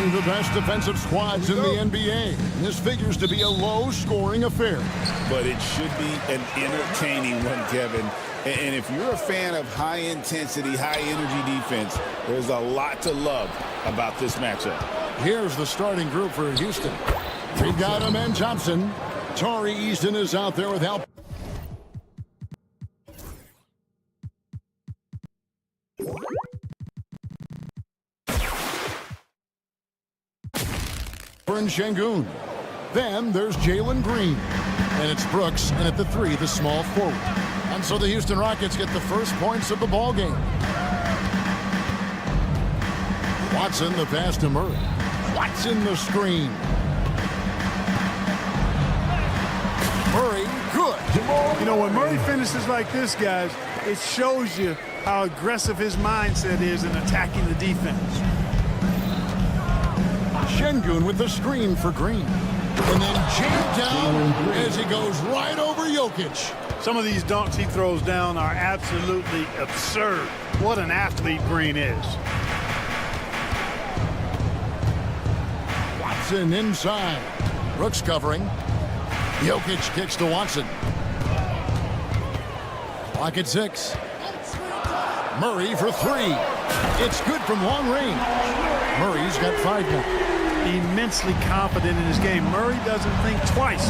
among the best defensive squads in the NBA. This figures to be a low-scoring affair. But it should be an entertaining one, Kevin. And if you're a fan of high-intensity, high-energy defense, there's a lot to love about this matchup. Here's the starting group for Houston. We've got Amen Thompson. Torrey Easton is out there with help. Şengün. Then there's Jalen Green. And it's Brooks, and at the 3, the small forward. And so the Houston Rockets get the first points of the ball game. Watson, the pass to Murray. Watson, the screen. Murray, good. You know, when Murray finishes like this, guys, it shows you how aggressive his mindset is in attacking the defense. Şengün with the screen for Green. And then jammed down as he goes right over Jokic. Some of these dunks he throws down are absolutely absurd. What an athlete Green is. Watson inside. Brooks covering. Jokic kicks to Watson. Clock at 6. Murray for 3. It's good from long range. Murray's got 5 now. Immensely confident in his game. Murray doesn't think twice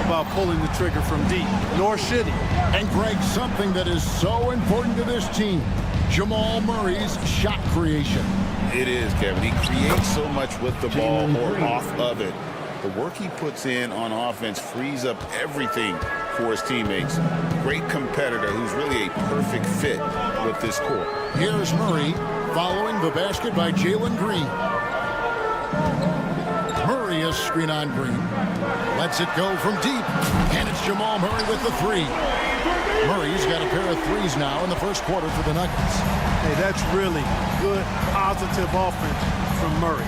about pulling the trigger from deep, nor should he. And Greg, something that is so important to this team, Jamal Murray's shot creation. It is, Kevin. He creates so much with the ball or off of it. The work he puts in on offense frees up everything for his teammates. Great competitor who's really a perfect fit with this core. Here's Murray following the basket by Jalen Green. Murray is screen on Green. Lets it go from deep. And it's Jamal Murray with the 3. Murray's got a pair of 3s now in the first quarter for the Nuggets. Hey, that's really good, positive offense from Murray.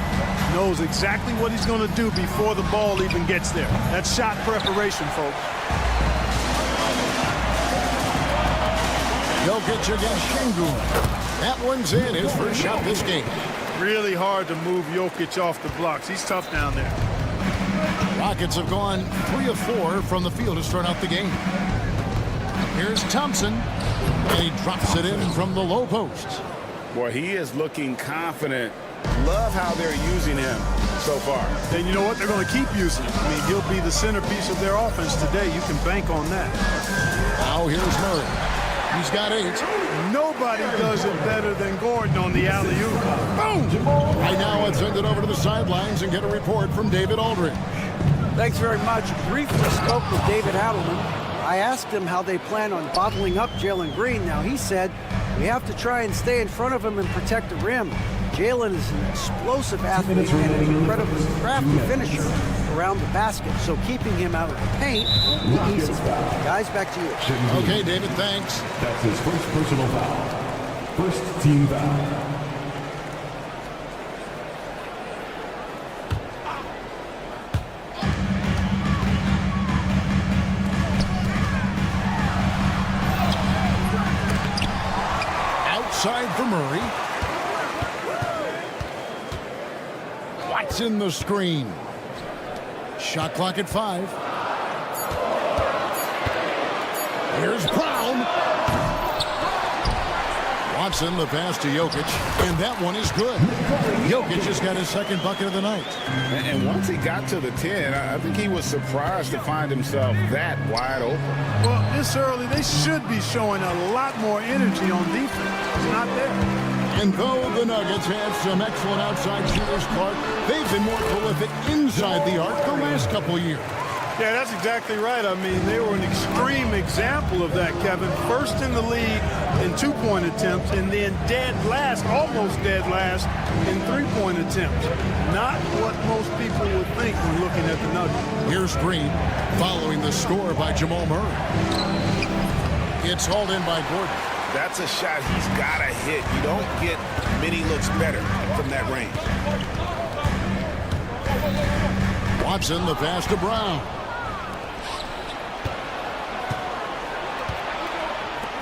Knows exactly what he's going to do before the ball even gets there. That's shot preparation, folks. Jokic against Şengün. That one's in, his first shot this game. Really hard to move Jokic off the blocks. He's tough down there. Rockets have gone 3 of 4 from the field to start out the game. Here's Thompson. And he drops it in from the low post. Boy, he is looking confident. Love how they're using him so far. And you know what? They're going to keep using him. I mean, he'll be the centerpiece of their offense today. You can bank on that. Now here's Murray. He's got 8. Nobody does it better than Gordon on the alley-oop. Boom! Right now, let's send it over to the sidelines and get a report from David Aldridge. Thanks very much. Briefly spoke with David Adelman. I asked him how they plan on bottling up Jalen Green. Now, he said, we have to try and stay in front of him and protect the rim. Jalen is an explosive athlete and an incredibly crafty finisher around the basket, so keeping him out of the paint will be easy. Guys, back to you. Okay, David, thanks. That's his first personal foul. First team foul. Outside for Murray. Watson the screen. Shot clock at 5. Here's Brown. Watson the pass to Jokic, and that one is good. Jokic just got his second bucket of the night. And once he got to the 10, I think he was surprised to find himself that wide open. Well, this early, they should be showing a lot more energy on defense. It's not there. And though the Nuggets have some excellent outside shooters, Clark, they've been more prolific inside the arc the last couple years. Yeah, that's exactly right. I mean, they were an extreme example of that, Kevin. First in the league in 2-point attempts, and then dead last, almost dead last, in 3-point attempts. Not what most people would think when looking at the Nuggets. Here's Green, following the score by Jamal Murray. It's hauled in by Gordon. That's a shot he's got to hit. You don't get many looks better from that range. Watson the pass to Brown.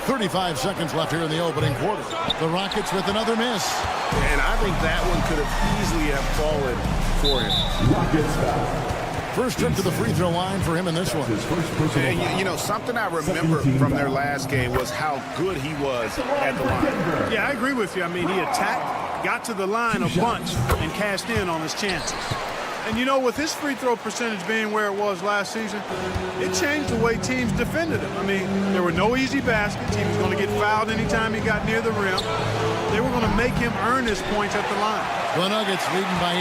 35 seconds left here in the opening quarter. The Rockets with another miss. And I think that one could have easily have fallen for him. Rockets foul. First trip to the free throw line for him in this one. His first personal And foul. you know, something I remember from their last game was how good he was at the line. Yeah, I agree with you. I mean, he attacked, got to the line a bunch, and cashed in on his chances. And, you know, with his free throw percentage being where it was last season, it changed the way teams defended him. I mean, there were no easy baskets. He was going to get fouled anytime he got near the rim. They were going to make him earn his points at the line. The Nuggets leading by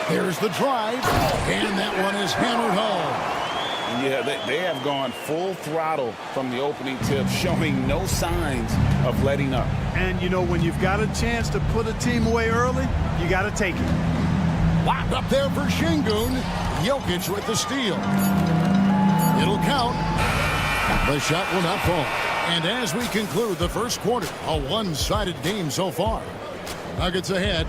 8. There's the drive, and that one is hammered home. Yeah, they have gone full throttle from the opening tip, showing no signs of letting up. And, you know, when you've got a chance to put a team away early, you got to take it. Locked up there for Şengün. Jokic with the steal. It'll count. The shot will not fall. And as we conclude the first quarter, a one-sided game so far. Nuggets ahead.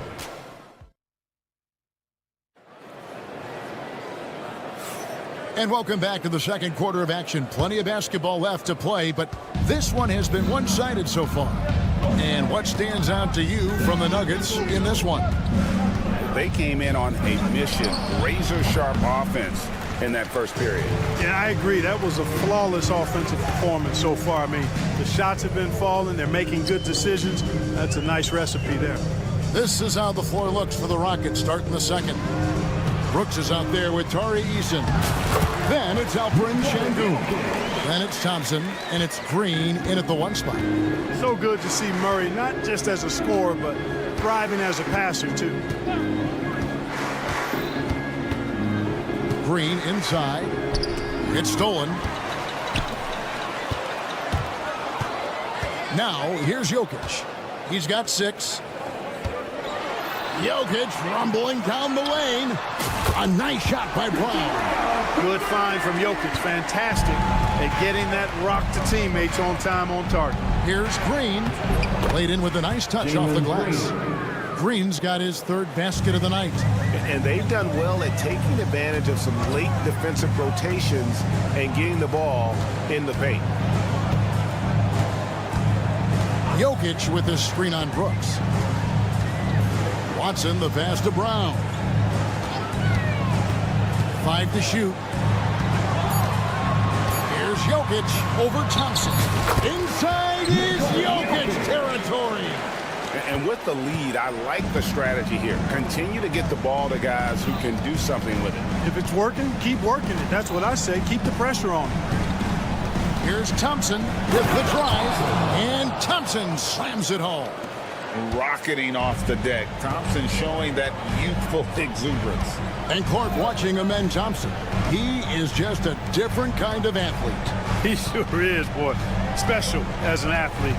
And welcome back to the second quarter of action. Plenty of basketball left to play, but this one has been one-sided so far. And what stands out to you from the Nuggets in this one? They came in on a mission, razor-sharp offense in that first period. Yeah, I agree. That was a flawless offensive performance so far. I mean, the shots have been falling. They're making good decisions. That's a nice recipe there. This is how the floor looks for the Rockets starting the second. Brooks is out there with Tari Eason. Then it's Alperen Şengün. Then it's Thompson, and it's Green in at the 1 spot. So good to see Murray, not just as a scorer, but thriving as a passer, too. Green inside. It's stolen. Now, here's Jokic. He's got 6. Jokic rumbling down the lane. A nice shot by Brown. Good find from Jokic. Fantastic at getting that rock to teammates on time, on target. Here's Green. Laid in with a nice touch off the glass. Green's got his 3rd basket of the night. And they've done well at taking advantage of some late defensive rotations and getting the ball in the paint. Jokic with his screen on Brooks. Watson the pass to Brown. 5 to shoot. Here's Jokic over Thompson. Inside is Jokic territory. And with the lead, I like the strategy here. Continue to get the ball to guys who can do something with it. If it's working, keep working it. That's what I say. Keep the pressure on. Here's Thompson with the drive, and Thompson slams it home. Rocketing off the deck. Thompson showing that youthful exuberance. And Clark watching Amen Thompson. He is just a different kind of athlete. He sure is, boy. Special as an athlete.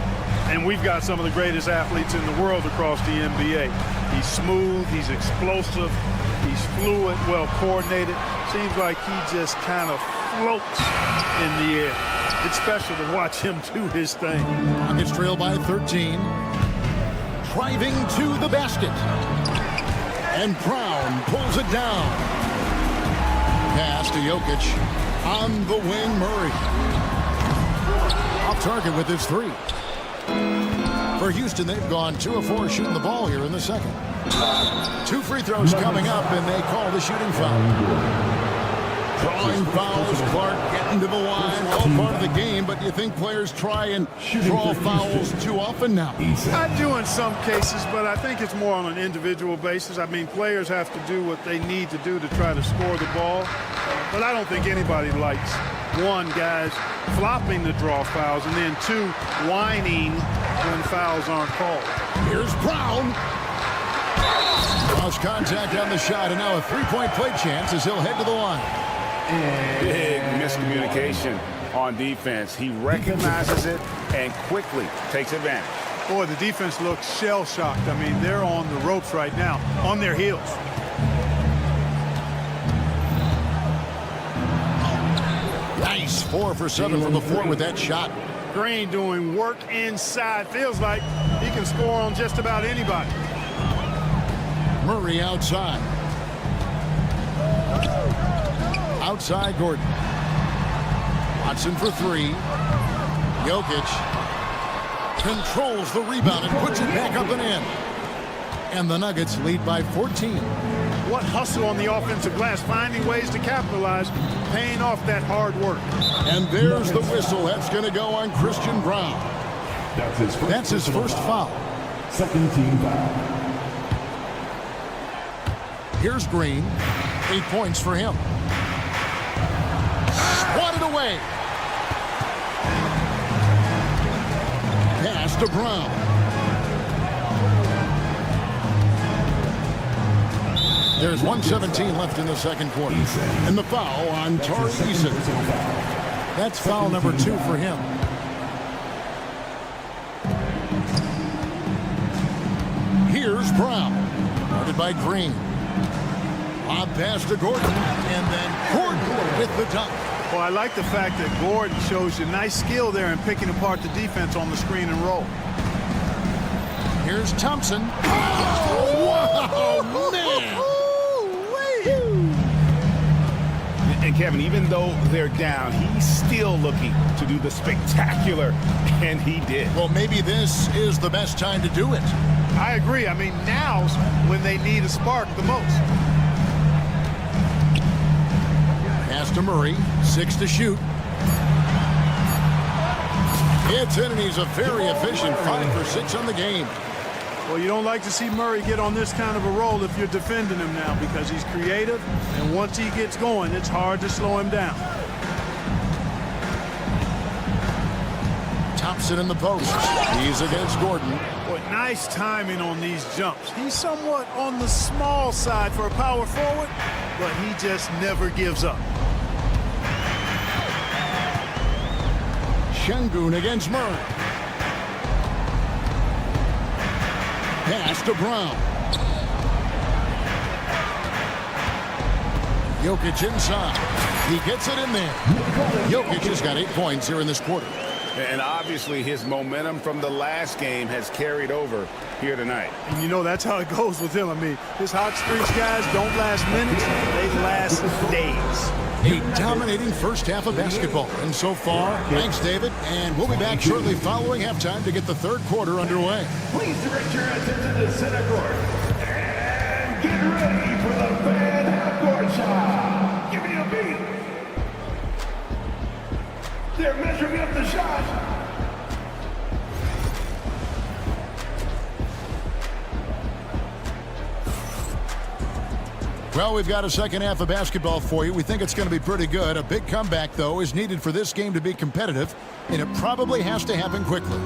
And we've got some of the greatest athletes in the world across the NBA. He's smooth, he's explosive, he's fluid, well coordinated. Seems like he just kind of floats in the air. It's special to watch him do his thing. Nuggets trail by 13. Driving to the basket. And Brown pulls it down. Pass to Jokic. On the wing, Murray. Off target with his 3. For Houston, they've gone 2 of 4 shooting the ball here in the second. 2 free throws coming up, and they call the shooting foul. Drawing fouls, Clark getting to the line, all part of the game, but you think players try and draw fouls too often now? I do in some cases, but I think it's more on an individual basis. I mean, players have to do what they need to do to try to score the ball, but I don't think anybody likes, 1, guys flopping the draw fouls, and then 2, whining when fouls aren't called. Here's Brown. Lost contact on the shot, and now a 3-point play chance as he'll head to the line. Big miscommunication on defense. He recognizes it and quickly takes advantage. Boy, the defense looks shell-shocked. I mean, they're on the ropes right now, on their heels. Nice 4 for 7 from the floor with that shot. Green doing work inside. Feels like he can score on just about anybody. Murray outside. Outside Gordon. Watson for three. Jokic controls the rebound and puts it back up and in. And the Nuggets lead by 14. What hustle on the offensive glass, finding ways to capitalize, paying off that hard work. And there's the whistle. That's going to go on Christian Brown. That's his first foul. Second team foul. Here's Green. 8 points for him. Swatted away. Pass to Brown. There's 1:17 left in the second quarter. And the foul on Tari Eason. That's foul number 2 for him. Here's Brown. Guarded by Green. Lob pass to Gordon. And then Gordon with the dunk. Well, I like the fact that Gordon shows you nice skill there in picking apart the defense on the screen and roll. Here's Thompson. Oh, wow, man. And Kevin, even though they're down, he's still looking to do the spectacular, and he did. Well, maybe this is the best time to do it. I agree. I mean, now's when they need a spark the most. Pass to Murray. 6 to shoot. It's in, and he's a very efficient 5 for 6 on the game. Well, you don't like to see Murray get on this kind of a roll if you're defending him now, because he's creative, and once he gets going, it's hard to slow him down. Thompson in the post. He's against Gordon. Boy, nice timing on these jumps. He's somewhat on the small side for a power forward, but he just never gives up. Şengün against Murray. Pass to Brown. Jokic inside. He gets it in there. Jokic has got 8 points here in this quarter. And obviously his momentum from the last game has carried over here tonight. And you know, that's how it goes with him. I mean, his hot streaks, guys, don't last minutes. They last days. A dominating first half of basketball. And so far, thanks, David. And we'll be back shortly following halftime to get the third quarter underway. Please direct your attention to center court. And get ready for the fan half-court shot. Give me a beat. They're measuring up the shot. Well, we've got a second half of basketball for you. We think it's going to be pretty good. A big comeback, though, is needed for this game to be competitive, and it probably has to happen quickly.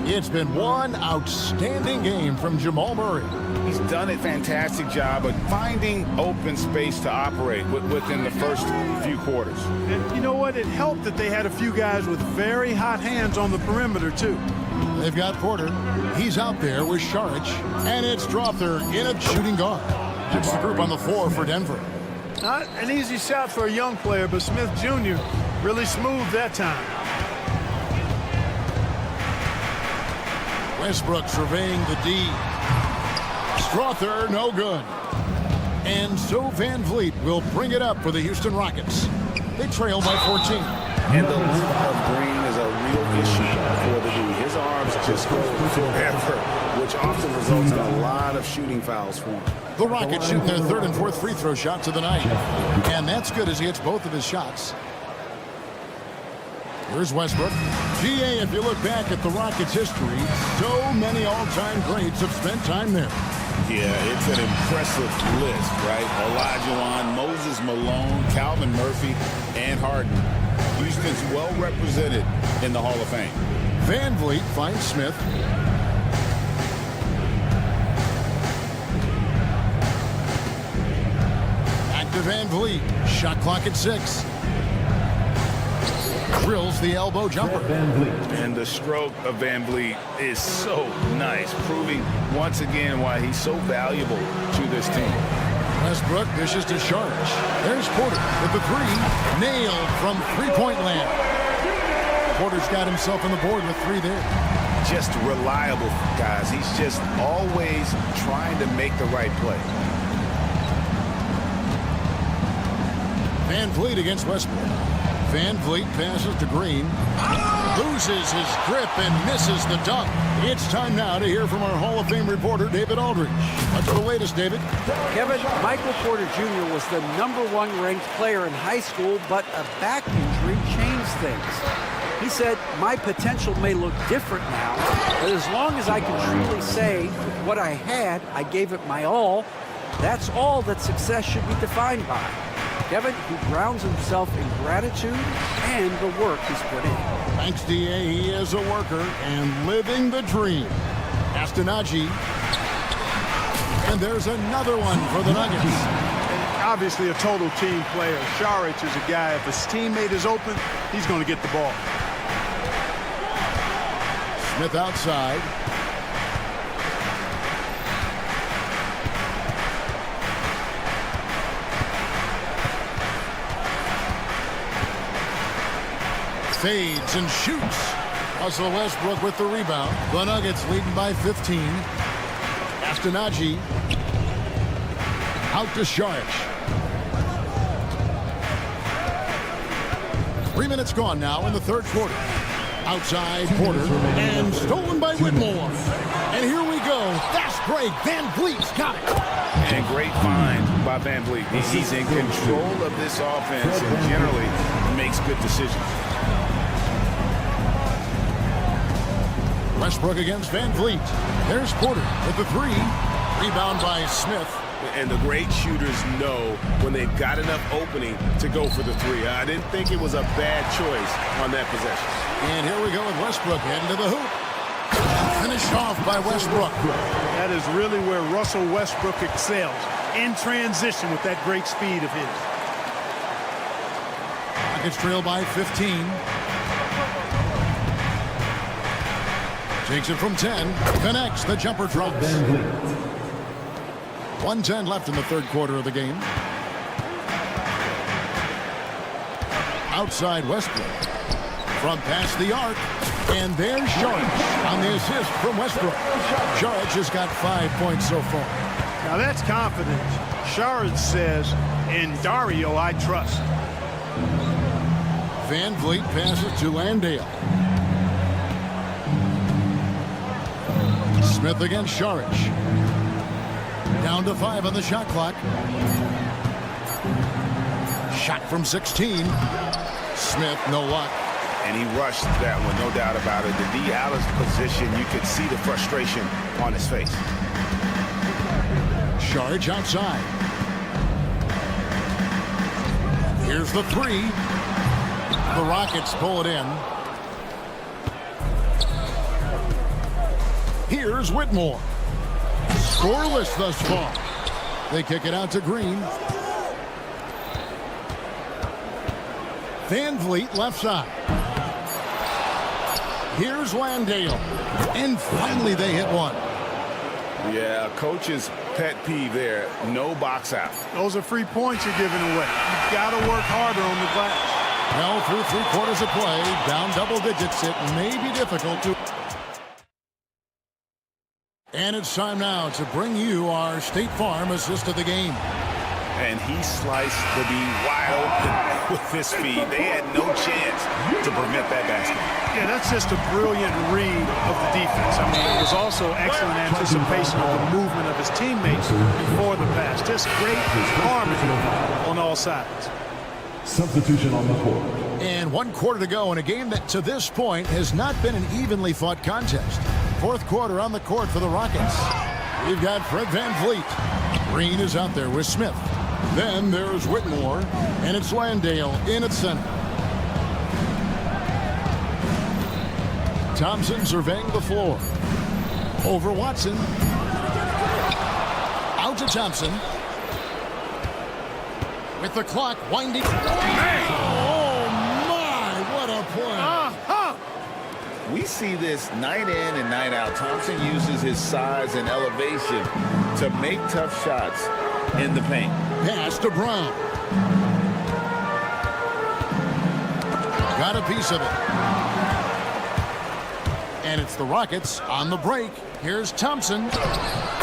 It's been one outstanding game from Jamal Murray. He's done a fantastic job of finding open space to operate within the first few quarters. And you know what? It helped that they had a few guys with very hot hands on the perimeter, too. They've got Porter. He's out there with Šarić, and it's Strother in a shooting guard. That's the group on the floor for Denver. Not an easy shot for a young player, but Smith Jr. really smooth that time. Westbrook surveying the D. Strother, no good. And so Van Vliet will bring it up for the Houston Rockets. They trail by 14. And the loop of Green is a real issue for the dude. His arms just go forever, which often results in a lot of shooting fouls for him. The Rockets shooting their third and fourth free throw shots of the night. And that's good as he hits both of his shots. Here's Westbrook. GA, if you look back at the Rockets' history, so many all-time greats have spent time there. Yeah, it's an impressive list, right? Olajuwon, Moses Malone, Calvin Murphy, and Harden. Houston's well represented in the Hall of Fame. Van Vliet finds Smith. Back to Van Vliet. Shot clock at 6. Drills the elbow jumper. And the stroke of Van Vliet is so nice, proving once again why he's so valuable to this team. Westbrook dishes to Šarić. There's Porter with the three. Nailed from three-point land. Porter's got himself on the board with 3 there. Just reliable, guys. He's just always trying to make the right play. Van Vliet against Westbrook. Van Vliet passes to Green. Loses his grip and misses the dunk. It's time now to hear from our Hall of Fame reporter, David Aldridge. What's the latest, David? Kevin, Michael Porter Jr. was the #1 ranked player in high school, but a back injury changed things. He said, my potential may look different now, but as long as I can truly say with what I had, I gave it my all, that's all that success should be defined by. Kevin, he grounds himself in gratitude and the work he's put in. Thanks, D.A. He is a worker and living the dream. Astanaji. And there's another one for the Nuggets. And obviously a total team player. Saric is a guy, if his teammate is open, he's going to get the ball. Smith outside. Fades and shoots. Russell Westbrook with the rebound. The Nuggets leading by 15. Astanaji out to Saric. 3 minutes gone now in the third quarter. Outside Porter and stolen by Whitmore. And here we go. Fast break. Van Vliet's got it. And great find by Van Vliet. He's in control of this offense and generally makes good decisions. Westbrook against Van Vliet. There's Porter with the three. Rebound by Smith. And the great shooters know when they've got enough opening to go for the three. I didn't think it was a bad choice on that possession. And here we go with Westbrook heading to the hoop. Finished off by Westbrook. That is really where Russell Westbrook excels. In transition with that great speed of his. Nuggets trail by 15. Takes it from 10. Connects. The jumper drops. 1:10 left in the third quarter of the game. Outside Westbrook. From past the arc. And there's Saric on the assist from Westbrook. Saric has got 5 points so far. Now that's confidence. Saric says, in Dario I trust. Van Vliet passes to Landale. Smith against Saric. Down to 5 on the shot clock. Shot from 16. Smith, no luck. And he rushed that one, no doubt about it. The D. Allen's position, you could see the frustration on his face. Saric outside. Here's the three. The Rockets pull it in. Here's Whitmore. Scoreless thus far. They kick it out to Green. Van Vliet left side. Here's Landale. And finally they hit one. Yeah, coach's pet peeve there. No box out. Those are free points you're giving away. You've got to work harder on the glass. Well, through 3 quarters of play, down double digits, it may be difficult to... And it's time now to bring you our State Farm assist of the game. And he sliced the D wide open with his feet. They had no chance to prevent that basket. Yeah, that's just a brilliant read of the defense. I mean, it was also excellent anticipation of the movement of his teammates before the pass. Just great harmony on all sides. Substitution on the court. And 1 quarter to go in a game that to this point has not been an evenly fought contest. Fourth quarter on the court for the Rockets. We've got Fred Van Vliet. Green is out there with Smith. Then there's Whitmore, and it's Landale in at center. Thompson surveying the floor. Over Watson. Out to Thompson. With the clock winding. Oh, my, what a play. We see this night in and night out. Thompson uses his size and elevation to make tough shots in the paint. Pass to Brown. Got a piece of it. And it's the Rockets on the break. Here's Thompson.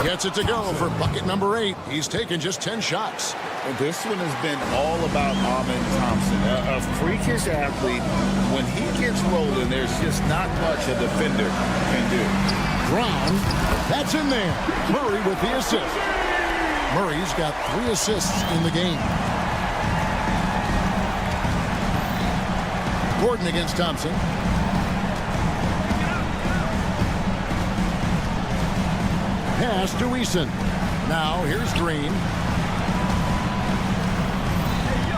Gets it to go for bucket number 8. He's taken just 10 shots. This one has been all about Amin Thompson, a freakish athlete. When he gets rolling, there's just not much a defender can do. Brown, that's in there. Murray with the assist. Murray's got 3 assists in the game. Gordon against Thompson. Pass to Eason. Now here's Green.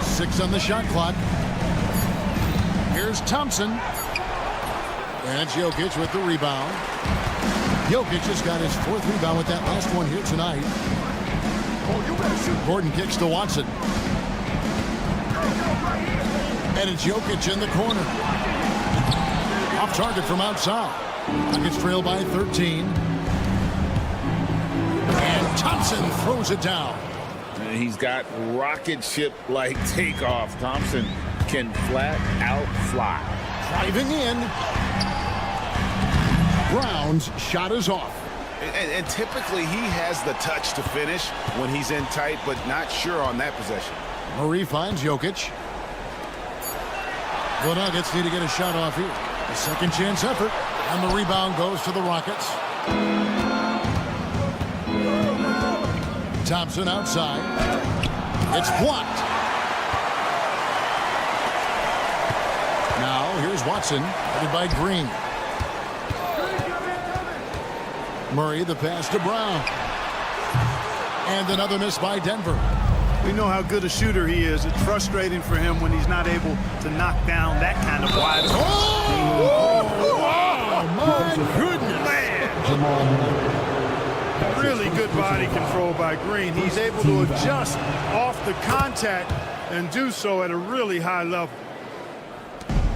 6 on the shot clock. Here's Thompson. And it's Jokic with the rebound. Jokic just got his 4th rebound with that last one here tonight. Gordon kicks to Watson. And it's Jokic in the corner. Off target from outside. Nuggets trail by 13. And Thompson throws it down. And he's got rocket ship-like takeoff. Thompson can flat out fly. Driving in. Brown's shot is off. And typically he has the touch to finish when he's in tight, but not sure on that possession. Murray finds Jokic. The Nuggets need to get a shot off here. A second chance effort. And the rebound goes to the Rockets. Thompson outside. It's blocked. Now here's Watson, headed by Green. Murray, the pass to Brown. And another miss by Denver. We know how good a shooter he is. It's frustrating for him when he's not able to knock down that kind of wide. Oh, my goodness. Man. Really good body control by Green. He's able to adjust off the contact and do so at a really high level.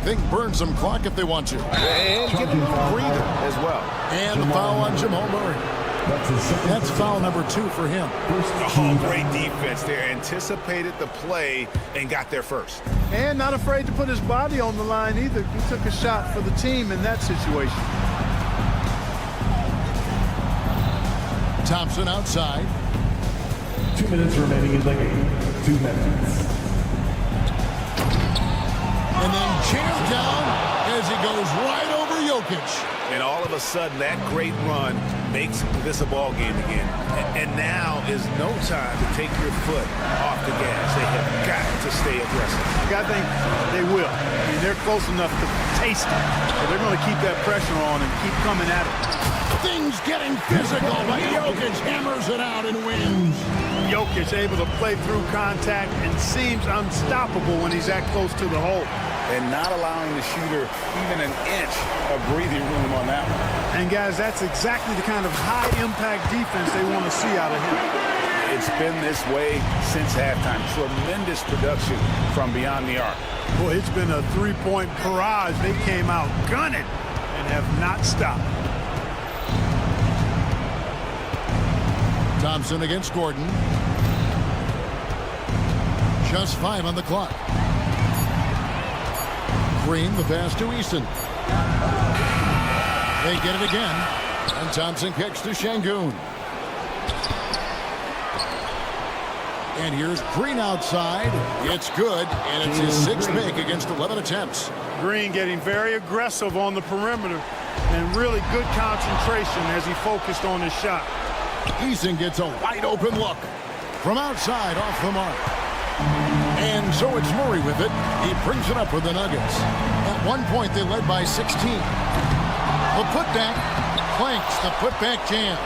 Think burn some clock if they want to. And get a little breather as well. And the foul on Jamal Murray. That's foul number 2 for him. Oh, great defense there. Anticipated the play and got there first. And not afraid to put his body on the line either. He took a shot for the team in that situation. Thompson outside. 2 minutes remaining in the game. 2 minutes. And then jammed down as he goes right over Jokic. And all of a sudden, that great run makes this a ball game again. And now is no time to take your foot off the gas. They have got to stay aggressive. I think they will. I mean, they're close enough to taste it. So they're going to keep that pressure on and keep coming at it. Things getting physical, but Jokic hammers it out and wins. Jokic able to play through contact and seems unstoppable when he's that close to the hole. And not allowing the shooter even an inch of breathing room on that one. And guys, that's exactly the kind of high-impact defense they want to see out of him. It's been this way since halftime. Tremendous production from beyond the arc. Boy, it's been a three-point barrage. They came out gunning and have not stopped. Thompson against Gordon. Just 5 on the clock. Green, the pass to Eason. They get it again. And Thompson kicks to Şengün. And here's Green outside. It's good, and it's his 6th make against 11 attempts. Green getting very aggressive on the perimeter and really good concentration as he focused on his shot. Eason gets a wide open look. From outside, off the mark. And so it's Murray with it. He brings it up for the Nuggets. At one point, they led by 16. The putback clanks, the putback jam.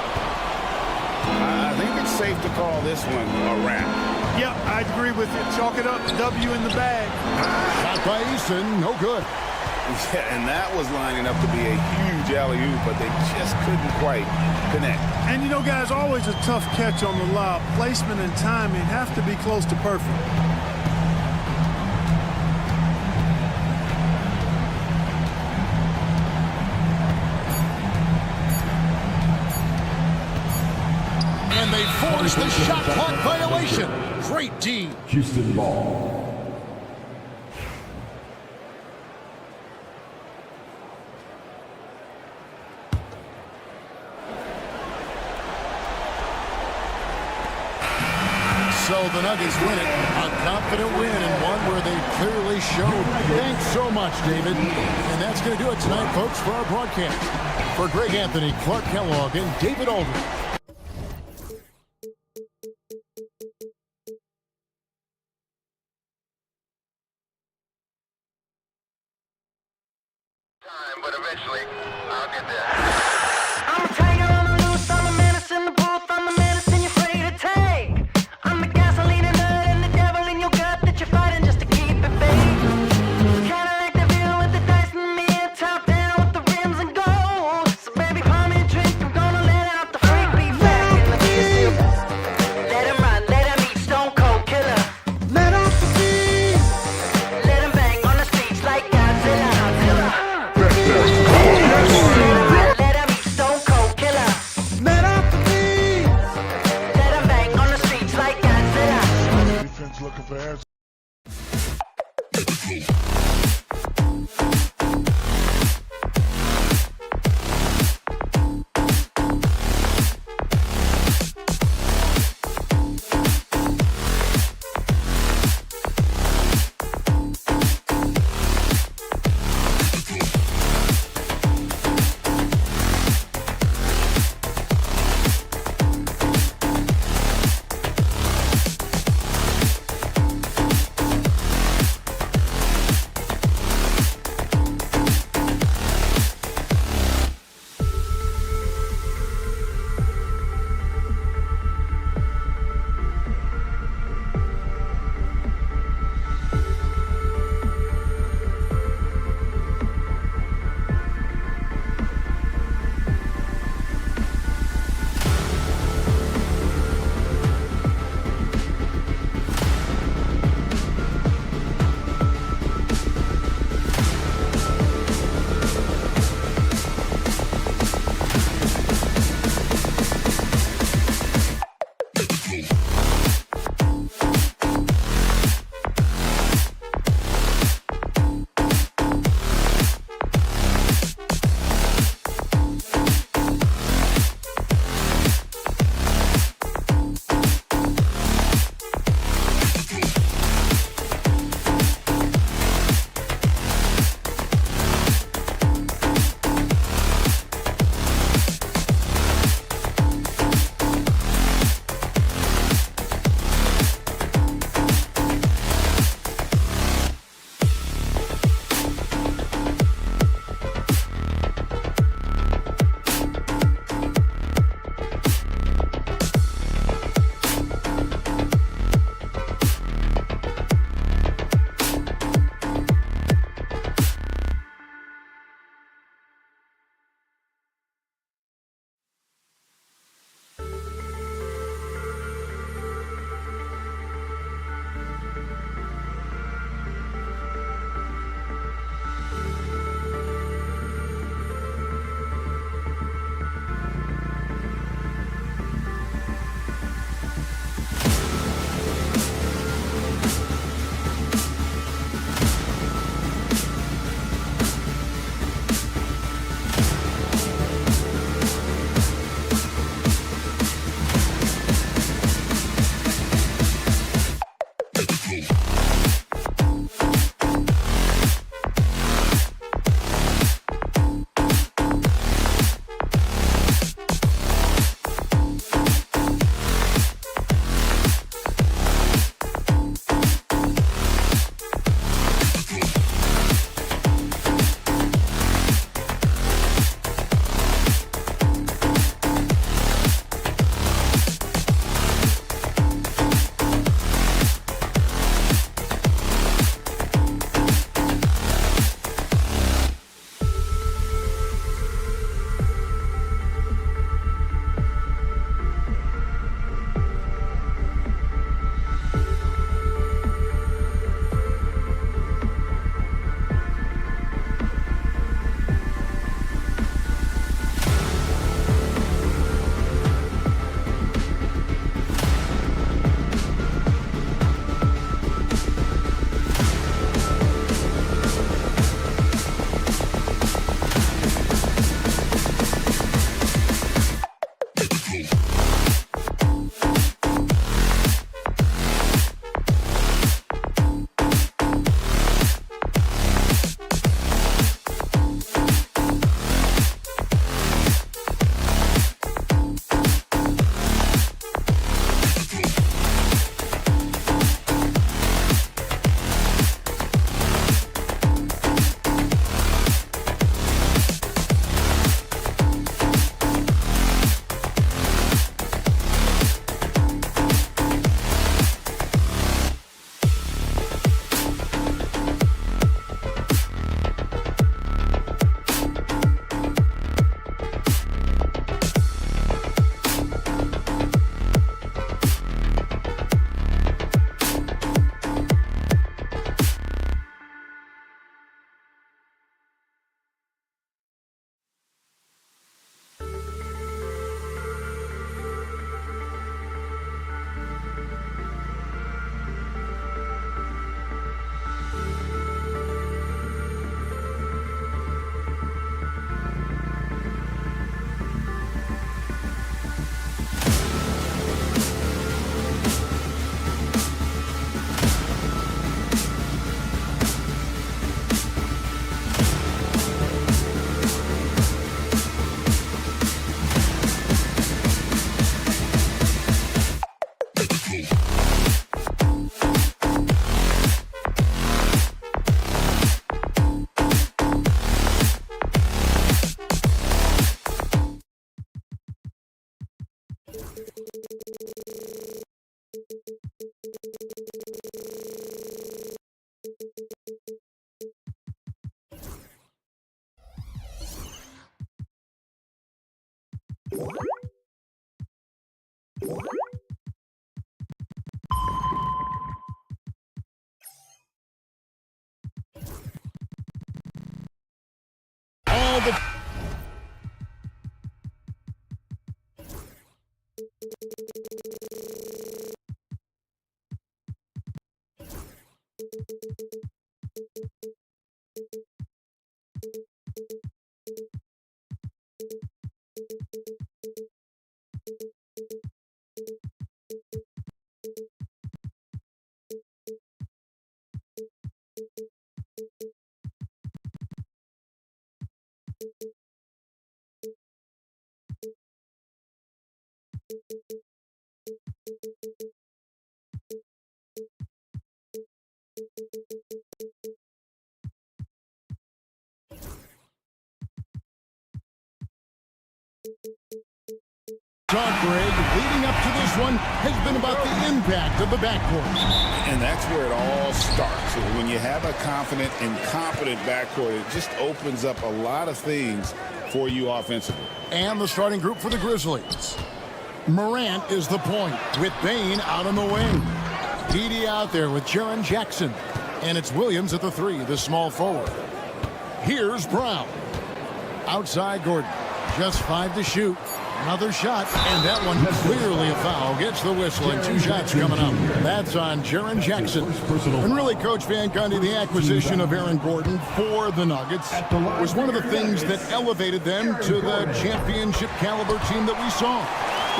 I think it's safe to call this one a wrap. Yep, I agree with you. Chalk it up, W in the bag. Shot by Eason, no good. Yeah, and that was lining up to be a huge alley-oop, but they just couldn't quite connect. And you know, guys, always a tough catch on the lob. Placement and timing have to be close to perfect. And they force the shot clock violation. Great D. Houston ball. So So the Nuggets win it. A confident win and one where they clearly showed. Thanks so much, David. And that's going to do it tonight, folks, for our broadcast. For Greg Anthony, Clark Kellogg, and David Aldridge. But eventually, I'll get there. I'm a tiger on the loose, I'm a menace in the booth, I'm the medicine you're afraid to take. I'm the gasoline and nut and the devil in your gut that you're fighting just to keep it fake. Kinda like the view with the dice in the mirror, top down with the rims and gold. So baby, pour me a drink, I'm gonna let out the freak beat back in the beer. Let him run, let him eat, stone cold killer. Let off the beat. Let him bang on the streets like Godzilla. Let him eat, stone cold killer. Let off the beat. Let him bang on the streets like Godzilla. Defense looking for answers. All the talk, Greg, leading up to this one has been about the impact of the backcourt. And that's where it all starts. When you have a confident and competent backcourt, it just opens up a lot of things for you offensively. And the starting group for the Grizzlies. Morant is the point with Bane out on the wing. Edey out there with Jaren Jackson. And it's Williams at the 3, the small forward. Here's Brown. Outside Gordon. Just 5 to shoot. Another shot, and that one clearly a foul. Gets the whistle, and 2 shots coming up. That's on Jaren Jackson. And really, Coach Van Gundy, the acquisition of Aaron Gordon for the Nuggets was one of the things that elevated them to the championship caliber team that we saw.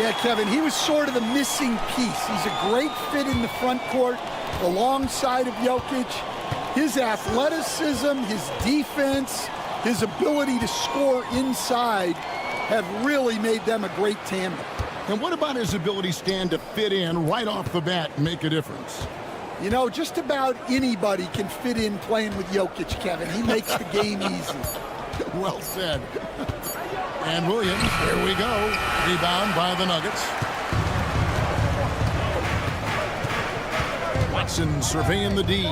Yeah, Kevin, he was sort of the missing piece. He's a great fit in the front court alongside of Jokic. His athleticism, his defense, his ability to score inside have really made them a great tandem. And what about his ability, Stan, to fit in right off the bat and make a difference? You know, just about anybody can fit in playing with Jokic, Kevin. He makes the game easy. Well said. And Williams, here we go. Rebound by the Nuggets. Watson surveying the D.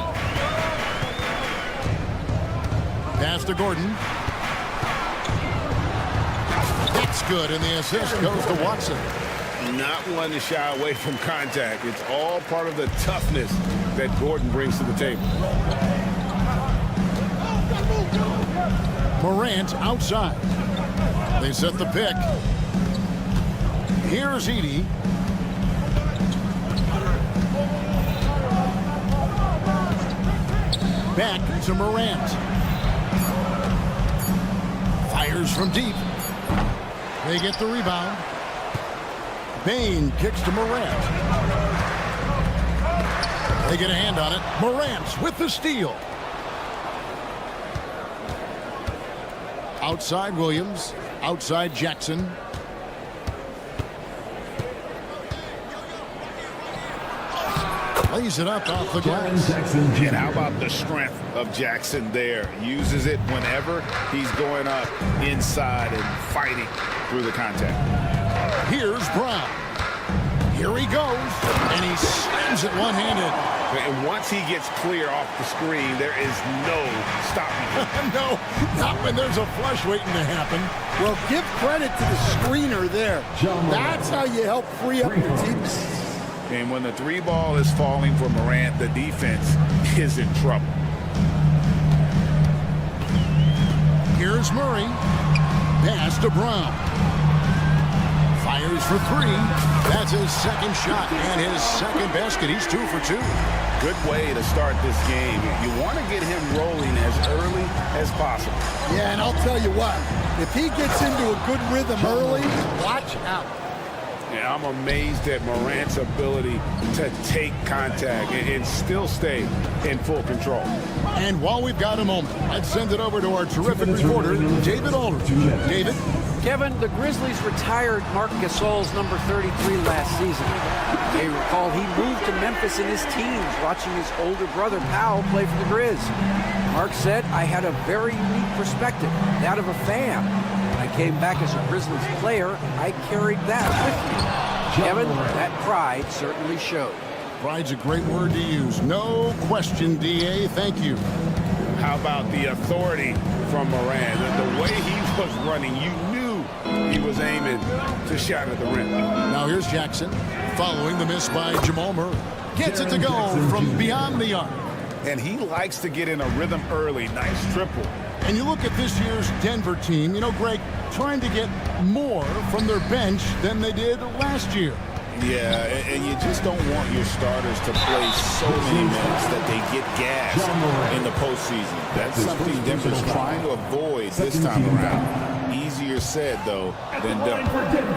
Pass to Gordon. That's good, and the assist goes to Watson. Not one to shy away from contact. It's all part of the toughness that Gordon brings to the table. Morant outside. They set the pick. Here's Edey. Back to Morant. Fires from deep. They get the rebound. Bane kicks to Morant. They get a hand on it. Morant with the steal. Outside Williams. Outside Jackson. Lays it up off the glass. And how about the strength of Jackson there? Uses it whenever he's going up inside and fighting through the contact. Here's Brown. Here he goes. And he slams it one-handed. And once he gets clear off the screen, there is no stopping him. No, not when there's a flush waiting to happen. Well, give credit to the screener there. That's how you help free up your team. And when the 3 ball is falling for Morant, the defense is in trouble. Here's Murray. Pass to Brown. Fires for 3. That's his second shot and his second basket. He's 2 for 2. Good way to start this game. You want to get him rolling as early as possible. Yeah, and I'll tell you what, if he gets into a good rhythm early, watch out. Yeah, I'm amazed at Morant's ability to take contact and still stay in full control. And while we've got a moment, let's send it over to our terrific reporter, David Aldridge. David? Kevin, the Grizzlies retired Marc Gasol's number 33 last season. You may recall he moved to Memphis in his teens, watching his older brother Powell play for the Grizz. Marc said, "I had a very unique perspective, that of a fan. When I came back as a Grizzlies player, I carried that with me." Kevin, that pride certainly showed. Pride's a great word to use. No question, D.A. Thank you. How about the authority from Moran? The way he was running, you knew he was aiming to shot at the rim. Now here's Jackson following the miss by Jamal Murray. Gets it to go from beyond the arc. And he likes to get in a rhythm early. Nice triple. And you look at this year's Denver team, you know, Greg, trying to get more from their bench than they did last year. Yeah, and you just don't want your starters to play so many minutes that they get gas in the postseason. That's something Denver's trying to avoid this time around. Easier said, though, than done.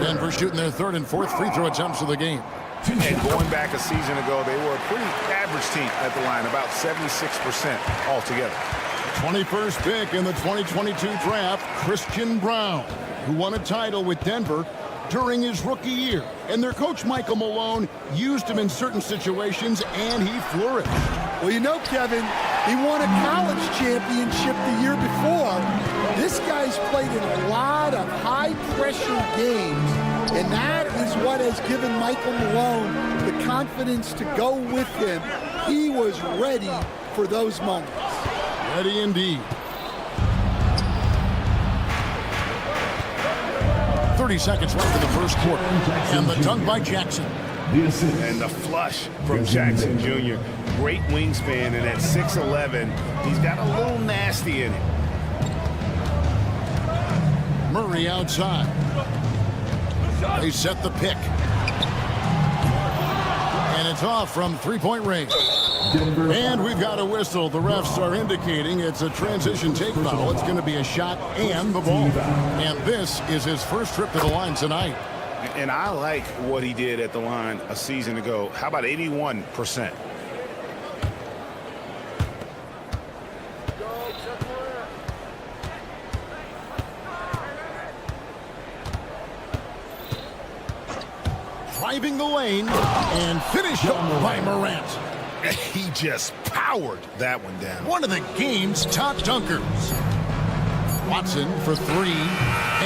Denver shooting their third and fourth free throw attempts of the game. And going back a season ago, they were a pretty average team at the line, about 76% altogether. 21st pick in the 2022 draft, Christian Brown, who won a title with Denver during his rookie year. And their coach, Michael Malone, used him in certain situations, and he flourished. Well, you know, Kevin, he won a college championship the year before. This guy's played in a lot of high-pressure games, and that is what has given Michael Malone the confidence to go with him. He was ready for those moments. Ready indeed. 30 seconds left in the first quarter. And the dunk by Jackson. And the flush from Jackson Jr. Great wingspan, and at 6'11", he's got a little nasty in it. Murray outside. They set the pick. And it's off from three-point range. And we've got a whistle. The refs are indicating it's a transition take foul. It's going to be a shot and the ball. And this is his first trip to the line tonight. And I like what he did at the line a season ago. How about 81%? Driving the lane and finished up by Morant. He just powered that one down. One of the game's top dunkers. Watson for three.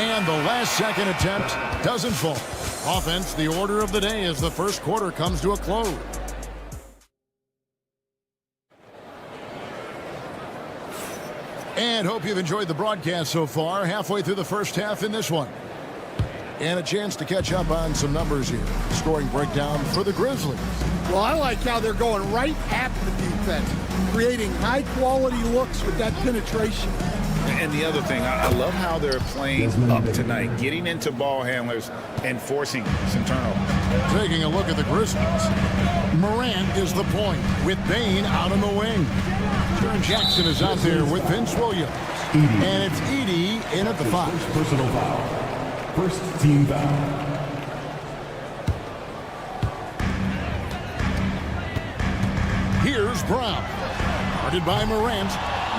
And the last second attempt doesn't fall. Offense, the order of the day as the first quarter comes to a close. And hope you've enjoyed the broadcast so far. Halfway through the first half in this one. And a chance to catch up on some numbers here. Scoring breakdown for the Grizzlies. Well, I like how they're going right at the defense, creating high-quality looks with that penetration. And the other thing, I love how they're playing up tonight, getting into ball handlers and forcing some turnovers. Taking a look at the Grizzlies. Morant is the point with Bane out on the wing. Jaren Jackson is out there with Vince Williams. And it's Edey in at the 5. Personal foul. First team foul. Here's Brown. Guarded by Morant.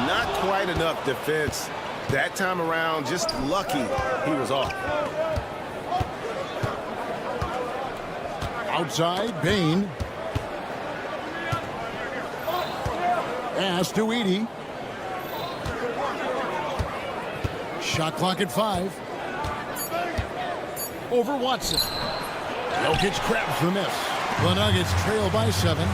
Not quite enough defense that time around. Just lucky he was off. Outside, Bane. Pass to Edey. Shot clock at 5. Over Watson. Jokic grabs the miss. The Nuggets trail by 7.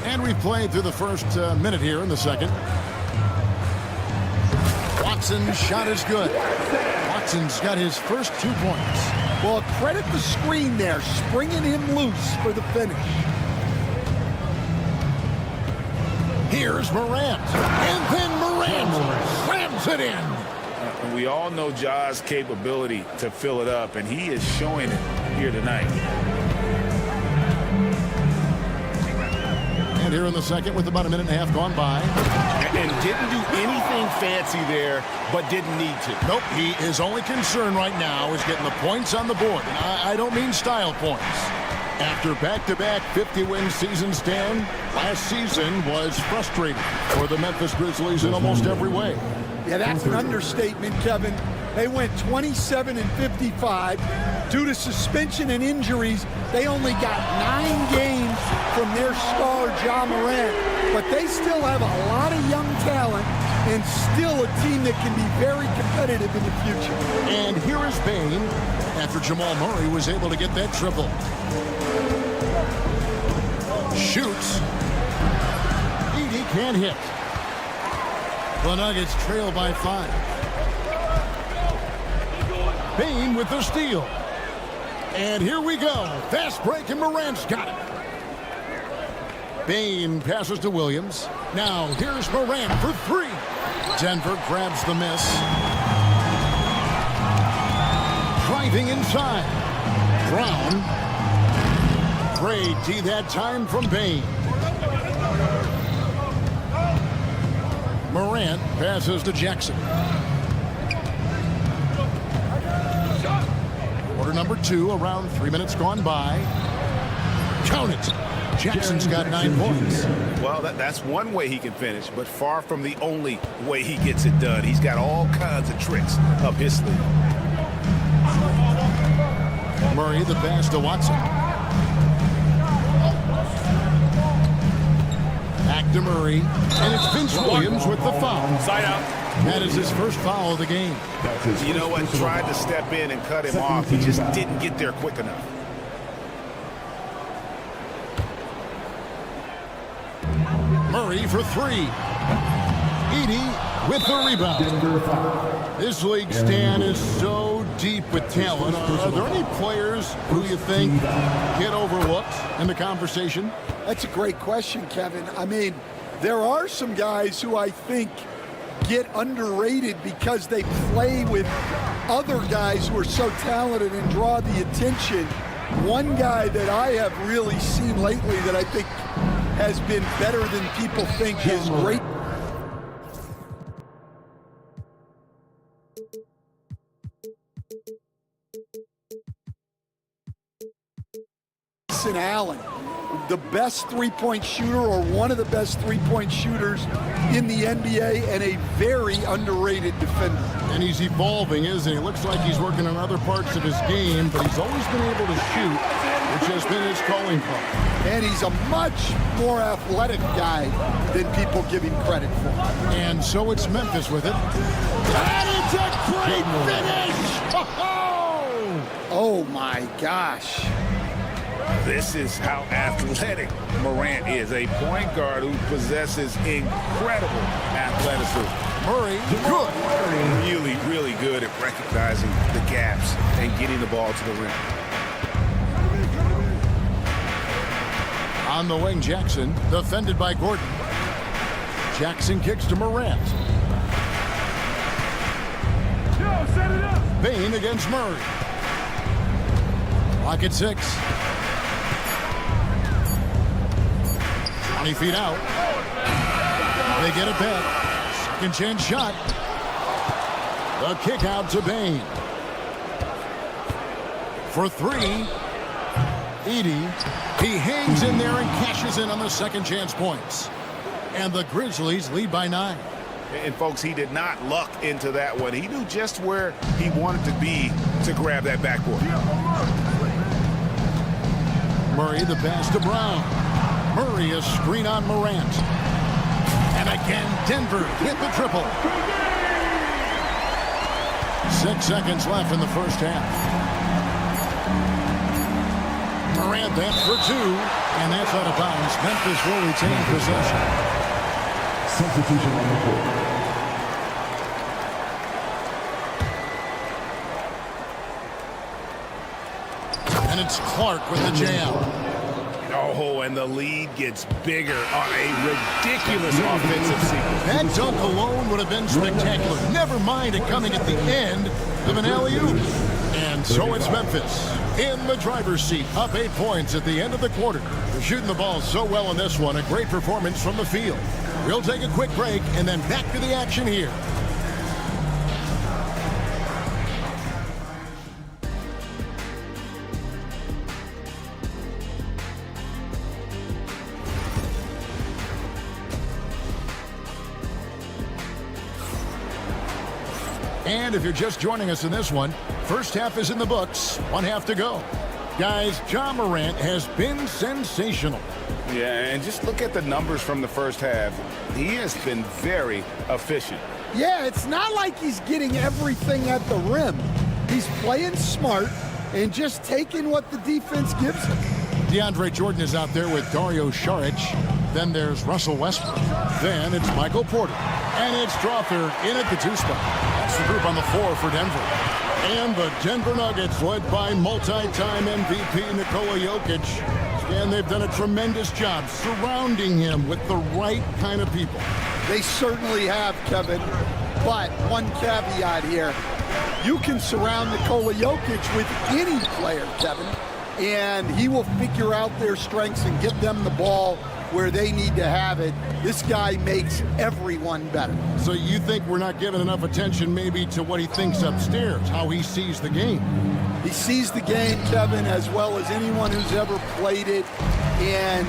And we've played through the first minute here in the second. Watson's shot is good. Watson's got his first 2 points. Well, credit the screen there, springing him loose for the finish. Here's Morant. And then Morant slams it in. And we all know Ja's capability to fill it up, and he is showing it here tonight. And here in the second with about a minute and a half gone by. And didn't do anything fancy there, but didn't need to. Nope, his only concern right now is getting the points on the board. And I don't mean style points. After back-to-back 50-win seasons, Dan, last season was frustrating for the Memphis Grizzlies in almost every way. Yeah, that's an understatement, Kevin. They went 27 and 55. Due to suspension and injuries, they only got 9 games from their star, Ja Morant. But they still have a lot of young talent, and still a team that can be very competitive in the future. And here is Bain after Jamal Murray was able to get that triple. Shoots. Edey can't hit. The Nuggets trail by 5. Bain with the steal. And here we go. Fast break, and Morant's got it. Bain passes to Williams. Now here's Morant for 3. Denver grabs the miss. Driving inside. Brown. Great D that time from Bain. Morant passes to Jackson. Quarter number 2, around 3 minutes gone by. Count it. Jackson's got 9 points. Well, that's one way he can finish, but far from the only way he gets it done. He's got all kinds of tricks up his sleeve. Murray the pass to Watson. Back to Murray, and it's Vince Williams with the foul. Side out. That is his first foul of the game. You know what? Tried to step in and cut him off. He just didn't get there quick enough. Murray for 3. Edey with the rebound. This league, Stan, is so deep with talent. Are there any players who you think get overlooked in the conversation? That's a great question, Kevin. I mean, there are some guys who I think get underrated because they play with other guys who are so talented and draw the attention. One guy that I have really seen lately that I think has been better than people think is great. Allen, the best three-point shooter or one of the best three-point shooters in the NBA and a very underrated defender. And he's evolving, isn't he? Looks like he's working on other parts of his game, but he's always been able to shoot, which has been his calling card. And he's a much more athletic guy than people give him credit for. And so it's Memphis with it. And it's a great finish! Oh my gosh. This is how athletic Morant is, a point guard who possesses incredible athleticism. Murray, good. Really, really good at recognizing the gaps and getting the ball to the rim. On the wing, Jackson, defended by Gordon. Jackson kicks to Morant. Bain against Murray. Clock at 6. 20 feet out. They get it back. Second chance shot. The kick out to Bain. For 3. Edey. He hangs in there and cashes in on the second chance points. And the Grizzlies lead by 9. And folks, he did not luck into that one. He knew just where he wanted to be to grab that backboard. Murray the pass to Brown. Murray a screen on Morant. And again, Denver hit the triple. 6 seconds left in the first half. Morant, that's for 2. And that's out of bounds. Memphis will retain possession. Substitution on the court. And it's Clark with the jam. Oh, and the lead gets bigger on a ridiculous offensive sequence. That dunk alone would have been spectacular. Never mind it coming at the end of an alley-oop. And so it's Memphis in the driver's seat, up 8 points at the end of the quarter. They're shooting the ball so well in this one. A great performance from the field. We'll take a quick break and then back to the action here. And if you're just joining us in this one, first half is in the books, 1 half to go. Guys, Ja Morant has been sensational. Yeah, and just look at the numbers from the first half. He has been very efficient. Yeah, it's not like he's getting everything at the rim. He's playing smart and just taking what the defense gives him. DeAndre Jordan is out there with Dario Saric. Then there's Russell Westbrook. Then it's Michael Porter. And it's Strawther in at the 2 spot. That's the group on the floor for Denver. And the Denver Nuggets, led by multi-time MVP Nikola Jokic. And they've done a tremendous job surrounding him with the right kind of people. They certainly have, Kevin. But one caveat here. You can surround Nikola Jokic with any player, Kevin, and he will figure out their strengths and get them the ball where they need to have it. This guy makes everyone better. So you think we're not giving enough attention maybe to what he thinks upstairs, how he sees the game? He sees the game, Kevin, as well as anyone who's ever played it, and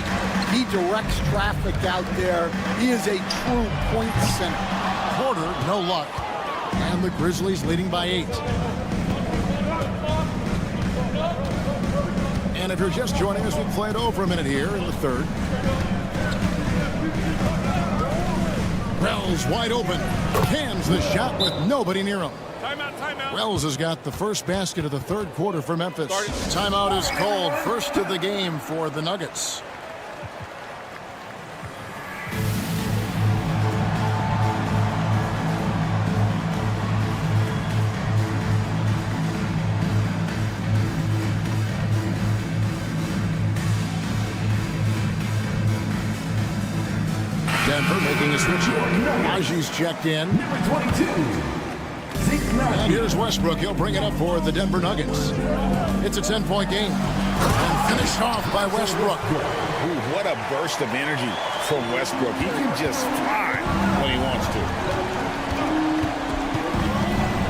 he directs traffic out there. He is a true point center. Porter, no luck. And the Grizzlies leading by 8. And if you're just joining us, we've played over a minute here in the third. Wells wide open. Cans the shot with nobody near him. Timeout. Wells has got the first basket of the third quarter for Memphis. Timeout is called. First of the game for the Nuggets. Denver making a switch. Aji's checked in. Number 22. And here's Westbrook. He'll bring it up for the Denver Nuggets. It's a 10-point game. And finished off by Westbrook. Ooh, what a burst of energy from Westbrook. He can just fly when he wants to.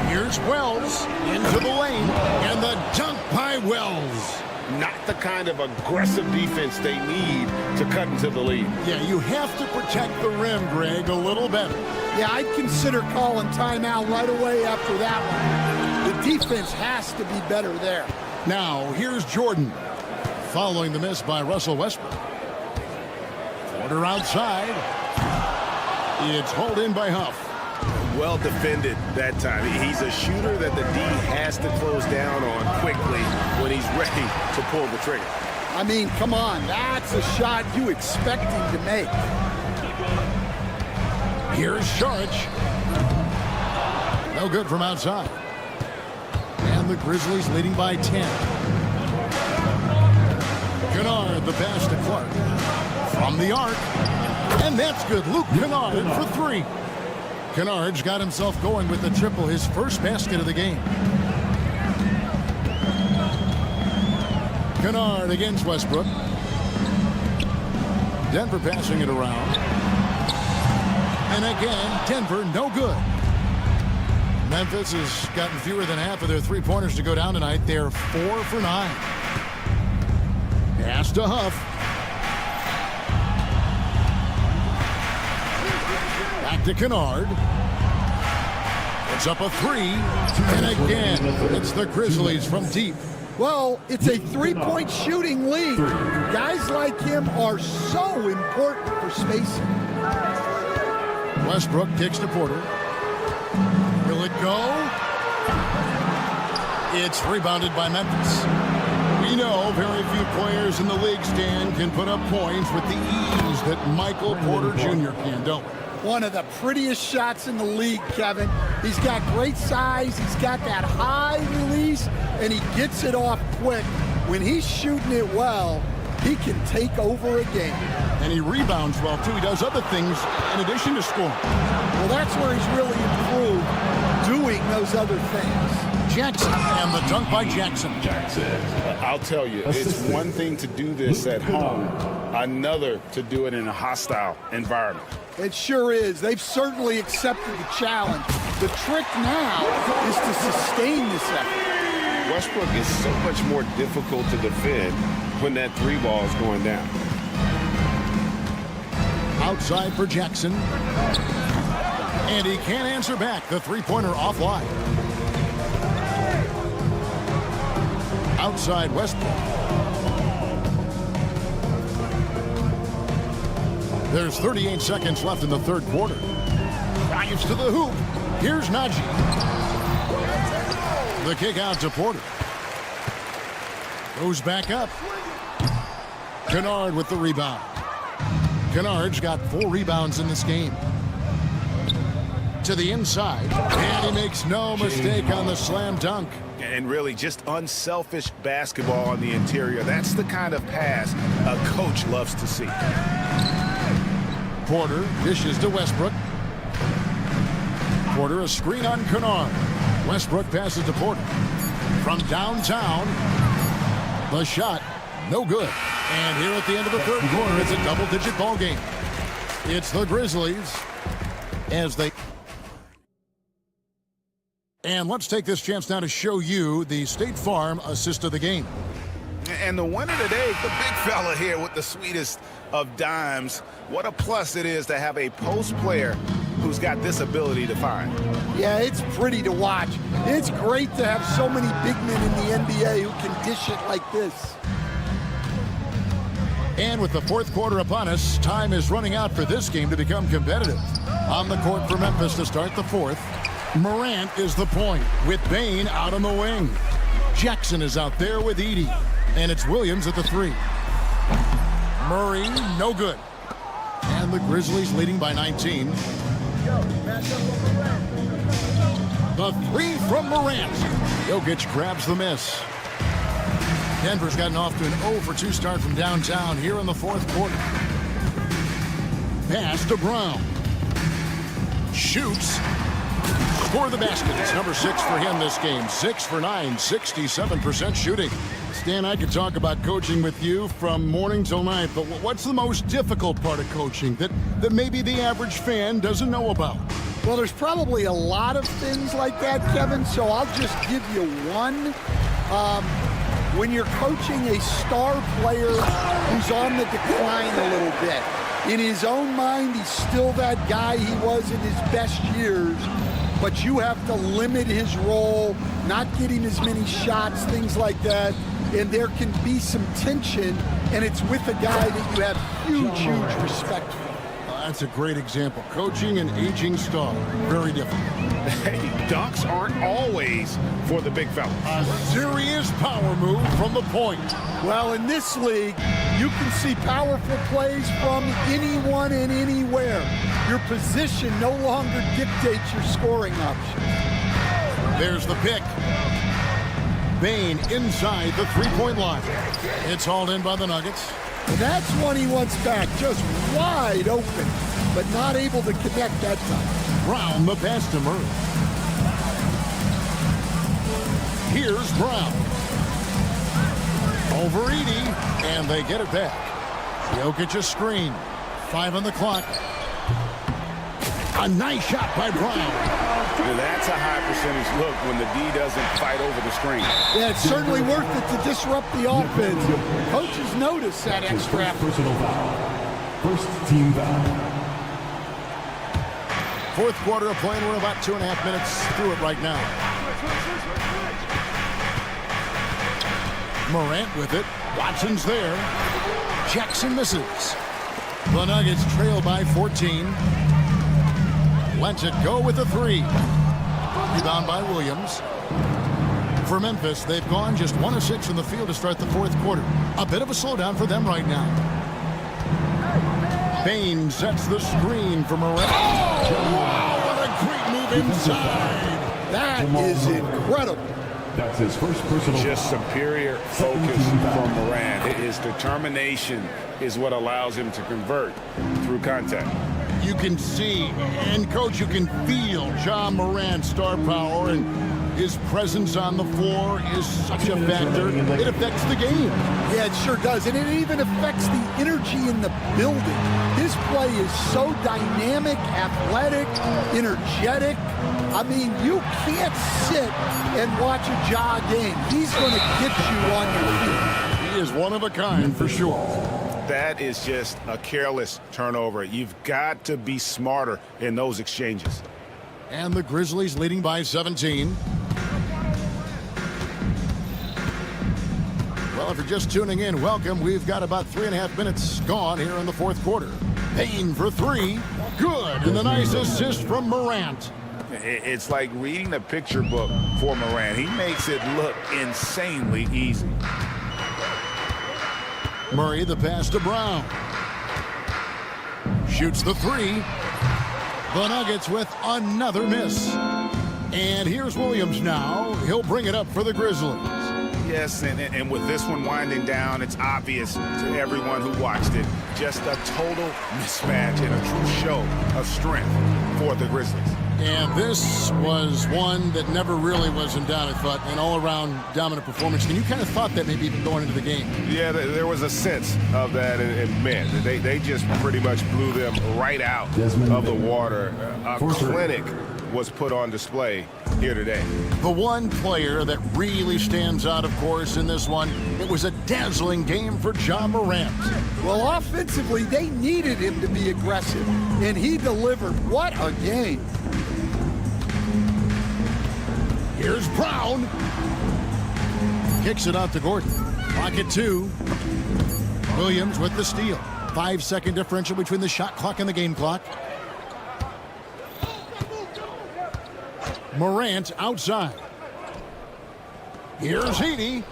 Here's Wells into the lane. And the dunk by Wells. Not the kind of aggressive defense they need to cut into the lead. Yeah, you have to protect the rim, Greg, a little better. Yeah, I'd consider calling timeout right away after that one. The defense has to be better there. Now, here's Jordan. Following the miss by Russell Westbrook. Porter outside. It's hauled in by Huff. Well defended that time. He's a shooter that the D has to close down on quickly when he's ready to pull the trigger. I mean, come on. That's a shot you expect him to make. Here's Saric. No good from outside. And the Grizzlies leading by 10. Kennard, the pass to Clark. From the arc. And that's good. Luke Kennard for 3. Kennard's got himself going with the triple, his first basket of the game. Kennard against Westbrook. Denver passing it around. And again, Denver no good. Memphis has gotten fewer than half of their three-pointers to go down tonight. They're 4 for 9. Pass to Huff. Back to Kennard. It's up a 3. And again, it's the Grizzlies from deep. Well, it's a three-point shooting lead. Guys like him are so important for spacing. Westbrook kicks to Porter. Will it go? It's rebounded by Memphis. We know very few players in the league, Stan, can put up points with the ease that Michael Porter Jr. can, don't we? One of the prettiest shots in the league, Kevin. He's got great size. He's got that high release, and he gets it off quick. When he's shooting it well, he can take over a game. And he rebounds well, too. He does other things in addition to scoring. Well, that's where he's really improved, doing those other things. Jackson, and the dunk by Jackson. I'll tell you, it's one thing to do this at home, another to do it in a hostile environment. It sure is. They've certainly accepted the challenge. The trick now is to sustain this effort. Westbrook is so much more difficult to defend when that 3 ball is going down. Outside for Jackson. And he can't answer back. The three-pointer offline. outside Westbrook. There's 38 seconds left in the third quarter. Drives to the hoop. Here's Najee. The kick out to Porter. Goes back up. Kennard with the rebound. Kennard's got 4 rebounds in this game. To the inside, and he makes no mistake on the slam dunk. And really just unselfish basketball on the interior. That's the kind of pass a coach loves to see. Porter dishes to Westbrook. Porter a screen on Kennard. Westbrook passes to Porter. From downtown, the shot, no good. And here at the end of the third quarter, it's a double-digit ball game. It's the Grizzlies as they... And let's take this chance now to show you the State Farm assist of the game. And the winner today, the big fella here with the sweetest of dimes. What a plus it is to have a post player who's got this ability to find. Yeah, it's pretty to watch. It's great to have so many big men in the NBA who can dish it like this. And with the fourth quarter upon us, time is running out for this game to become competitive. On the court for Memphis to start the fourth. Morant is the point with Bane out on the wing. Jackson is out there with Edey. And it's Williams at the 3. Murray, no good. And the Grizzlies leading by 19. The 3 from Morant. Jokic grabs the miss. Denver's gotten off to an 0-for-2 start from downtown here in the fourth quarter. Pass to Brown. Shoots. For the basket. It's number 6 for him this game. 6 for 9, 67% shooting. Stan, I could talk about coaching with you from morning till night, but what's the most difficult part of coaching that maybe the average fan doesn't know about? Well, there's probably a lot of things like that, Kevin, so I'll just give you one. When you're coaching a star player who's on the decline a little bit, in his own mind, he's still that guy he was in his best years, but you have to limit his role, not get him as many shots, things like that, and there can be some tension, and it's with a guy that you have huge, huge respect for. That's a great example. Coaching an aging star, very different. Hey, dunks aren't always for the big fella. A serious power move from the point. Well, in this league, you can see powerful plays from anyone and anywhere. Your position no longer dictates your scoring options. There's the pick. Bane inside the three-point line. It's hauled in by the Nuggets. And that's one he wants back, just wide open, but not able to connect that time. Brown the pass to Murray. Here's Brown. Over Edey, and they get it back. Jokic a screen. 5 on the clock. A nice shot by Brown. That's a high percentage look when the D doesn't fight over the screen. Yeah, it's certainly worth it to disrupt the offense. Coaches notice that extra effort. Personal foul. First team foul. Fourth quarter of play, and we're about 2.5 minutes through it right now. Morant with it. Watson's there. Jackson misses. The Nuggets trail by 14. Lets it go with a 3. Rebound by Williams. For Memphis, they've gone just 1 of 6 in the field to start the fourth quarter. A bit of a slowdown for them right now. Bane sets the screen for Morant. Oh, wow, what a great move inside. That is incredible. That's his first personal Just foul. superior focus from Morant. His determination is what allows him to convert through contact. You can see, and Coach, you can feel Ja Morant's star power, and his presence on the floor is such a factor. It affects the game. Yeah, it sure does. And it even affects the energy in the building. His play is so dynamic, athletic, energetic. I mean, you can't sit and watch a Ja game. He's going to get you on your feet. He is one of a kind for sure. That is just a careless turnover. You've got to be smarter in those exchanges. And the Grizzlies leading by 17. Well, if you're just tuning in, welcome. We've got about 3.5 minutes gone here in the fourth quarter. Payne for three. Good. And the nice assist from Morant. It's like reading a picture book for Morant. He makes it look insanely easy. Murray, the pass to Brown. Shoots the three. The Nuggets with another miss. And here's Williams now. He'll bring it up for the Grizzlies. Yes, and with this one winding down, it's obvious to everyone who watched it. Just a total mismatch and a true show of strength for the Grizzlies. And this was one that never really was in doubt, I thought, an all-around dominant performance. And you kind of thought that maybe even going into the game. Yeah, there was a sense of that in men. They just pretty much blew them right out of the water. A clinic was put on display here today. The one player that really stands out, of course, in this one, it was a dazzling game for Ja Morant. Well, offensively, they needed him to be aggressive, and he delivered. What a game. Here's Brown. Kicks it out to Gordon. Clock at 2. Williams with the steal. 5-second differential between the shot clock and the game clock. Morant outside. Here's Heaney.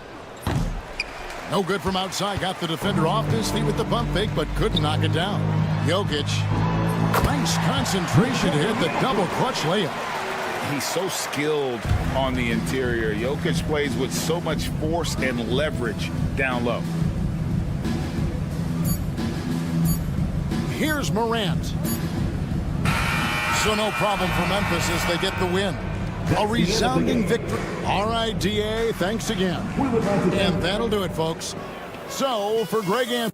No good from outside. Got the defender off his feet with the pump fake, but couldn't knock it down. Jokic. Nice concentration to hit the double clutch layup. He's so skilled on the interior. Jokic plays with so much force and leverage down low. Here's Morant. So no problem for Memphis as they get the win. A resounding victory. All right, DA, thanks again. And that'll do it, folks. So, for Greg Anthony.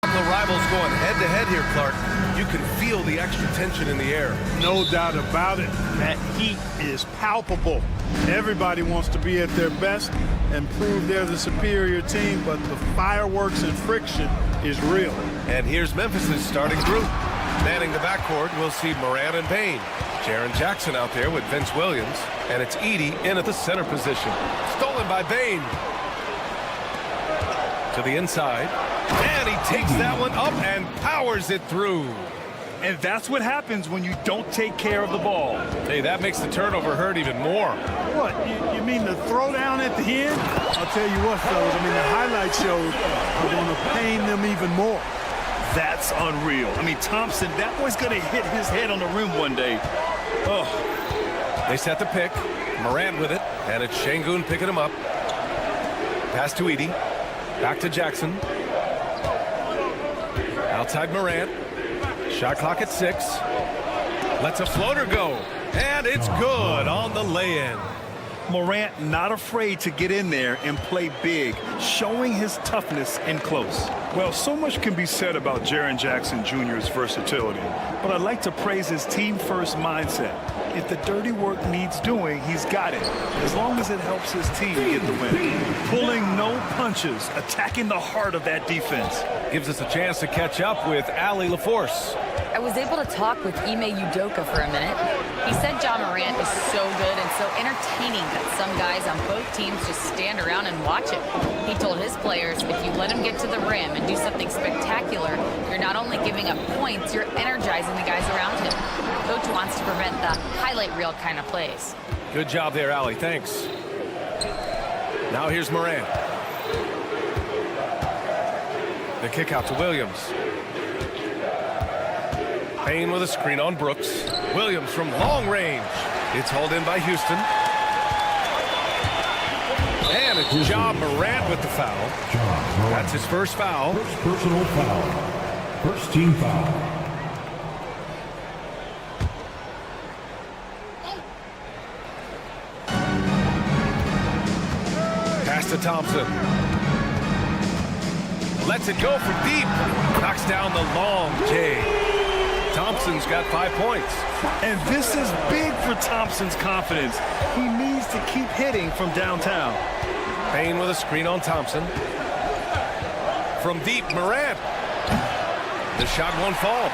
The rivals going head-to-head here, Clark. You can feel the extra tension in the air. No doubt about it. That heat is palpable. Everybody wants to be at their best and prove they're the superior team, but the fireworks and friction is real. And here's Memphis' starting group. Manning the backcourt, we'll see Morant and Bane. Jaren Jackson out there with Vince Williams. And it's Edey in at the center position. Stolen by Bane. To the inside. And he takes that one up and powers it through. And that's what happens when you don't take care of the ball. Hey, that makes the turnover hurt even more. What, you mean the throwdown at the end? I'll tell you what, fellas, I mean, the highlight shows are going to pain them even more. That's unreal. I mean, Thompson, that boy's going to hit his head on the rim one day. Oh. They set the pick. Morant with it. And it's Şengün picking him up. Pass to Edey. Back to Jackson. Outside Morant. Shot clock at 6. Lets a floater go. And it's good on the lay-in. Morant not afraid to get in there and play big, showing his toughness in close. Well, so much can be said about Jaren Jackson Jr.'s versatility, but I'd like to praise his team-first mindset. If the dirty work needs doing, he's got it, as long as it helps his team get the win. Pulling no punches, attacking the heart of that defense. Gives us a chance to catch up with Allie LaForce. I was able to talk with Ime Udoka for a minute. He said John Morant is so good and so entertaining that some guys on both teams just stand around and watch it. He told his players, if you let him get to the rim and do something spectacular, you're not only giving up points, you're energizing the guys around him. Coach wants to prevent the highlight reel kind of plays. Good job there, Allie. Thanks. Now here's Morant. The kick out to Williams. Payne with a screen on Brooks. Williams from long range. It's hauled in by Houston. And it's Ja Morant with the foul. That's his first foul. First personal foul. First team foul. Pass to Thompson. Lets it go from deep. Knocks down the long J. Thompson's got 5 points. And this is big for Thompson's confidence. He needs to keep hitting from downtown. Payne with a screen on Thompson. From deep, Morant. The shot won't fall.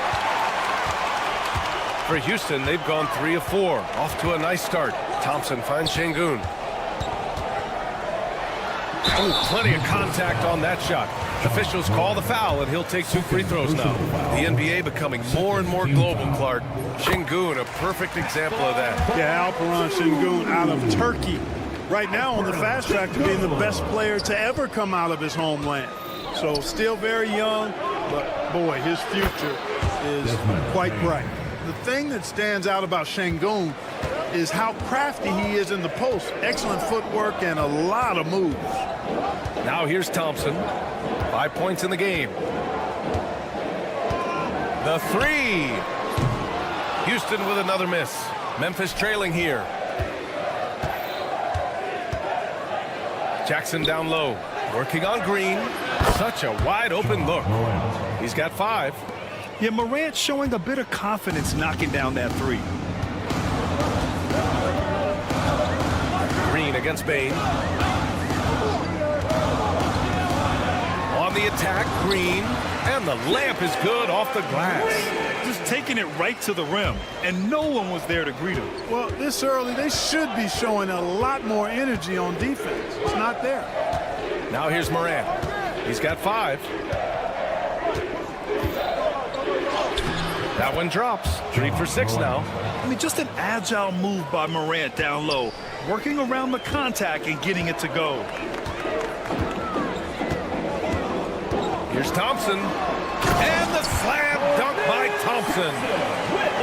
For Houston, they've gone 3 of 4. Off to a nice start. Thompson finds Şengün. Oh, plenty of contact on that shot. Officials call the foul, and he'll take 2 free throws now. The NBA becoming more and more global, Clark. Şengün, a perfect example of that. Yeah, Alperen Şengün out of Turkey. Right now on the fast track to being the best player to ever come out of his homeland. So still very young, but boy, his future is quite bright. The thing that stands out about Şengün is how crafty he is in the post. Excellent footwork and a lot of moves. Now here's Thompson. 5 points in the game. The 3. Houston with another miss. Memphis trailing here. Jackson down low. Working on Green. Such a wide open look. He's got 5. Yeah, Morant showing a bit of confidence knocking down that 3. Green against Bane. On the attack, Green. And the layup is good off the glass. Just taking it right to the rim, and no one was there to greet him. Well, this early, they should be showing a lot more energy on defense. It's not there. Now here's Morant. He's got 5. That one drops. 3 for 6 now. I mean, just an agile move by Morant down low, working around the contact and getting it to go. Here's Thompson. And the slam dunk by Thompson.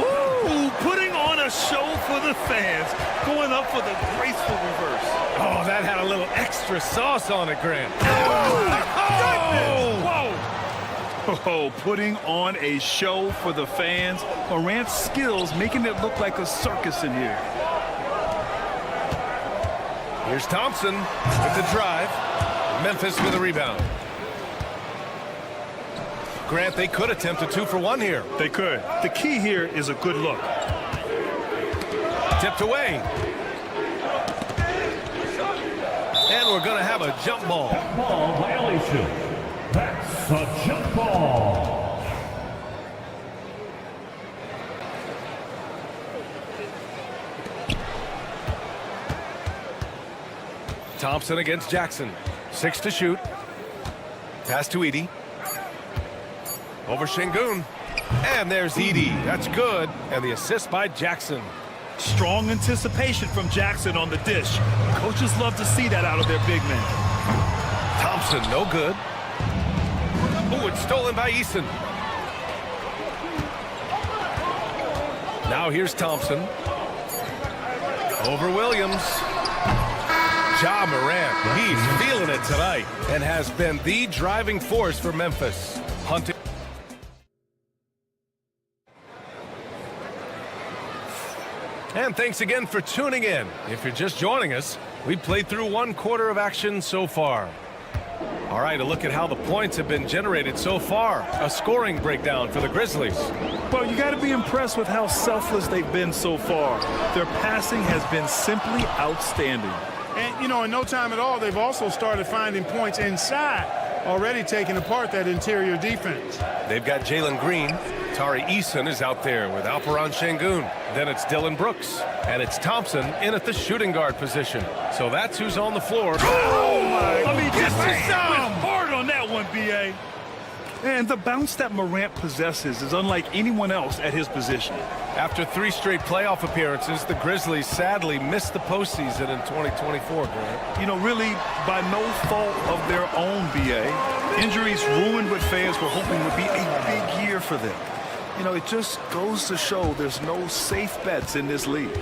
Ooh, putting on a show for the fans, going up for the graceful reverse. Oh, that had a little extra sauce on it, Grant. Oh, putting on a show for the fans. Morant's skills making it look like a circus in here. Here's Thompson with the drive. Memphis with a rebound. Grant, they could attempt a 2-for-1 here. They could. The key here is a good look. Tipped away. And we're going to have a jump ball. Ball violation. That's a jump ball. Thompson against Jackson. 6 to shoot. Pass to Edey. Over Şengün. And there's Edey. That's good. And the assist by Jackson. Strong anticipation from Jackson on the dish. Coaches love to see that out of their big men. Thompson, no good. Oh, it's stolen by Eason. Now here's Thompson. Over Williams. Ja Morant, he's feeling it tonight and has been the driving force for Memphis. Hunting. And thanks again for tuning in. If you're just joining us, we played through 1 quarter of action so far. All right, a look at how the points have been generated so far. A scoring breakdown for the Grizzlies. Well, you got to be impressed with how selfless they've been so far. Their passing has been simply outstanding. And, you know, in no time at all, they've also started finding points inside, already taking apart that interior defense. They've got Jalen Green. Tari Eason is out there with Alperen Şengün. Then it's Dillon Brooks. And it's Thompson in at the shooting guard position. So that's who's on the floor. Oh, my. I mean, just hard on that one, B.A. And the bounce that Morant possesses is unlike anyone else at his position. After 3 straight playoff appearances, the Grizzlies sadly missed the postseason in 2024, Grant. You know, really by no fault of their own, B.A. Injuries ruined what fans were hoping would be a big year for them. You know, it just goes to show there's no safe bets in this league.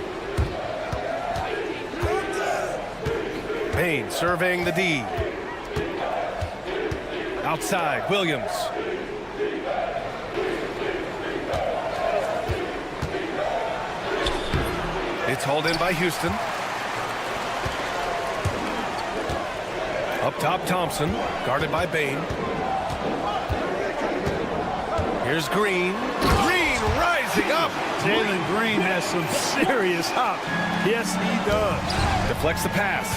Payne surveying the D. Outside, Williams. It's hauled in by Houston. Up top, Thompson, guarded by Bane. Here's Green. Green rising up. Jalen Green has some serious hop. Yes, he does. Deflects the pass.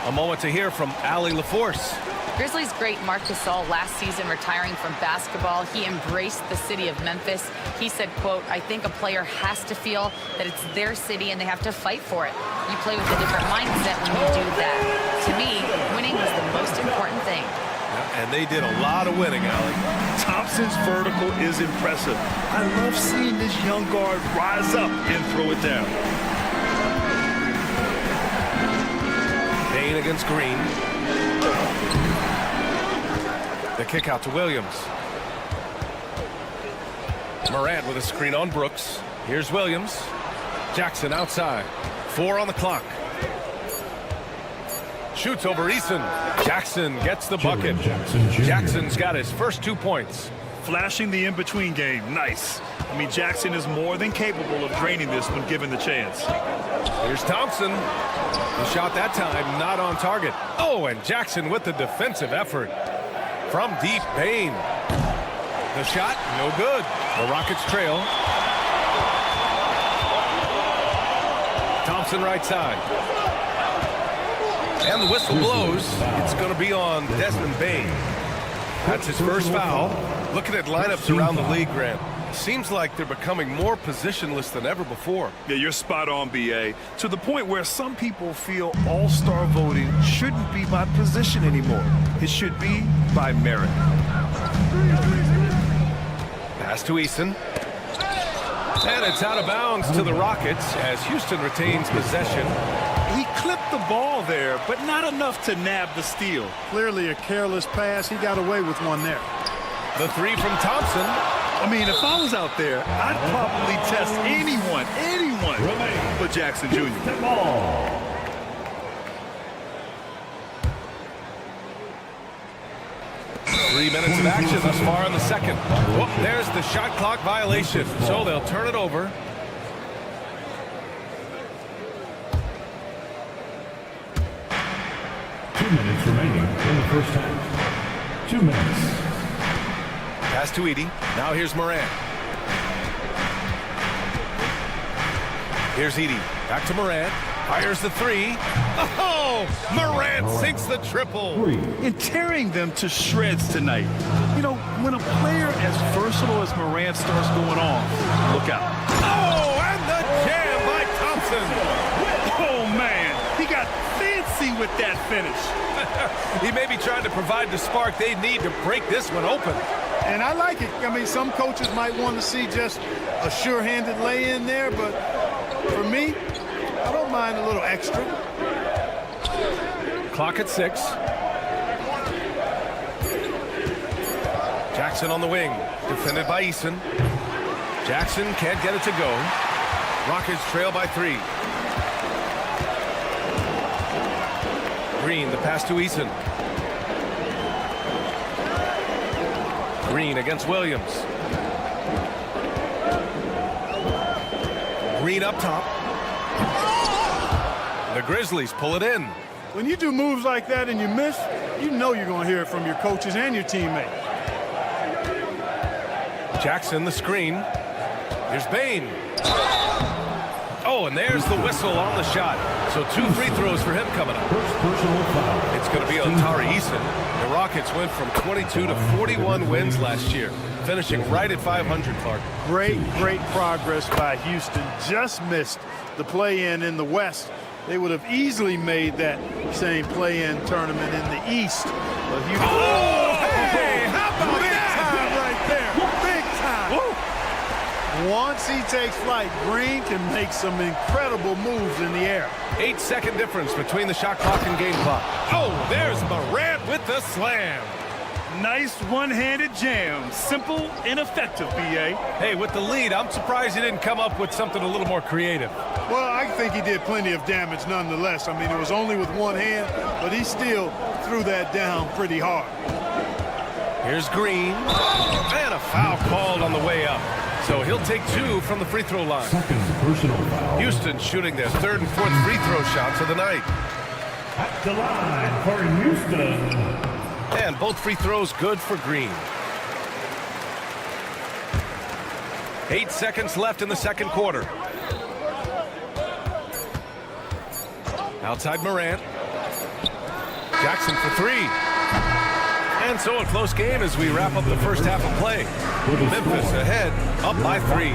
A moment to hear from Allie LaForce. Grizzlies great Marc Gasol last season retiring from basketball. He embraced the city of Memphis. He said, quote, "I think a player has to feel that it's their city and they have to fight for it. You play with a different mindset when you do that. To me, winning was the most important thing." And they did a lot of winning, Allie. Thompson's vertical is impressive. I love seeing this young guard rise up and throw it down. Payne against Green. The kick out to Williams. Morant with a screen on Brooks. Here's Williams. Jackson outside. 4 on the clock. Shoots over Eason. Jackson gets the bucket. Jackson's got his first 2 points. Flashing the in-between game. Nice. I mean, Jackson is more than capable of draining this when given the chance. Here's Thompson. The shot that time not on target. Oh, and Jackson with the defensive effort. From deep, Bane. The shot, no good. The Rockets trail. Thompson right side. And the whistle blows. It's going to be on Desmond Bane. That's his first foul. Looking at lineups around the league, Grant, seems like they're becoming more positionless than ever before. Yeah, you're spot on, B.A. To the point where some people feel all-star voting shouldn't be by position anymore. It should be by merit. Pass to Eason. And it's out of bounds to the Rockets as Houston retains possession. He clipped the ball there, but not enough to nab the steal. Clearly a careless pass. He got away with one there. The 3 from Thompson. I mean, if I was out there, I'd probably test anyone but Jackson Jr. Three minutes of action thus far in the second. Whoop, there's the shot clock violation, so they'll turn it over. 2 minutes remaining in the first half. 2 minutes. Pass to Edey. Now here's Morant. Here's Edey. Back to Morant. Fires the three. Oh! Morant sinks the triple. And tearing them to shreds tonight. You know, when a player as versatile as Morant starts going off, look out. Oh, and the jam by Thompson. Oh, man. He got fancy with that finish. He may be trying to provide the spark they need to break this one open. And I like it. I mean, some coaches might want to see just a sure-handed lay-in there, but for me, I don't mind a little extra. Clock at 6. Jackson on the wing, defended by Eason. Jackson can't get it to go. Rockets trail by 3. Green, the pass to Eason. Green against Williams. Green up top. The Grizzlies pull it in. When you do moves like that and you miss, you know you're going to hear it from your coaches and your teammates. Jackson, the screen. Here's Bane. Oh, and there's the whistle on the shot. So 2 free throws for him coming up. It's going to be on Tari Eason. The Rockets went from 22 to 41 wins last year, finishing right at 500, Clark. Great progress by Houston. Just missed the play-in in the West. They would have easily made that same play-in tournament in the East. But Houston, hey, how about big that? time right there. Big time. Woo. Once he takes flight, Green can make some incredible moves in the air. 8-second difference between the shot clock and game clock. Oh, there's Morant with the slam. Nice one-handed jam. Simple and effective, B.A. Hey, with the lead, I'm surprised he didn't come up with something a little more creative. Well, I think he did plenty of damage nonetheless. I mean, it was only with one hand, but he still threw that down pretty hard. Here's Green. And a foul called on the way up. So he'll take 2 from the free throw line. Second personal foul. Houston shooting their 3rd and 4th free throw shots of the night. At the line for Houston. And both free throws good for Green. 8 seconds left in the second quarter. Outside Morant. Jackson for 3. And so a close game as we wrap up the first half of play. Memphis ahead, up by 3.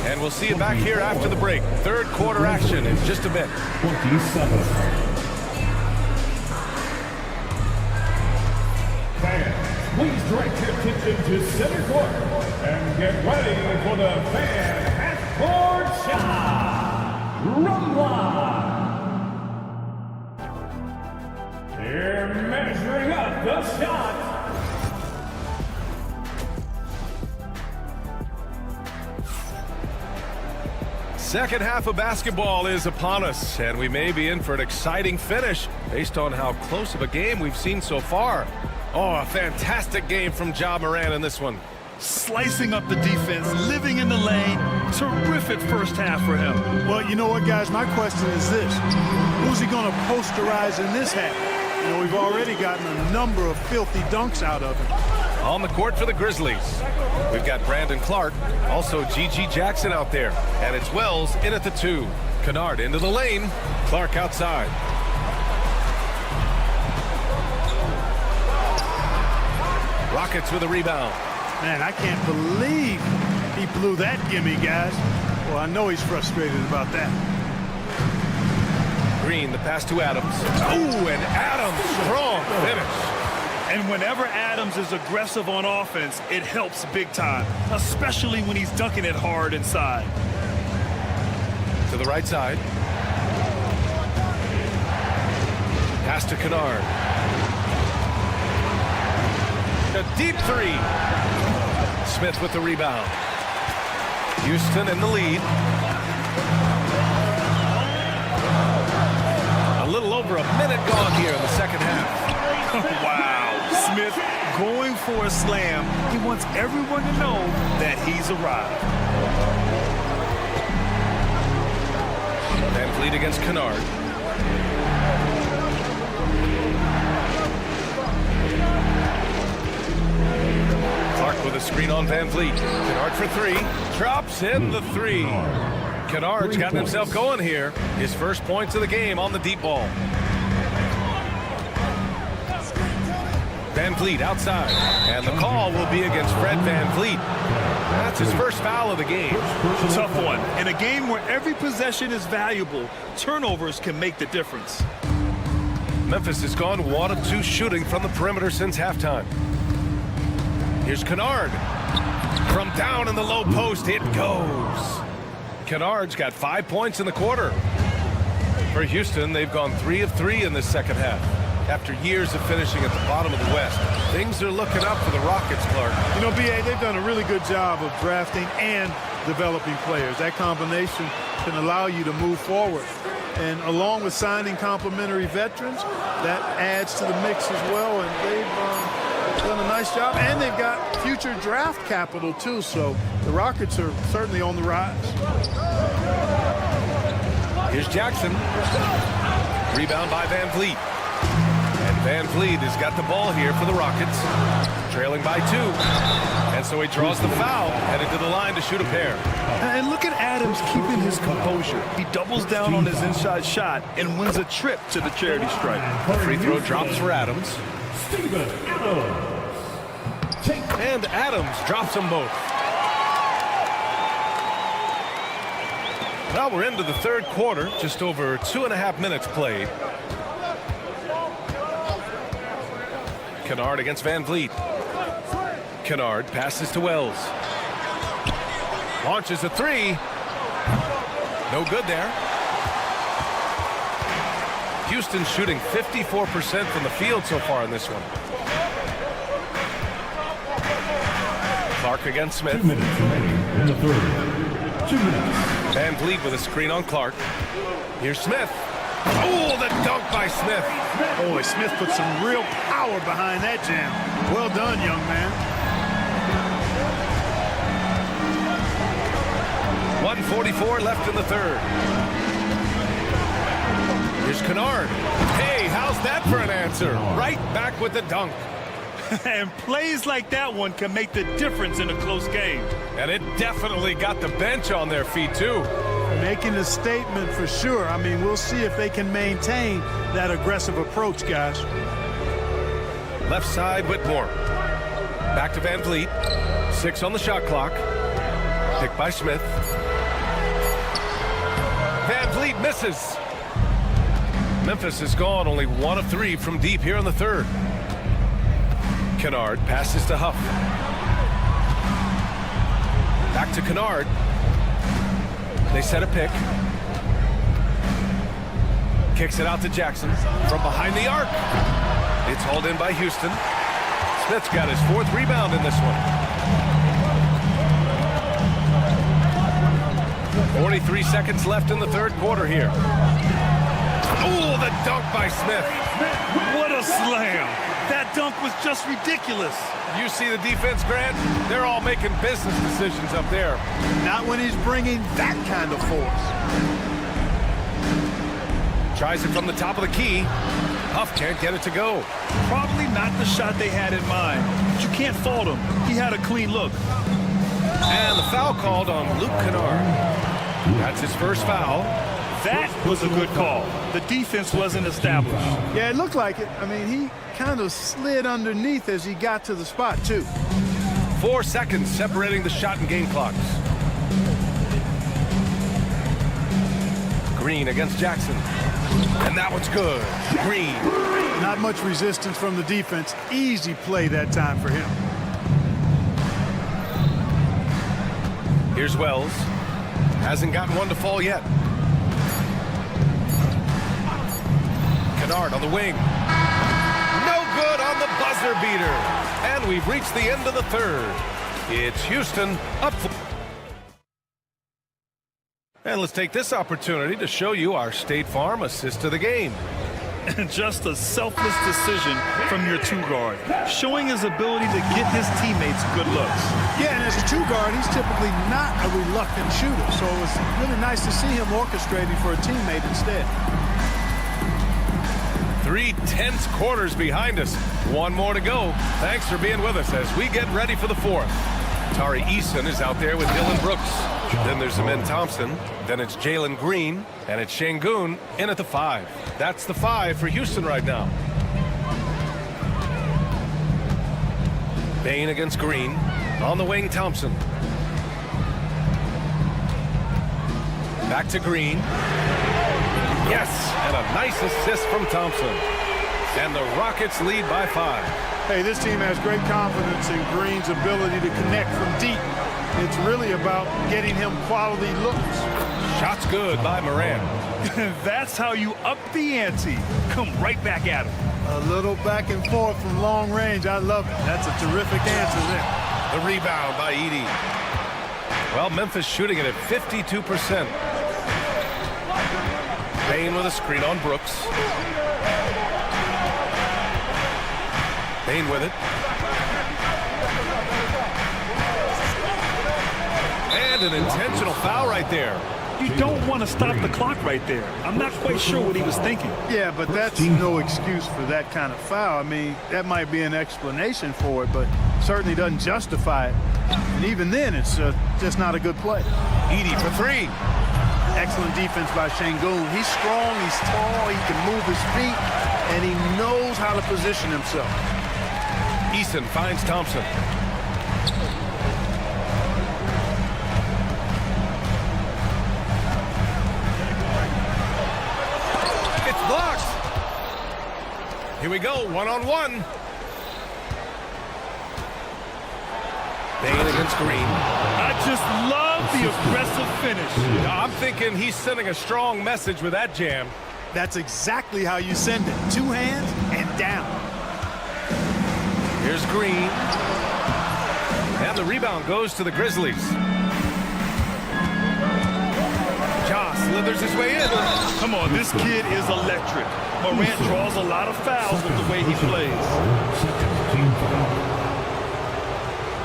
And we'll see you back here after the break. Third quarter action in just a bit. 27. Fans, please direct your attention to center court and get ready for the fan half-court shot. Rumble. They're measuring up the shot. Second half of basketball is upon us, and we may be in for an exciting finish based on how close of a game we've seen so far. Oh, a fantastic game from Ja Morant in this one. Slicing up the defense, living in the lane. Terrific first half for him. Well, you know what, guys? My question is this. Who's he going to posterize in this half? You know, we've already gotten a number of filthy dunks out of him. On the court for the Grizzlies, we've got Brandon Clark, also G.G. Jackson out there, and it's Wells in at the 2. Kennard into the lane, Clark outside. Rockets with a rebound. Man, I can't believe he blew that gimme, guys. Well, I know he's frustrated about that. Green, the pass to Adams. Oh, and Adams, strong finish. And whenever Adams is aggressive on offense, it helps big time, especially when he's dunking it hard inside. To the right side. Pass to Kennard. A deep 3. Smith with the rebound. Houston in the lead. A little over a minute gone here in the second half. Wow. Smith going for a slam. He wants everyone to know that he's arrived. Van Vliet against Kennard. Clark with a screen on Van Vliet. Kennard for three. Drops in the three. Kennard's gotten himself going here. His first points of the game on the deep ball. Van Vliet outside. And the call will be against Fred Van Vliet. That's his first foul of the game. Tough one. In a game where every possession is valuable, turnovers can make the difference. Memphis has gone 1 of 2 shooting from the perimeter since halftime. Here's Kennard. From down in the low post, it goes. Kennard's got 5 points in the quarter. For Houston, they've gone 3 of 3 in this second half. After years of finishing at the bottom of the West, things are looking up for the Rockets, Clark. You know, B.A., they've done a really good job of drafting and developing players. That combination can allow you to move forward. And along with signing complementary veterans, that adds to the mix as well. And they've done a nice job. And they've got future draft capital, too. So the Rockets are certainly on the rise. Here's Jackson. Rebound by Van Vliet. And Van Vliet has got the ball here for the Rockets. Trailing by 2. And so he draws the foul, headed to the line to shoot a pair. And look at Adams keeping his composure. He doubles down on his inside shot and wins a trip to the charity stripe. The free throw drops for Adams. And Adams drops them both. Well, we're into the third quarter, just over 2.5 minutes played. Kennard against Van Vliet. Kennard passes to Wells. Launches a three. No good there. Houston shooting 54% from the field so far in this one. Clark against Smith. 2 minutes remaining in the third. 2 minutes. Van Vliet with a screen on Clark. Here's Smith. Oh, the dunk by Smith. Boy, Smith put some real power behind that jam. Well done, young man. 1:44 left in the third. Here's Kennard. Hey, how's that for an answer? Right back with the dunk. And plays like that one can make the difference in a close game. And it definitely got the bench on their feet, too. Making a statement for sure. I mean, we'll see if they can maintain that aggressive approach, guys. Left side, Whitmore. Back to Van Vliet. 6 on the shot clock. Picked by Smith. Van Vliet misses. Memphis has gone only 1 of 3 from deep here in the third. Kennard passes to Huff. Back to Kennard. They set a pick. Kicks it out to Jackson from behind the arc. It's hauled in by Houston. Smith's got his 4th rebound in this one. 43 seconds left in the third quarter here. Oh, the dunk by Smith. What a slam. That dunk was just ridiculous. You see the defense, Grant? They're all making business decisions up there. Not when he's bringing that kind of force. Tries it from the top of the key. Huff can't get it to go. Probably not the shot they had in mind, but you can't fault him. He had a clean look. And the foul called on Luke Kennard. That's his first foul. That was a good call. The defense wasn't established. Yeah, it looked like it. I mean, he kind of slid underneath as he got to the spot, too. 4 seconds separating the shot and game clocks. Green against Jackson. And that one's good. Green. Not much resistance from the defense. Easy play that time for him. Here's Wells. Hasn't gotten one to fall yet. Kennard on the wing. No good on the buzzer beater. And we've reached the end of the third. It's Houston up. And let's take this opportunity to show you our State Farm assist to the game. And just a selfless decision from your 2-guard, showing his ability to get his teammates good looks. Yeah, and as a 2-guard, he's typically not a reluctant shooter, so it was really nice to see him orchestrating for a teammate instead. 3 tense quarters behind us. One more to go. Thanks for being with us as we get ready for the fourth. Tari Eason is out there with Dylan Brooks. Then there's Amen Thompson. Then it's Jalen Green. And it's Şengün in at the 5. That's the 5 for Houston right now. Bane against Green. On the wing, Thompson. Back to Green. Yes, and a nice assist from Thompson. And the Rockets lead by 5. Hey, this team has great confidence in Green's ability to connect from deep. It's really about getting him quality looks. Shots good by Morant. That's how you up the ante. Come right back at him. A little back and forth from long range. I love it. That's a terrific answer there. The rebound by Edey. Well, Memphis shooting it at 52%. Bane with a screen on Brooks. Bane with it. And an intentional foul right there. You don't want to stop the clock right there. I'm not quite sure what he was thinking. Yeah, but that's no excuse for that kind of foul. I mean, that might be an explanation for it, but certainly doesn't justify it. And even then, it's just not a good play. Edey for 3. Excellent defense by Şengün. He's strong, he's tall, he can move his feet, and he knows how to position himself. Eason finds Thompson. It's blocked. Here we go, one-on-one. Bane against Green. I just love the aggressive finish. I'm thinking he's sending a strong message with that jam. That's exactly how you send it. 2 hands and down. Here's Green. And the rebound goes to the Grizzlies. Ja slithers his way in. Come on, this kid is electric. Morant draws a lot of fouls with the way he plays.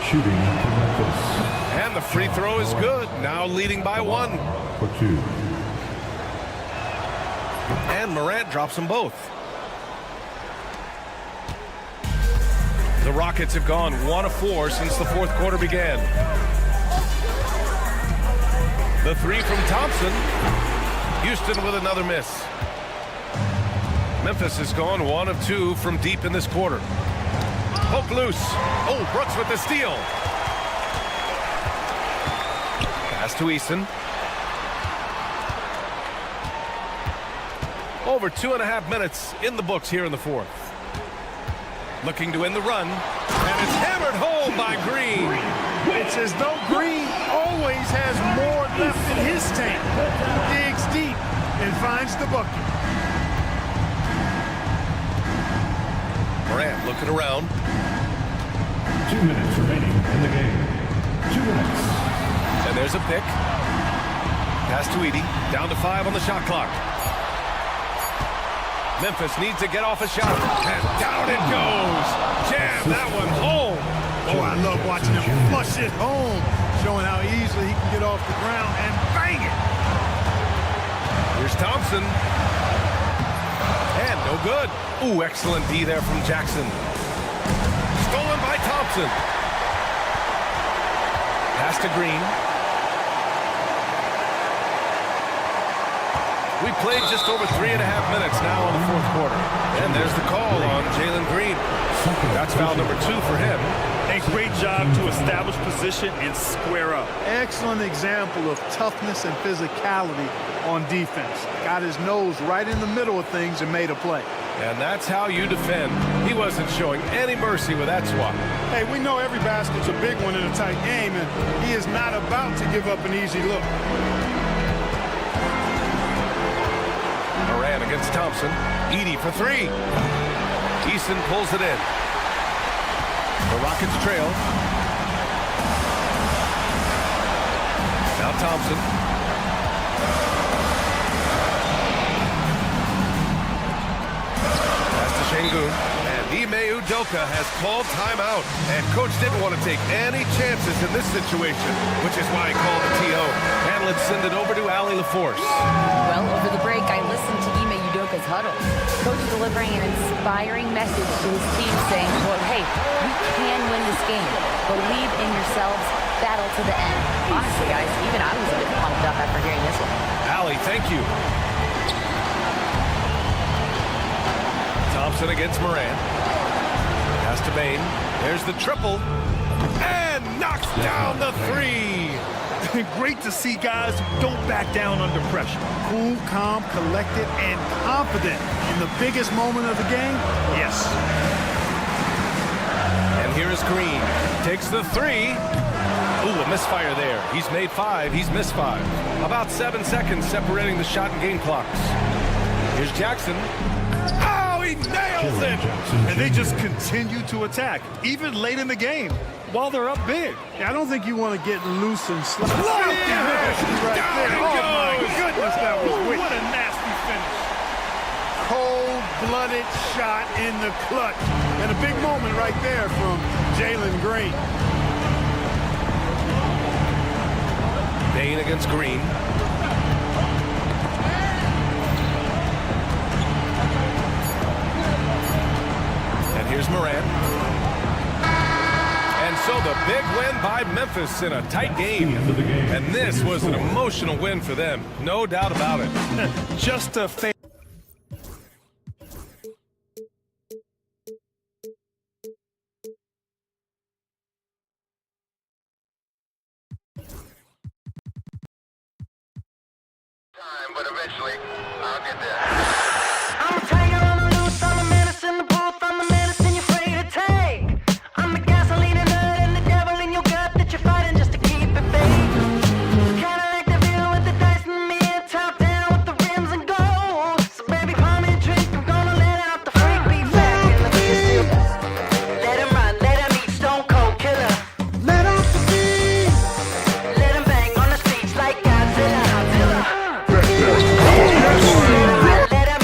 Shooting for Memphis. And the free throw is good. Now leading by 1. For 2. And Morant drops them both. The Rockets have gone 1 of 4 since the fourth quarter began. The 3 from Thompson. Houston with another miss. Memphis has gone 1 of 2 from deep in this quarter. Poke loose. Oh, Brooks with the steal. Pass to Eason. Over 2.5 minutes in the books here in the fourth. Looking to end the run. And it's hammered home by Green. It's as though Green always has more left in his tank. Digs deep and finds the bucket. Morant looking around. 2 minutes remaining in the game. 2 minutes. And there's a pick. Pass to Edey. Down to 5 on the shot clock. Memphis needs to get off a shot. And down it goes. Jam that one home. Oh, I love watching him flush it home, showing how easily he can get off the ground and bang it. Here's Thompson. And no good. Ooh, excellent D there from Jackson. Stolen by Thompson. Pass to Green. We played just over 3.5 minutes now in the fourth quarter. And there's the call on Jalen Green. That's foul number 2 for him. A great job to establish position and square up. Excellent example of toughness and physicality on defense. Got his nose right in the middle of things and made a play. And that's how you defend. He wasn't showing any mercy with that swat. Hey, we know every basket's a big one in a tight game, and he is not about to give up an easy look. Morant against Thompson. Edey for 3. Eason pulls it in. The Rockets trail. Now Thompson. Pass to Şengün. And Ime Udoka has called timeout. And coach didn't want to take any chances in this situation, which is why he called the TO. And let's send it over to Allie LaForce. Well, over the break, I listened to Ime Udoka's his huddle. Coach delivering an inspiring message to his team saying, well, hey, you can win this game. Believe in yourselves. Battle to the end. Honestly, guys, even I was a bit pumped up after hearing this one. Allie, thank you. Thompson against Moran. Pass to Bain. There's the triple. And knocks down the three. Great to see guys who don't back down under pressure. Cool, calm, collected, and confident in the biggest moment of the game. Yes. And here is Green. Takes the three. Ooh, a misfire there. He's made 5. He's missed 5. About 7 seconds separating the shot and game clocks. Here's Jackson. Oh, he nails it! And they just continue to attack, even late in the game, while they're up big. Yeah, I don't think you want to get loose and slide. Right there. Oh, my goodness, that was wicked. What a nasty finish. Cold-blooded shot in the clutch. And a big moment right there from Jalen Green. Bain against Green. And here's Moran. And so the big win by Memphis in a tight game. And this was an emotional win for them. No doubt about it. Just a fair. But eventually, I'll get there. I'm a tiger on the loose, I'm a menace in the booth, I'm the medicine you're afraid to take. I'm the gasoline and nut and the devil in your gut that you're fighting just to keep it fake. Kinda like the view with the dice in the mirror, top down with the rims and gold. So baby, pour me a drink, I'm gonna let out the freak beat back in the still. Let him run, let him eat, stone cold killer. Let off the beat. Let him bang on the streets like Godzilla. Let him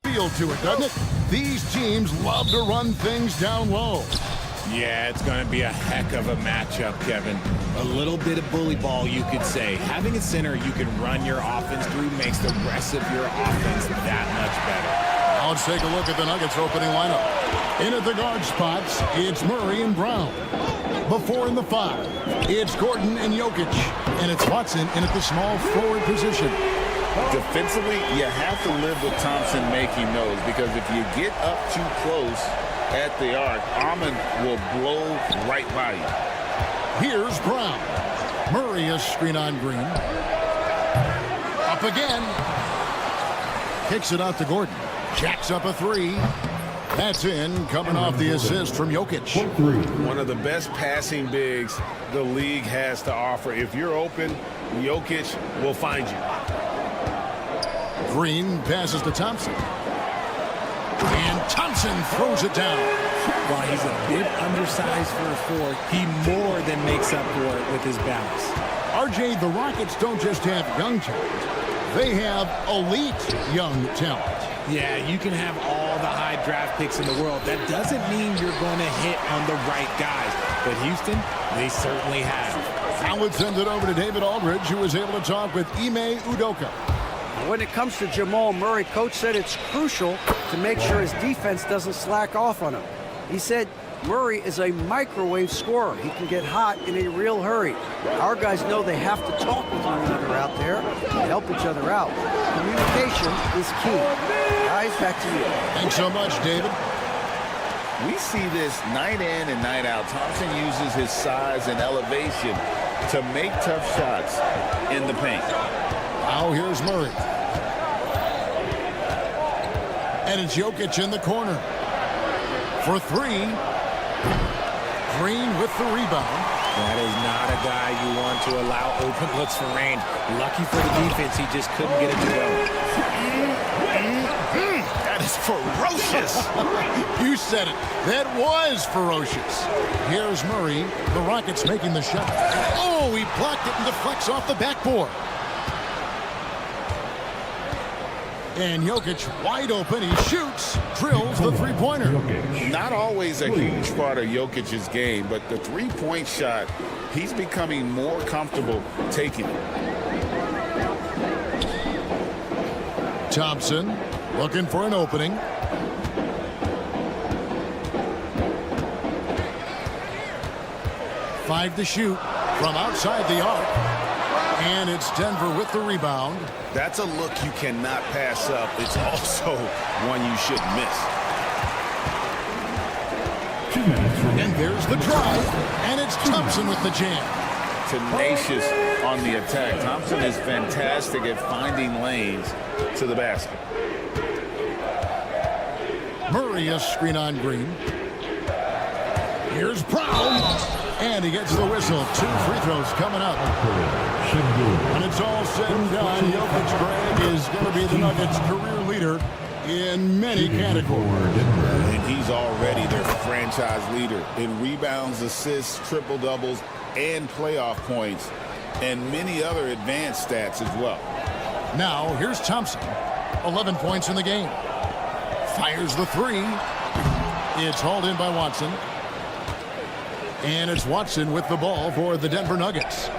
Feel to it, doesn't it? These teams love to run things down low. Yeah, it's going to be a heck of a matchup, Kevin. A little bit of bully ball, you could say. Having a center you can run your offense through makes the rest of your offense that much better. Now let's take a look at the Nuggets opening lineup. In at the guard spots, it's Murray and Brown. Before in the 5, it's Gordon and Jokic. And it's Watson in at the small forward position. Defensively, you have to live with Thompson making those, because if you get up too close at the arc, Ahmed will blow right by you. Here's Brown. Murray a screen on Green. Up again. Kicks it out to Gordon. Jacks up a 3. That's in, coming off the assist from Jokic. One of the best passing bigs the league has to offer. If you're open, Jokic will find you. Green passes to Thompson. And Thompson throws it down. While he's a bit undersized for a 4, he more than makes up for it with his balance. RJ, the Rockets don't just have young talent. They have elite young talent. Yeah, you can have all the high draft picks in the world. That doesn't mean you're going to hit on the right guys. But Houston, they certainly have. Now let's send it over to David Aldridge, who was able to talk with Ime Udoka. When it comes to Jamal Murray, coach said it's crucial to make sure his defense doesn't slack off on him. He said Murray is a microwave scorer. He can get hot in a real hurry. Our guys know they have to talk with one another out there and help each other out. Communication is key. Guys, back to you. Thanks so much, David. We see this night in and night out. Thompson uses his size and elevation to make tough shots in the paint. Now here's Murray. And it's Jokic in the corner. For 3. Green with the rebound. That is not a guy you want to allow open looks for range. Lucky for the defense, he just couldn't get it to go. That is ferocious. You said it. That was ferocious. Here's Murray. The Rockets making the shot. Oh, he blocked it and deflects off the backboard. And Jokic wide open. He shoots, drills the three-pointer. Not always a huge part of Jokic's game, but the three-point shot, he's becoming more comfortable taking it. Thompson looking for an opening. Five to shoot from outside the arc. And it's Denver with the rebound. That's a look you cannot pass up. It's also one you shouldn't miss. And there's the drive. And it's Thompson with the jam. Tenacious on the attack. Thompson is fantastic at finding lanes to the basket. Murray a screen on Green. Here's Brown. And he gets the whistle. 2 free throws coming up. When it's all said and done, Jokic, Greg, is going to be the Nuggets' career leader in many categories. And he's already their franchise leader in rebounds, assists, triple-doubles, and playoff points, and many other advanced stats as well. Now, here's Thompson. 11 points in the game. Fires the 3. It's hauled in by Watson. And it's Watson with the ball for the Denver Nuggets.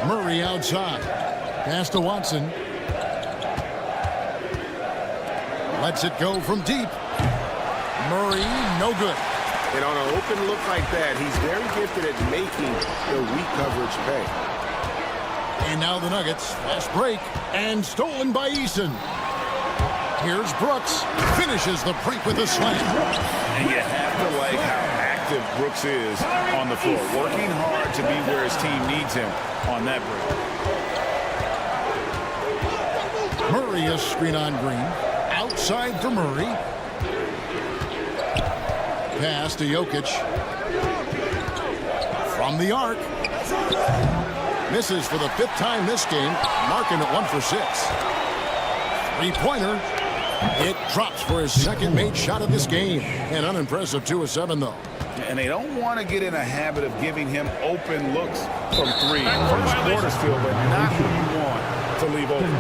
Murray outside. Pass to Watson. Lets it go from deep. Murray, no good. And on an open look like that, he's very gifted at making the weak coverage pay. And now the Nuggets. Fast break. And stolen by Eason. Here's Brooks. Finishes the break with a slam. And you have to like how active Brooks is on the floor. Working hard to be where his team needs him on that break. Murray a screen on Green. Outside for Murray. Pass to Jokic. From the arc. Misses for the 5th time this game. Marking at 1 for 6. Three-pointer. It drops for his second made shot of this game. An unimpressive 2 of 7, though. And they don't want to get in a habit of giving him open looks from three. First quarter's field, but not what you want to leave open.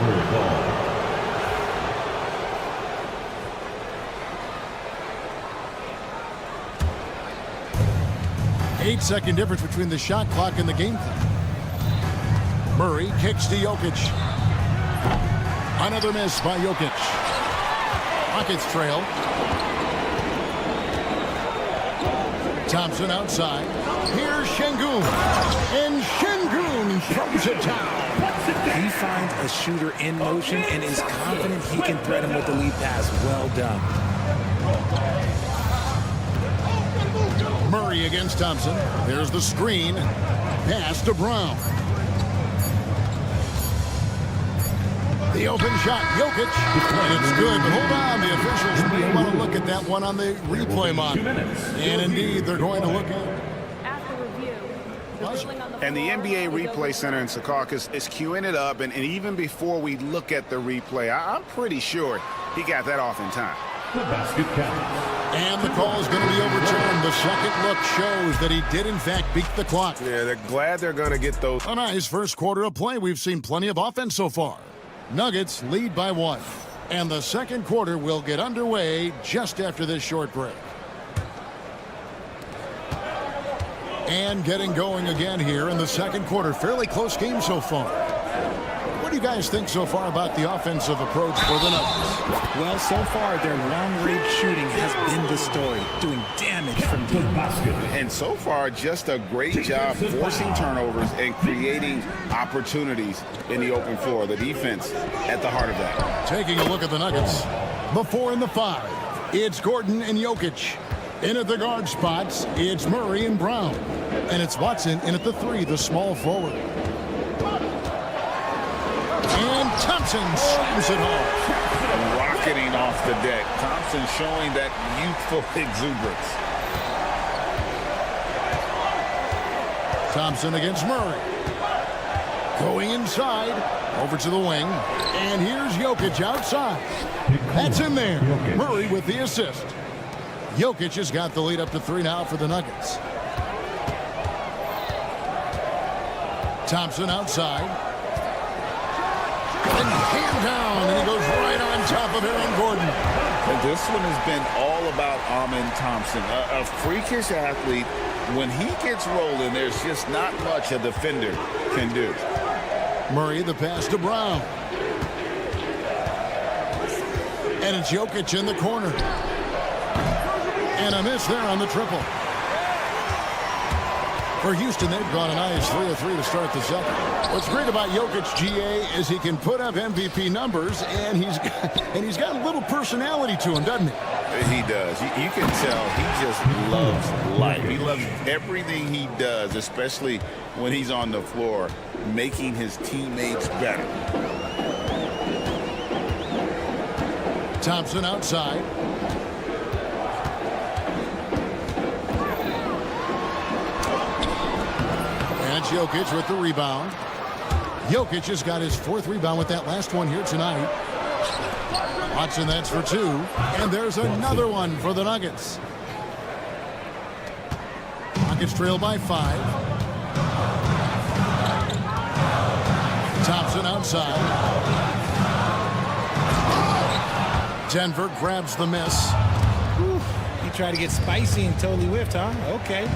8-second difference between the shot clock and the game clock. Murray kicks to Jokic. Another miss by Jokic. Rockets trail. Thompson outside. Here's Şengün. And Şengün throws it down. He finds a shooter in motion and is confident he can thread him with the lead pass. Well done. Murray against Thompson. There's the screen. Pass to Brown. The open shot, Jokic. And it's good, but hold on. The officials may want to look at that one on the replay monitor. And indeed, they're going to look at it. And the NBA Replay Center in Secaucus is queuing it up. And even before we look at the replay, I'm pretty sure he got that off in time. The basket count. And the call is going to be overturned. The second look shows that he did, in fact, beat the clock. Yeah, they're glad they're going to get those. A nice first quarter of play. We've seen plenty of offense so far. Nuggets lead by 1. And the second quarter will get underway just after this short break. And getting going again here in the second quarter. Fairly close game so far. What do you guys think so far about the offensive approach for the Nuggets? Well, so far, their long-range shooting has been the story, doing damage from deep. And so far, just a great job forcing turnovers and creating opportunities in the open floor. The defense at the heart of that. Taking a look at the Nuggets. The 4 and the 5. It's Gordon and Jokic. In at the guard spots, it's Murray and Brown. And it's Watson in at the 3, the small forward. And Thompson slams it home. Rocketing off the deck. Thompson showing that youthful exuberance. Thompson against Murray. Going inside. Over to the wing. And here's Jokic outside. That's in there. Murray with the assist. Jokic has got the lead up to 3 now for the Nuggets. Thompson outside. And hand down, and he goes right on top of Aaron Gordon. And this one has been all about Amen Thompson, a freakish athlete. When he gets rolling, there's just not much a defender can do. Murray, the pass to Brown. And it's Jokic in the corner. And a miss there on the triple. For Houston, they've gone a nice 3 of 3 to start the second. What's great about Jokic, GA, is he can put up MVP numbers, and he's got a little personality to him, doesn't he? He does. You can tell he just loves life. He loves everything he does, especially when he's on the floor, making his teammates better. Thompson outside. And Jokic with the rebound. Jokic has got his 4th rebound with that last one here tonight. Watson, that's for 2. And there's another one for the Nuggets. Nuggets trail by 5. Thompson outside. Denver grabs the miss. He tried to get spicy and totally whiffed, huh? Okay.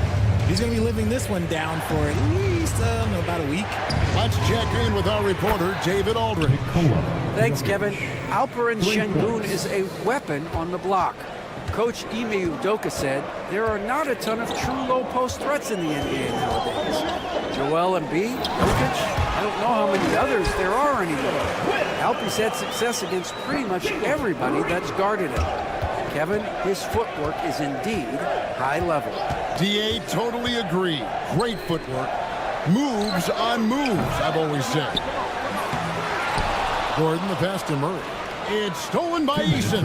He's going to be living this one down for at least about a week. Let's check in with our reporter, David Aldridge. Thanks, Kevin. Alperen Şengün is a weapon on the block. Coach Ime Udoka said there are not a ton of true low-post threats in the NBA nowadays. Joel Embiid, Jokic, I don't know how many others there are anymore. Alpy's had success against pretty much everybody that's guarded him. Kevin, his footwork is indeed high level. DA, totally agree. Great footwork. Moves on moves, I've always said. Gordon, the pass to Murray. It's stolen by Eason.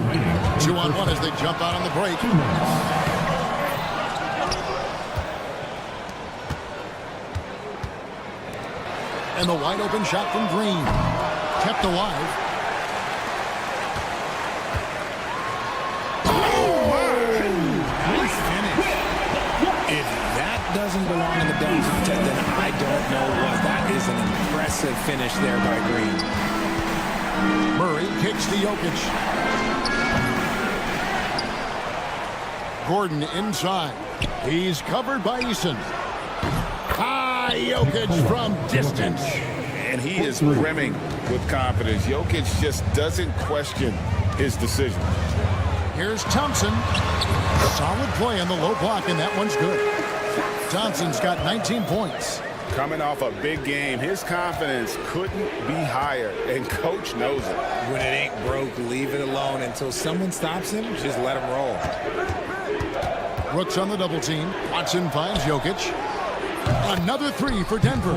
2-on-1 as they jump out on the break. And the wide open shot from Green. Kept alive. it was. That is an impressive finish there by Green. Murray kicks to Jokic. Gordon inside. He's covered by Eason. Jokic from distance. And he is brimming with confidence. Jokic just doesn't question his decision. Here's Thompson. Solid play on the low block, and that one's good. Thompson's got 19 points. Coming off a big game, his confidence couldn't be higher, and coach knows it. When it ain't broke, leave it alone until someone stops him. Just let him roll. Brooks on the double team. Watson finds Jokic. Another three for Denver.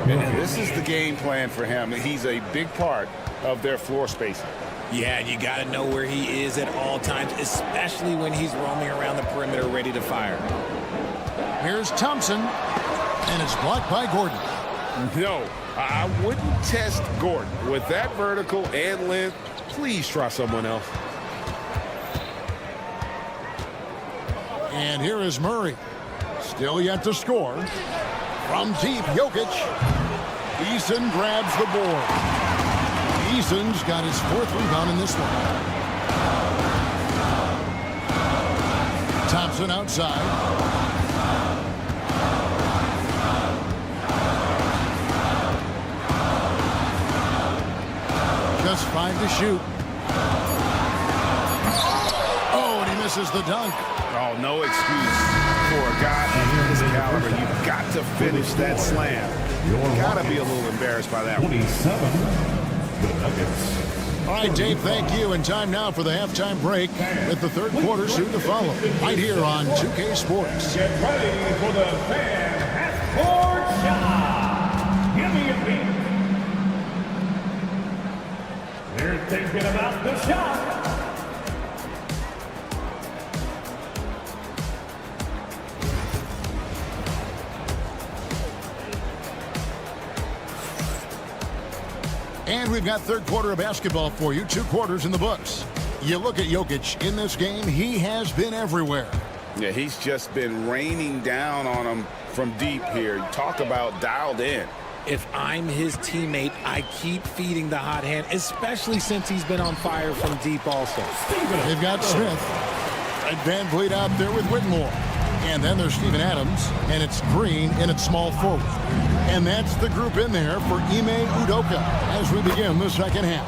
And this is the game plan for him. He's a big part of their floor spacing. Yeah, you got to know where he is at all times, especially when he's roaming around the perimeter ready to fire. Here's Thompson, and it's blocked by Gordon. No, I wouldn't test Gordon. With that vertical and length, please try someone else. And here is Murray. Still yet to score. From deep, Jokic. Eason grabs the board. Eason's got his fourth rebound in this one. Thompson outside. Just 5 to shoot. Oh, and he misses the dunk. Oh, no excuse for a guy of his caliber. You've got to finish that slam. You've got to be a little embarrassed by that one. 27, the Nuggets. All right, Dave, thank you. And time now for the halftime break with the third quarter soon to follow. Right here on 2K Sports. Get ready for the fan half-court shot. Give me a beat. They're thinking about the shot. And we've got third quarter of basketball for you. 2 quarters in the books. You look at Jokic in this game, he has been everywhere. Yeah, he's just been raining down on him from deep here. Talk about dialed in. If I'm his teammate, I keep feeding the hot hand, especially since he's been on fire from deep also. They've got Smith and Van Vliet out there with Whitmore. And then there's Steven Adams, and it's Green, and it's small forward. And that's the group in there for Ime Udoka as we begin the second half.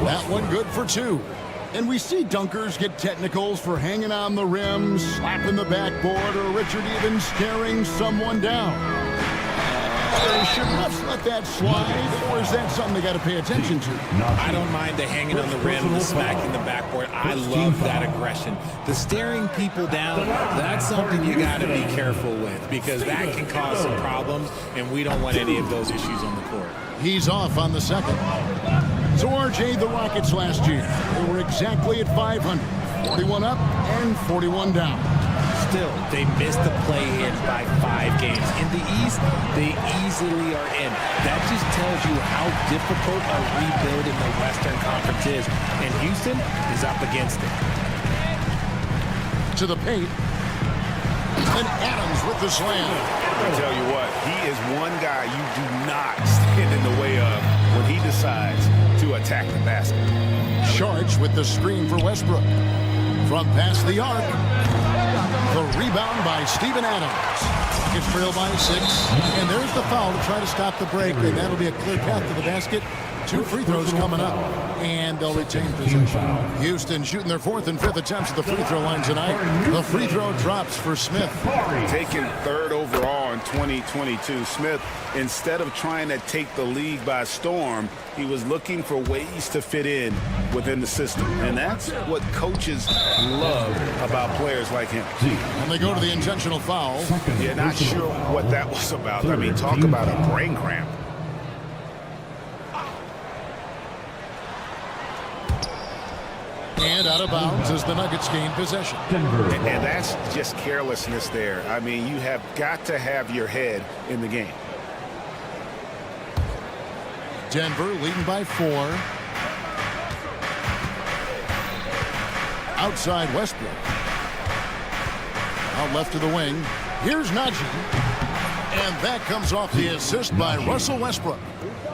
That one good for 2. And we see dunkers get technicals for hanging on the rim, slapping the backboard, or Richard even staring someone down. Should refs let that slide, or is that something they got to pay attention to? I don't mind the hanging on the rim, the smacking the backboard. I love that aggression. The staring people down, that's something you got to be careful with because that can cause some problems, and we don't want any of those issues on the court. He's off on the second. So RJ, the Rockets last year, they were exactly at 500. 41 up and 41 down. Still, they missed the play-in by 5 games. In the East, they easily are in. That just tells you how difficult a rebuild in the Western Conference is. And Houston is up against it. To the paint. And Adams with the slam. I tell you what, he is one guy you do not stand in the way of when he decides to attack the basket. Sharch with the screen for Westbrook. From past the arc. The rebound by Steven Adams. Gets trailed by 6. And there's the foul to try to stop the break. And that'll be a clear path to the basket. 2 free throws coming up. And they'll retain possession. Houston shooting their 4th and 5th attempts at the free throw line tonight. The free throw drops for Smith. Taken 3rd overall in 2022, Smith, instead of trying to take the league by storm, he was looking for ways to fit in within the system. And that's what coaches love about players like him. And they go to the intentional foul. Yeah, not sure what that was about. I mean, talk about a brain cramp. And out of bounds as the Nuggets gain possession. And that's just carelessness there. I mean, you have got to have your head in the game. Denver leading by 4. Outside Westbrook. Out left to the wing. Here's Najee. And that comes off the assist by Russell Westbrook.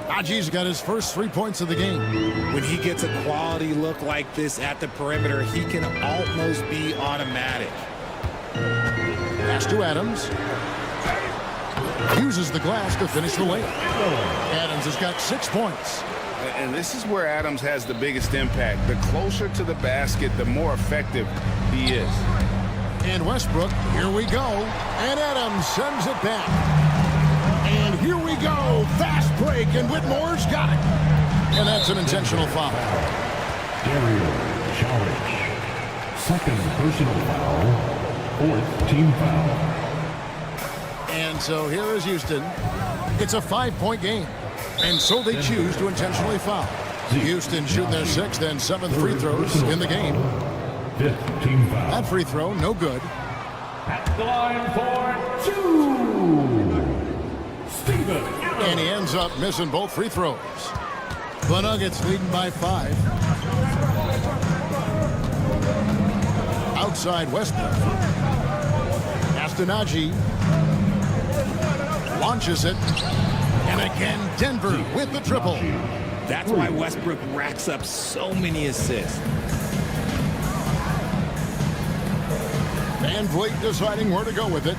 Aji's got his first 3 points of the game. When he gets a quality look like this at the perimeter, he can almost be automatic. Pass to Adams. Uses the glass to finish the layup. Adams has got 6 points. And this is where Adams has the biggest impact. The closer to the basket, the more effective he is. And Westbrook, here we go. And Adams sends it back. And here we go. Fast break, and Whitmore's got it. And that's an intentional foul. Dario Challenge. Second personal foul. Fourth team foul. And so here is Houston. It's a 5-point game. And so they choose to intentionally foul. Houston shooting their 6th and 7th free throws in the game. Fifth team foul. That free throw, no good. At the line for 2. Steven Adams. And he ends up missing both free throws. The Nuggets leading by 5. Outside Westbrook. Aji launches it. And again, Denver with the triple. That's why Westbrook racks up so many assists. Van Vliet deciding where to go with it.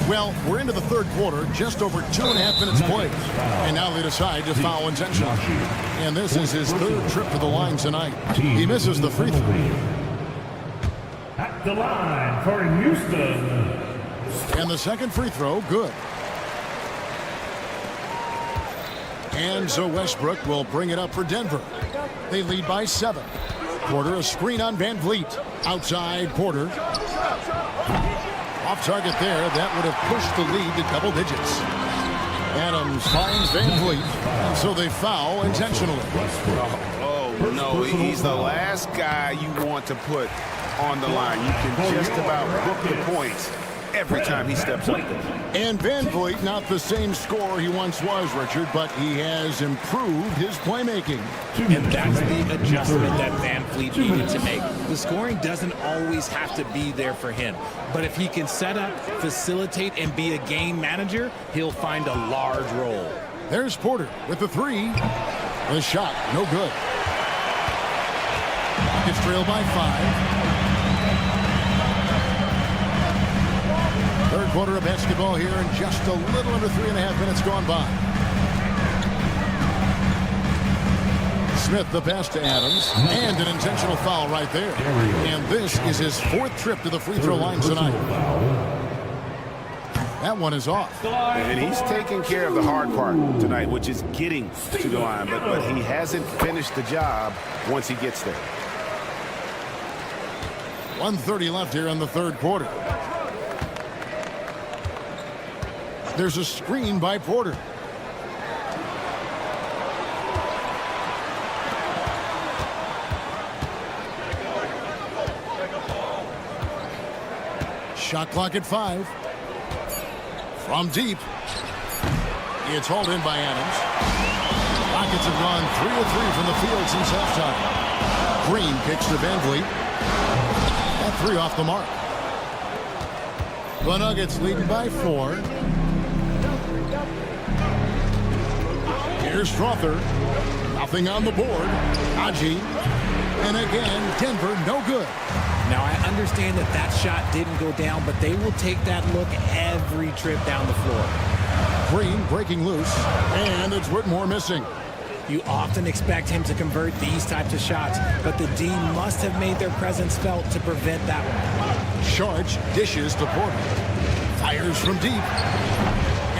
Well, we're into the third quarter, just over 2.5 minutes played. And now they decide to foul intentionally. And this is his 3rd trip to the line tonight. He misses the free throw. At the line for Houston. And the second free throw, good. And so Westbrook will bring it up for Denver. They lead by 7. Porter, a screen on Van Vliet. Outside Porter. Off target there. That would have pushed the lead to double digits. Adams finds Van Vliet. And so they foul intentionally. Oh, no. He's the last guy you want to put on the line. You can just about book the points every time he steps up there. And Van Vliet, not the same scorer he once was, Richard, but he has improved his playmaking. And that's the adjustment that Van Vliet needed to make. The scoring doesn't always have to be there for him. But if he can set up, facilitate, and be a game manager, he'll find a large role. There's Porter with the 3. The shot, no good. It's trailed by 5. Third quarter of basketball here, and just a little under 3.5 minutes gone by. Smith the pass to Adams, and an intentional foul right there. And this is his 4th trip to the free throw line tonight. That one is off. And he's taking care of the hard part tonight, which is getting to the line. But he hasn't finished the job once he gets there. 1:30 left here in the third quarter. There's a screen by Porter. Shot clock at 5. From deep. It's hauled in by Adams. Rockets have gone 3 of 3 from the field since halftime. Green kicks to Van Vliet. That 3 off the mark. The Nuggets leading by 4. Here's Strother. Nothing on the board. Aji. And again, Denver, no good. Now, I understand that that shot didn't go down, but they will take that look every trip down the floor. Green breaking loose, and it's Whitmore missing. You often expect him to convert these types of shots, but the D must have made their presence felt to prevent that one. Sharge dishes to Porter. Fires from deep.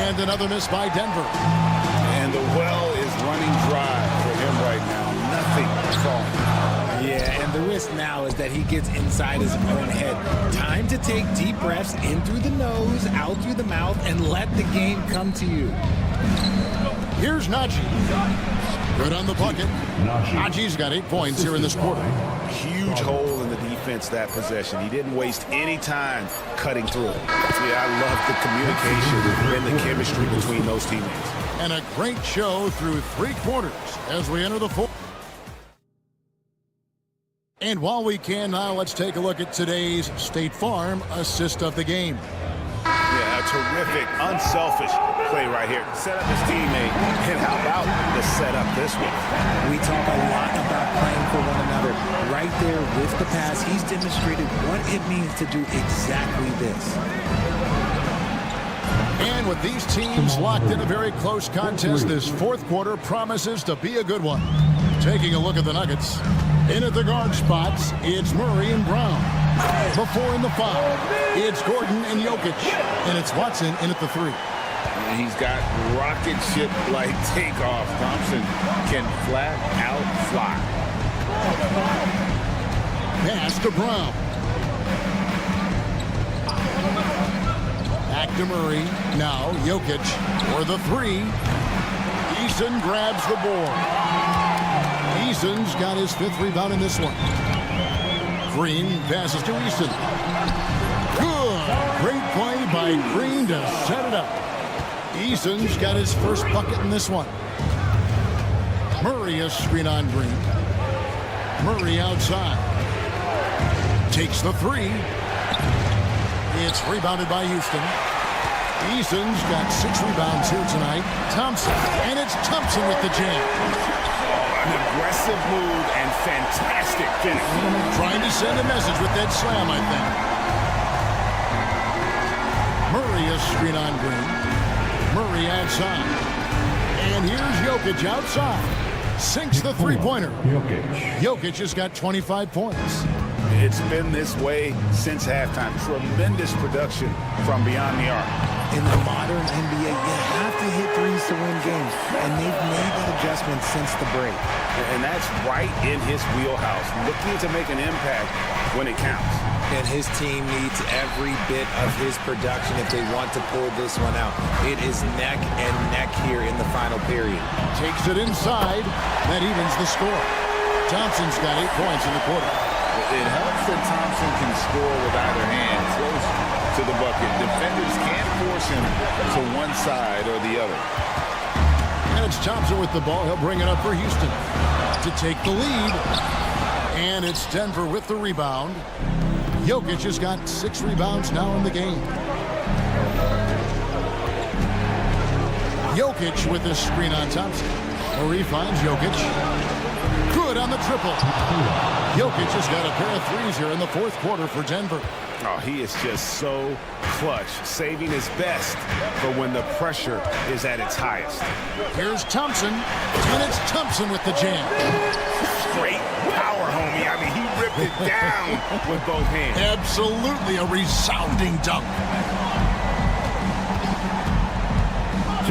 And another miss by Denver. And the well is running dry for him right now. Nothing falling. Yeah, and the risk now is that he gets inside his own head. Time to take deep breaths in through the nose, out through the mouth, and let the game come to you. Here's Najee. Good on the bucket. Najee's got 8 points here in this quarter. Huge hole in the defense that possession. He didn't waste any time cutting through it. Yeah, I love the communication and the chemistry between those teammates. And a great show through 3 quarters as we enter the fourth. And while we can now, let's take a look at today's State Farm assist of the game. Yeah, a terrific, unselfish play right here. Set up his teammate, and how about the setup this one? We talk a lot about playing for one another. Right there with the pass, he's demonstrated what it means to do exactly this. And with these teams locked in a very close contest, this fourth quarter promises to be a good one. Taking a look at the Nuggets. In at the guard spots, it's Murray and Brown. Before in the foul, it's Gordon and Jokic. And it's Watson in at the 3. And he's got rocket ship-like takeoff. Thompson can flat out fly. Pass to Brown. Back to Murray. Now Jokic for the 3. Eason grabs the board. Eason's got his 5th rebound in this one. Green passes to Eason. Good. Great play by Green to set it up. Eason's got his first bucket in this one. Murray a screen on Green. Murray outside. Takes the 3. It's rebounded by Houston. Eason's got 6 rebounds here tonight. Thompson. And it's Thompson with the jam. An aggressive move and fantastic finish. Trying to send a message with that slam, I think. Murray a screen on Green. Murray outside. And here's Jokic outside. Sinks the three-pointer. Jokic has got 25 points. It's been this way since halftime. Tremendous production from beyond the arc. In the modern NBA, you have to hit threes to win games, and they've made that adjustment since the break. And that's right in his wheelhouse, looking to make an impact when it counts. And his team needs every bit of his production if they want to pull this one out. It is neck and neck here in the final period. Takes it inside. That evens the score. Thompson's got 8 points in the quarter. It helps that Thompson can score with either hand close to the bucket. Defenders can't force him to one side or the other. And it's Thompson with the ball. He'll bring it up for Houston to take the lead. And it's Denver with the rebound. Jokic has got 6 rebounds now in the game. Jokic with the screen on Thompson. Murray finds Jokic. Good on the triple. Jokic has got a pair of threes here in the fourth quarter for Denver. Oh, he is just so clutch, saving his best for when the pressure is at its highest. Here's Thompson, and it's Thompson with the jam. Straight power, homie. I mean, he ripped it down with both hands. Absolutely a resounding dunk.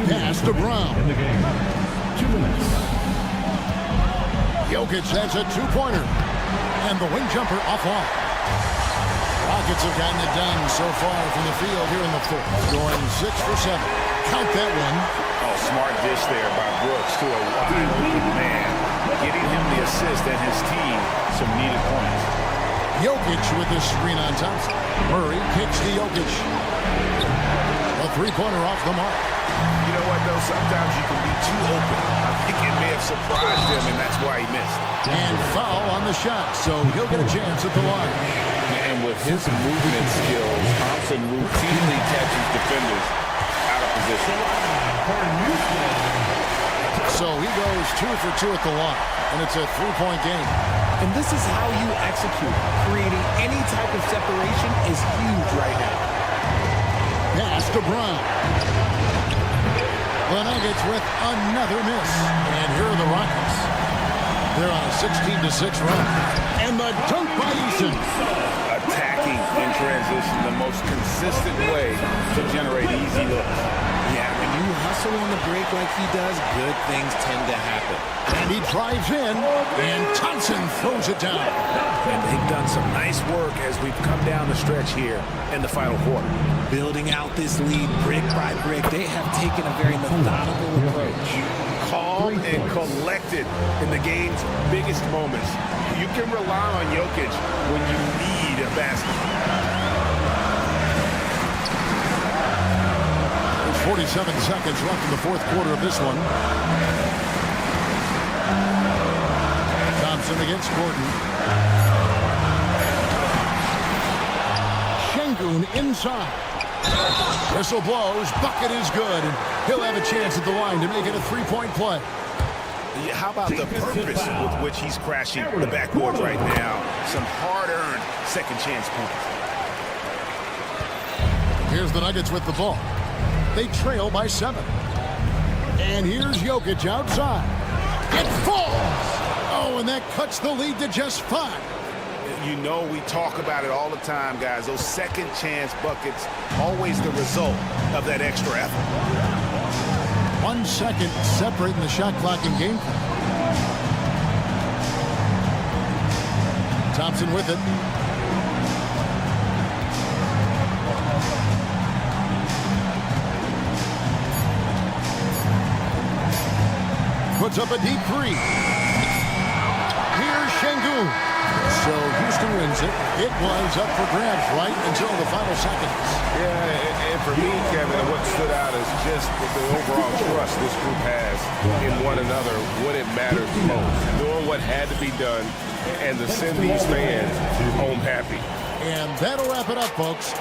Pass to Brown. In the game, 2 minutes. Jokic has a 2-pointer. And the wing jumper off off. Rockets have gotten it done so far from the field here in the fourth. Going 6 for 7. Count that one. Oh, smart dish there by Brooks to a wide open man. Getting him the assist and his team some needed points. Jokic with the screen on Thompson. Murray kicks to Jokic. A 3-pointer off the mark. You know what, though? Sometimes you can be too open. I think it may have surprised him, and that's why he missed. And foul on the shot, so he'll get a chance at the line. And with his movement skills, Thompson routinely catches defenders out of position. So he goes 2 for 2 at the line, and it's a 3-point game. And this is how you execute. Creating any type of separation is huge right now. Pass to Brown. The Nuggets with another miss. And here are the Rockets. They're on a 16-6 run. And the dunk by Eason. Attacking in transition, the most consistent way to generate easy looks. Yeah, when you hustle on the break like he does, good things tend to happen. And he drives in, and Thompson throws it down. And they've done some nice work as we've come down the stretch here in the final quarter. Building out this lead brick by brick, they have taken a very methodical approach. Calm and collected in the game's biggest moments. You can rely on Jokic when you need a basket. There's 47 seconds left in the fourth quarter of this one. Thompson against Gordon. Sengun inside. Whistle blows. Bucket is good. And he'll have a chance at the line to make it a three-point play. How about the purpose with which he's crashing the backboards right now? Some hard-earned second chance points. Here's the Nuggets with the ball. They trail by 7. And here's Jokic outside. It falls! Oh, and that cuts the lead to just 5. You know, we talk about it all the time, guys. Those second chance buckets, always the result of that extra effort. 1 second separating the shot clock and game clock. Thompson with it. Puts up a deep 3. Here's Sengun. So Houston wins it. It was up for grabs right until the final seconds. Yeah, and for me, Kevin, what stood out is just the overall trust this group has in one another when it matters most. Doing what had to be done and to send these fans home happy. And that'll wrap it up, folks.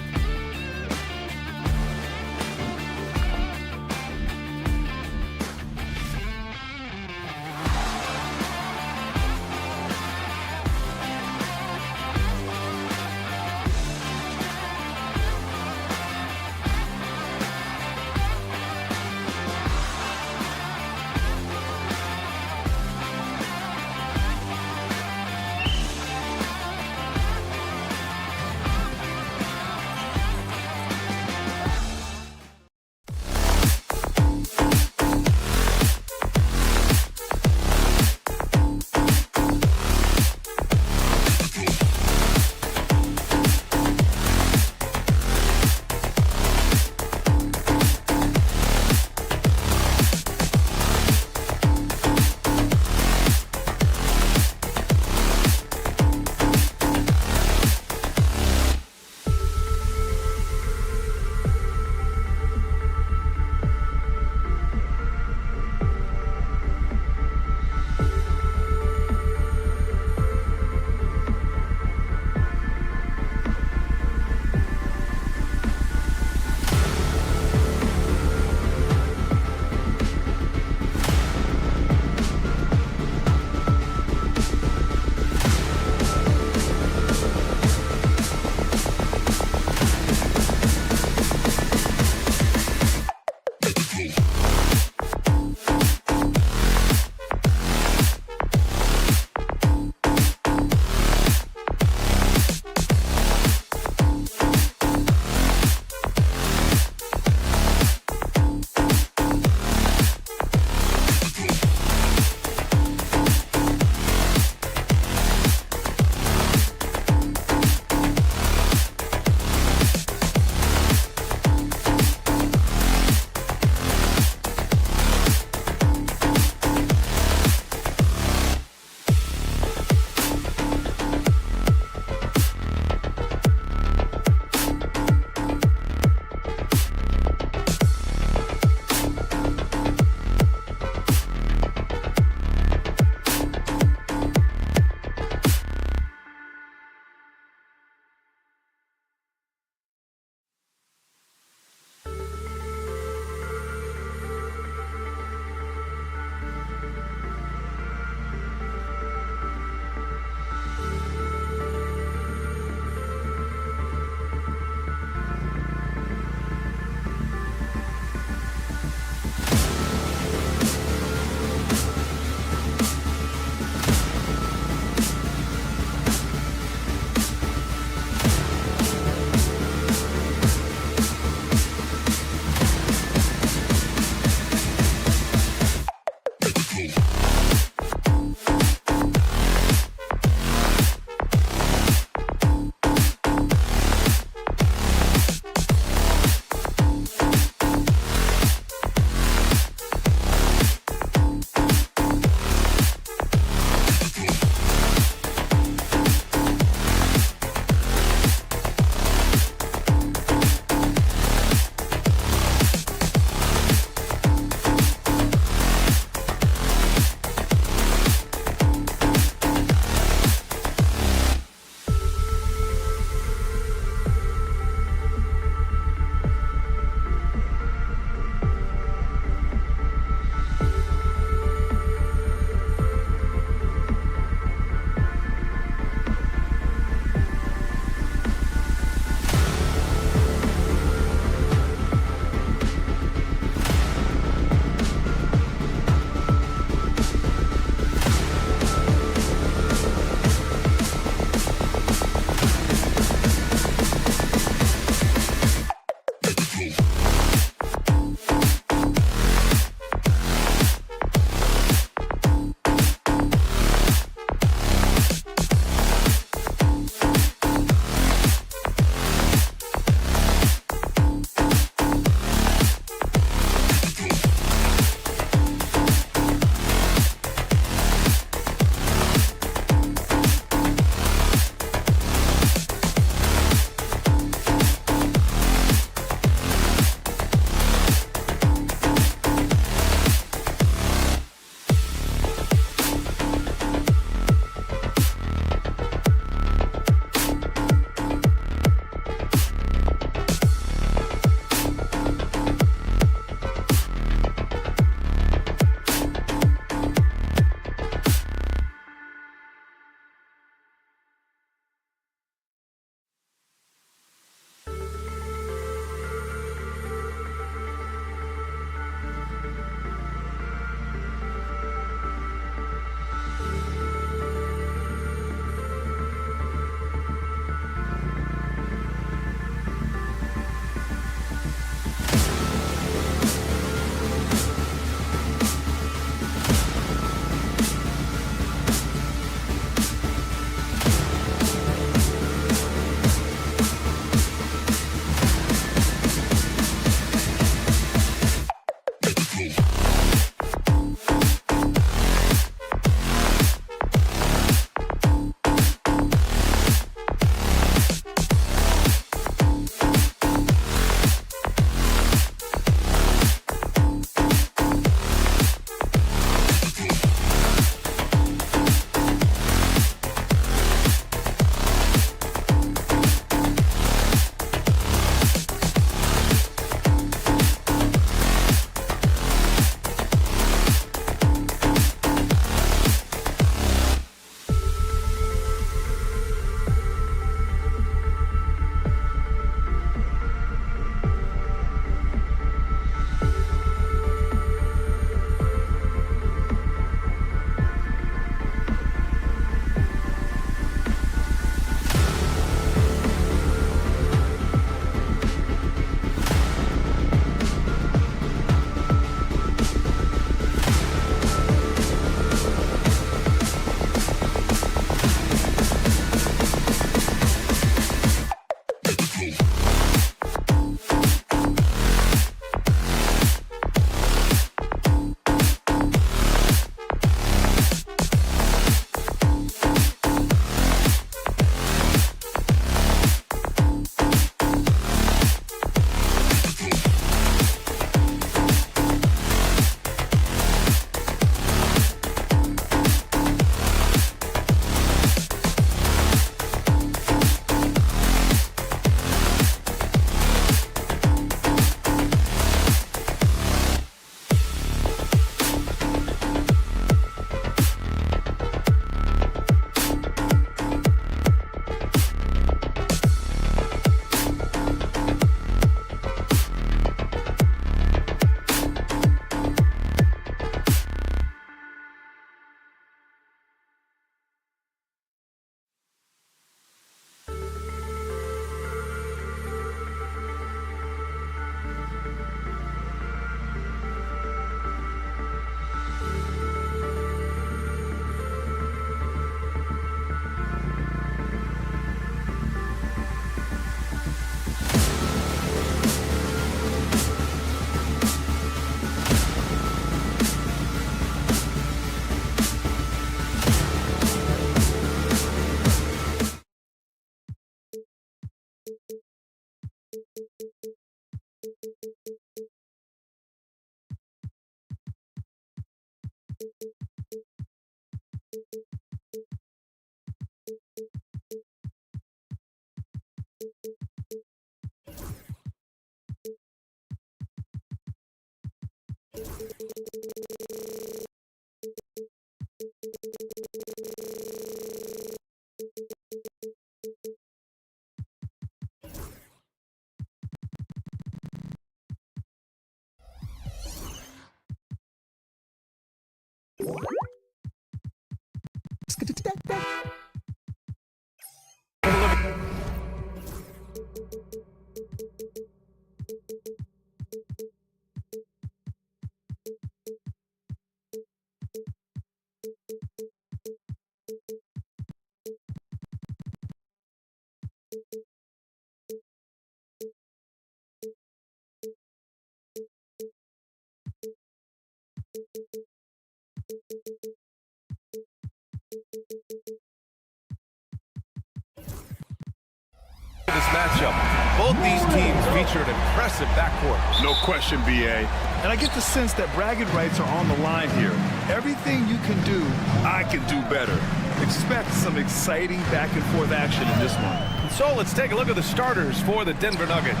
This matchup, both these teams feature an impressive backcourt. No question, BA. And I get the sense that bragging rights are on the line here. Everything you can do, I can do better. Expect some exciting back-and-forth action in this one. So let's take a look at the starters for the Denver Nuggets.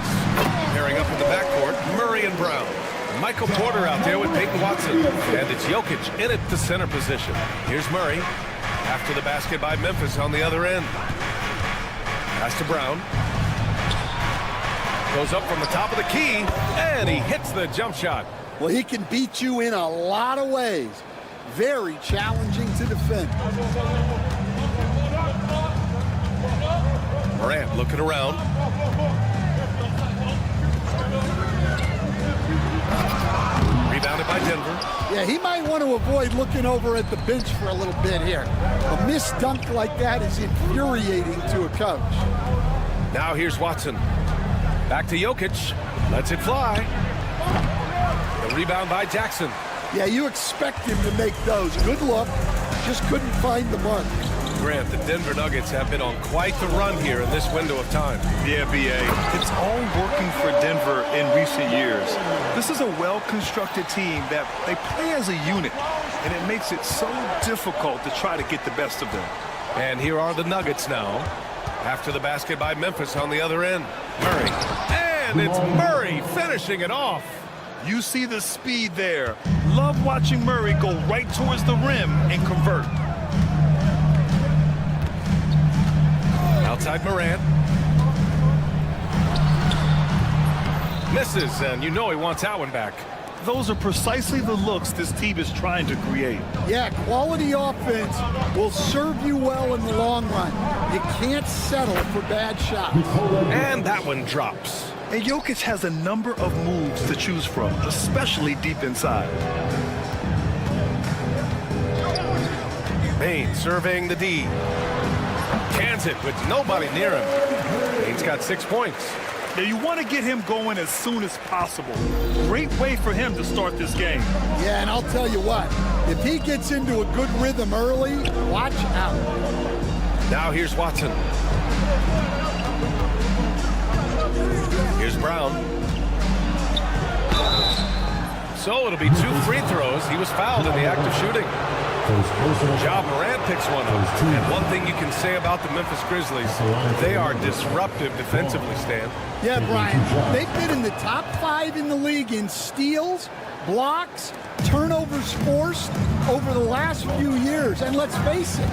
Pairing up in the backcourt, Murray and Brown. Michael Porter out there with Peyton Watson. And it's Jokic in at the center position. Here's Murray. After the basket by Memphis on the other end. Pass to Brown. Goes up from the top of the key, and he hits the jump shot. Well, he can beat you in a lot of ways. Very challenging to defend. Morant looking around. Rebounded by Denver. Yeah, he might want to avoid looking over at the bench for a little bit here. A missed dunk like that is infuriating to a coach. Now here's Watson. Back to Jokic. Lets it fly. The rebound by Jackson. Yeah, you expect him to make those. Good look. Just couldn't find the mark. Grant, the Denver Nuggets have been on quite the run here in this window of time. Yeah, BA. It's all working for Denver in recent years. This is a well-constructed team that they play as a unit, and it makes it so difficult to try to get the best of them. And here are the Nuggets now. After the basket by Memphis on the other end. Murray. And it's Murray finishing it off. You see the speed there. Love watching Murray go right towards the rim and convert. Outside Morant. Misses, and you know he wants that one back. Those are precisely the looks this team is trying to create. Yeah, quality offense will serve you well in the long run. You can't settle for bad shots. And that one drops. And Jokic has a number of moves to choose from, especially deep inside. Bain surveying the D. Cans it with nobody near him. Bain's got 6 points. Now you want to get him going as soon as possible. Great way for him to start this game. Yeah, and I'll tell you what, if he gets into a good rhythm early, watch out. Now here's Watson. Here's Brown. So it'll be 2 free throws. He was fouled in the act of shooting. Ja Morant picks one up. And one thing you can say about the Memphis Grizzlies, they are disruptive defensively, Stan. Yeah, Brian, they've been in the top 5 in the league in steals, blocks, turnovers forced over the last few years. And let's face it,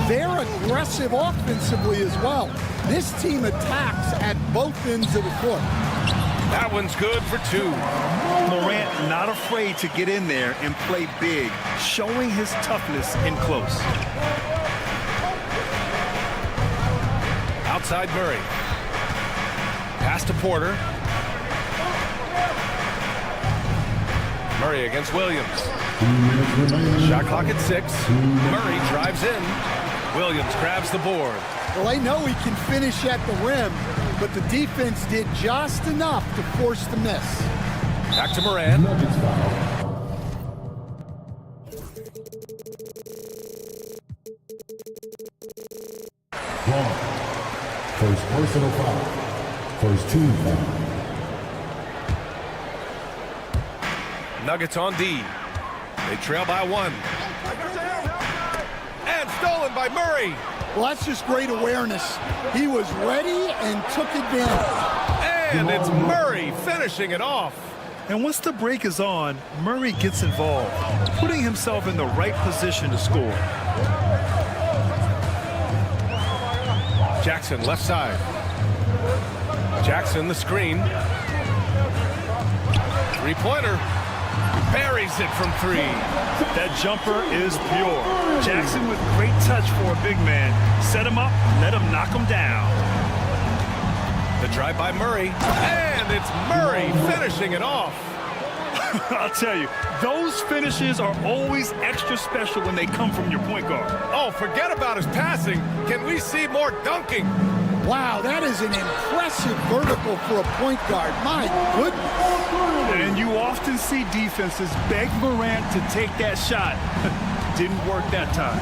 they're aggressive offensively as well. This team attacks at both ends of the court. That one's good for 2. Morant not afraid to get in there and play big, showing his toughness in close. Outside Murray. Pass to Porter. Murray against Williams. Shot clock at 6. Murray drives in. Williams grabs the board. Well, they know he can finish at the rim, but the defense did just enough to force the miss. Back to Morant. First personal foul. First team foul. Nuggets on D. They trail by 1. And stolen by Murray. Well, that's just great awareness. He was ready and took advantage. And it's Murray finishing it off. And once the break is on, Murray gets involved, putting himself in the right position to score. Jackson, left side. Jackson, the screen. Three-pointer. Buries it from three. That jumper is pure. Jackson with great touch for a big man. Set him up, let him knock him down. The drive by Murray. And it's Murray finishing it off. I'll tell you, those finishes are always extra special when they come from your point guard. Oh, forget about his passing. Can we see more dunking? Wow, that is an impressive vertical for a point guard. My goodness. And you often see defenses beg Morant to take that shot. Didn't work that time.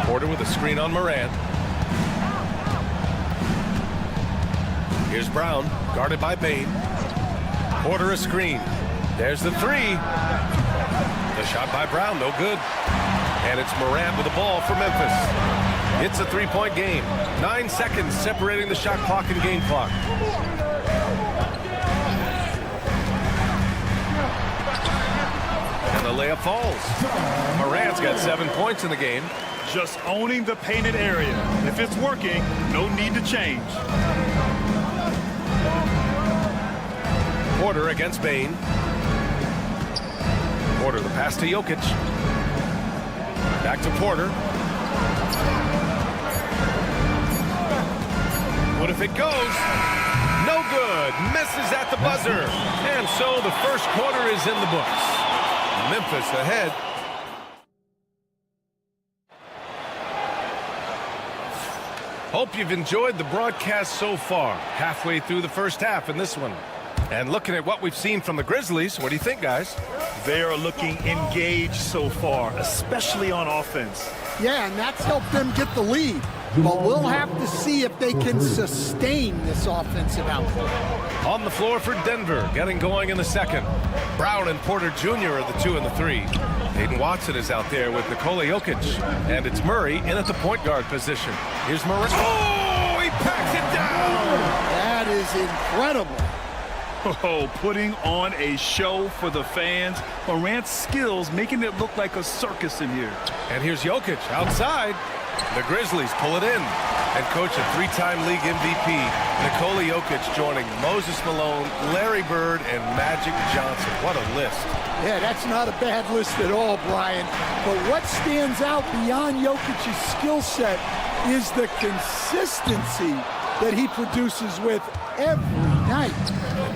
Porter with a screen on Morant. Here's Brown, guarded by Bane. Porter a screen. There's the three. The shot by Brown, no good. And it's Morant with the ball for Memphis. It's a three-point game. 9 seconds separating the shot clock and game clock. And the layup falls. Morant's got 7 points in the game. Just owning the painted area. If it's working, no need to change. Porter against Bane. Porter, the pass to Jokic. Back to Porter. What if it goes? No good. Misses at the buzzer. And so the first quarter is in the books. Memphis ahead. Hope you've enjoyed the broadcast so far. Halfway through the first half in this one. And looking at what we've seen from the Grizzlies, what do you think, guys? They are looking engaged so far, especially on offense. Yeah, and that's helped them get the lead. But we'll have to see if they can sustain this offensive output. On the floor for Denver, getting going in the second. Brown and Porter Jr. are the 2 and the 3. Hayden Watson is out there with Nikola Jokic. And it's Murray in at the point guard position. Here's Murray. Oh, he packs it down! That is incredible. Oh, putting on a show for the fans. Morant's skills making it look like a circus in here. And here's Jokic outside. The Grizzlies pull it in. And coach a 3-time league MVP, Nikola Jokic, joining Moses Malone, Larry Bird, and Magic Johnson. What a list. Yeah, that's not a bad list at all, Brian. But what stands out beyond Jokic's skill set is the consistency that he produces with every night.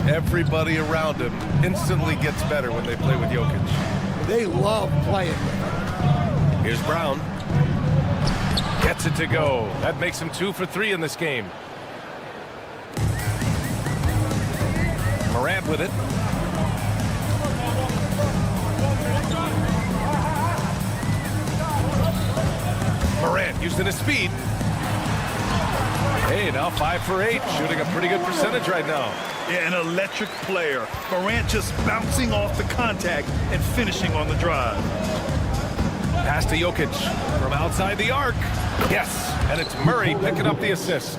Everybody around him instantly gets better when they play with Jokic. They love playing with him. Here's Brown. Gets it to go. That makes him 2 for 3 in this game. Morant with it. Morant using his speed. Hey, now 5 for 8, shooting a pretty good percentage right now. Yeah, an electric player. Morant just bouncing off the contact and finishing on the drive. Pass to Jokic from outside the arc. Yes, and it's Murray picking up the assist.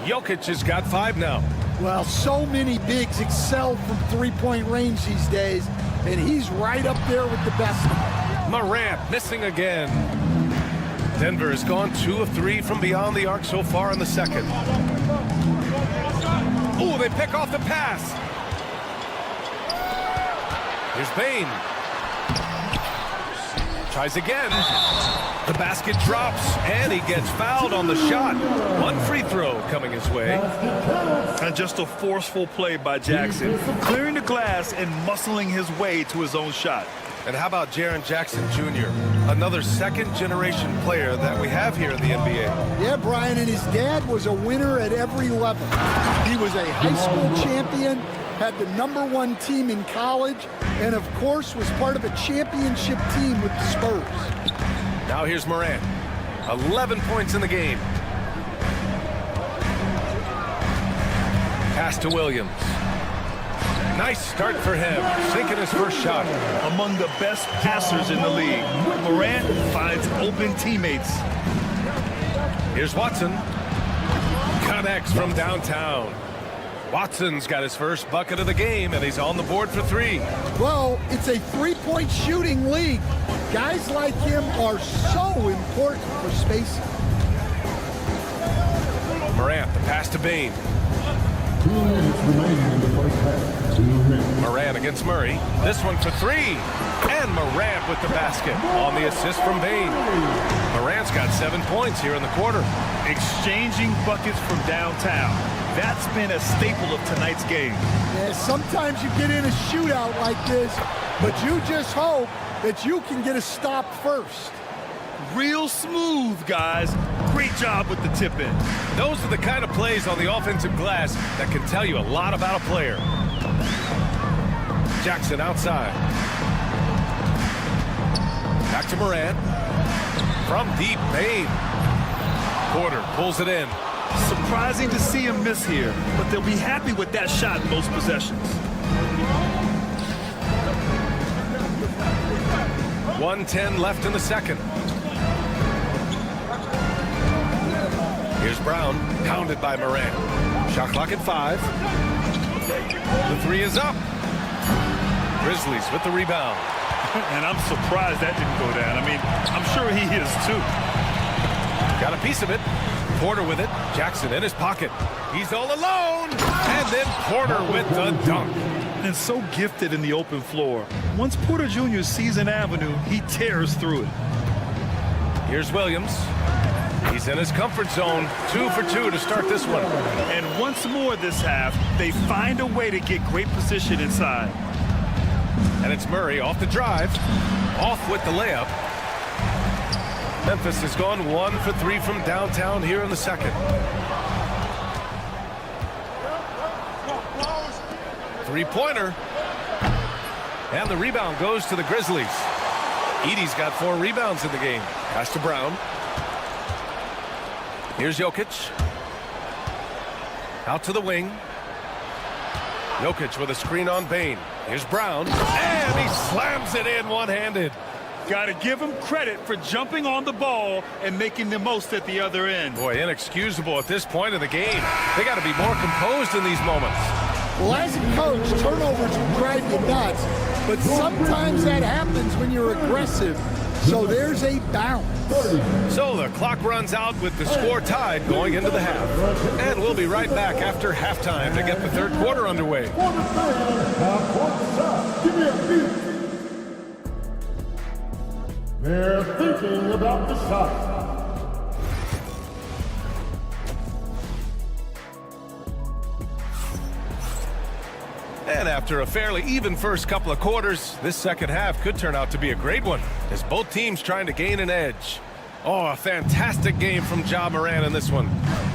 Jokic has got 5 now. Well, so many bigs excel from three-point range these days, and he's right up there with the best of them. Morant missing again. Denver has gone 2 of 3 from beyond the arc so far in the second. Oh, they pick off the pass. Here's Bane. Tries again. The basket drops, and he gets fouled on the shot. 1 free throw coming his way. And just a forceful play by Jackson, clearing the glass and muscling his way to his own shot. And how about Jaren Jackson Jr., another second-generation player that we have here in the NBA? Yeah, Brian, and his dad was a winner at every level. He was a high school champion, had the #1 team in college, and of course was part of a championship team with the Spurs. Now here's Morant. 11 points in the game. Pass to Williams. Nice start for him, sinking his first shot. Among the best passers in the league, Morant finds open teammates. Here's Watson. Connects from downtown. Watson's got his first bucket of the game, and he's on the board for 3. Well, it's a three-point shooting league. Guys like him are so important for spacing. Morant, the pass to Bane. 2 minutes remaining in the first half. 2 minutes. Morant against Murray. This one for 3. And Morant with the basket on the assist from Bane. Morant's got 7 points here in the quarter. Exchanging buckets from downtown. That's been a staple of tonight's game. Yeah, sometimes you get in a shootout like this, but you just hope that you can get a stop first. Real smooth, guys. Great job with the tip in. Those are the kind of plays on the offensive glass that can tell you a lot about a player. Jackson outside. Back to Morant. From deep, Bane. Porter pulls it in. Surprising to see him miss here, but they'll be happy with that shot in most possessions. 1:10 left in the second. Here's Brown, pounded by Morant. Shot clock at 5. The 3 is up. Grizzlies with the rebound. And I'm surprised that didn't go down. I mean, I'm sure he is too. Got a piece of it. Porter with it. Jackson in his pocket. He's all alone. And then Porter with the dunk. And so gifted in the open floor. Once Porter Jr. sees an avenue, he tears through it. Here's Williams. He's in his comfort zone. 2 for 2 to start this one. And once more this half, they find a way to get great position inside. And it's Murray off the drive. Off with the layup. Memphis has gone 1 for 3 from downtown here in the second. 3-pointer. And the rebound goes to the Grizzlies. Edey's got 4 rebounds in the game. Pass to Brown. Here's Jokic. Out to the wing. Jokic with a screen on Bane. Here's Brown. And he slams it in one-handed. Got to give him credit for jumping on the ball and making the most at the other end. Boy, inexcusable at this point in the game. They got to be more composed in these moments. Well, as a coach, turnovers will drive you nuts, but sometimes that happens when you're aggressive. So there's a balance. So the clock runs out with the score tied going into the half. And we'll be right back after halftime to get the third quarter underway. They're thinking about the shot. And after a fairly even first couple of quarters, this second half could turn out to be a great one as both teams trying to gain an edge. Oh, a fantastic game from Ja Morant in this one.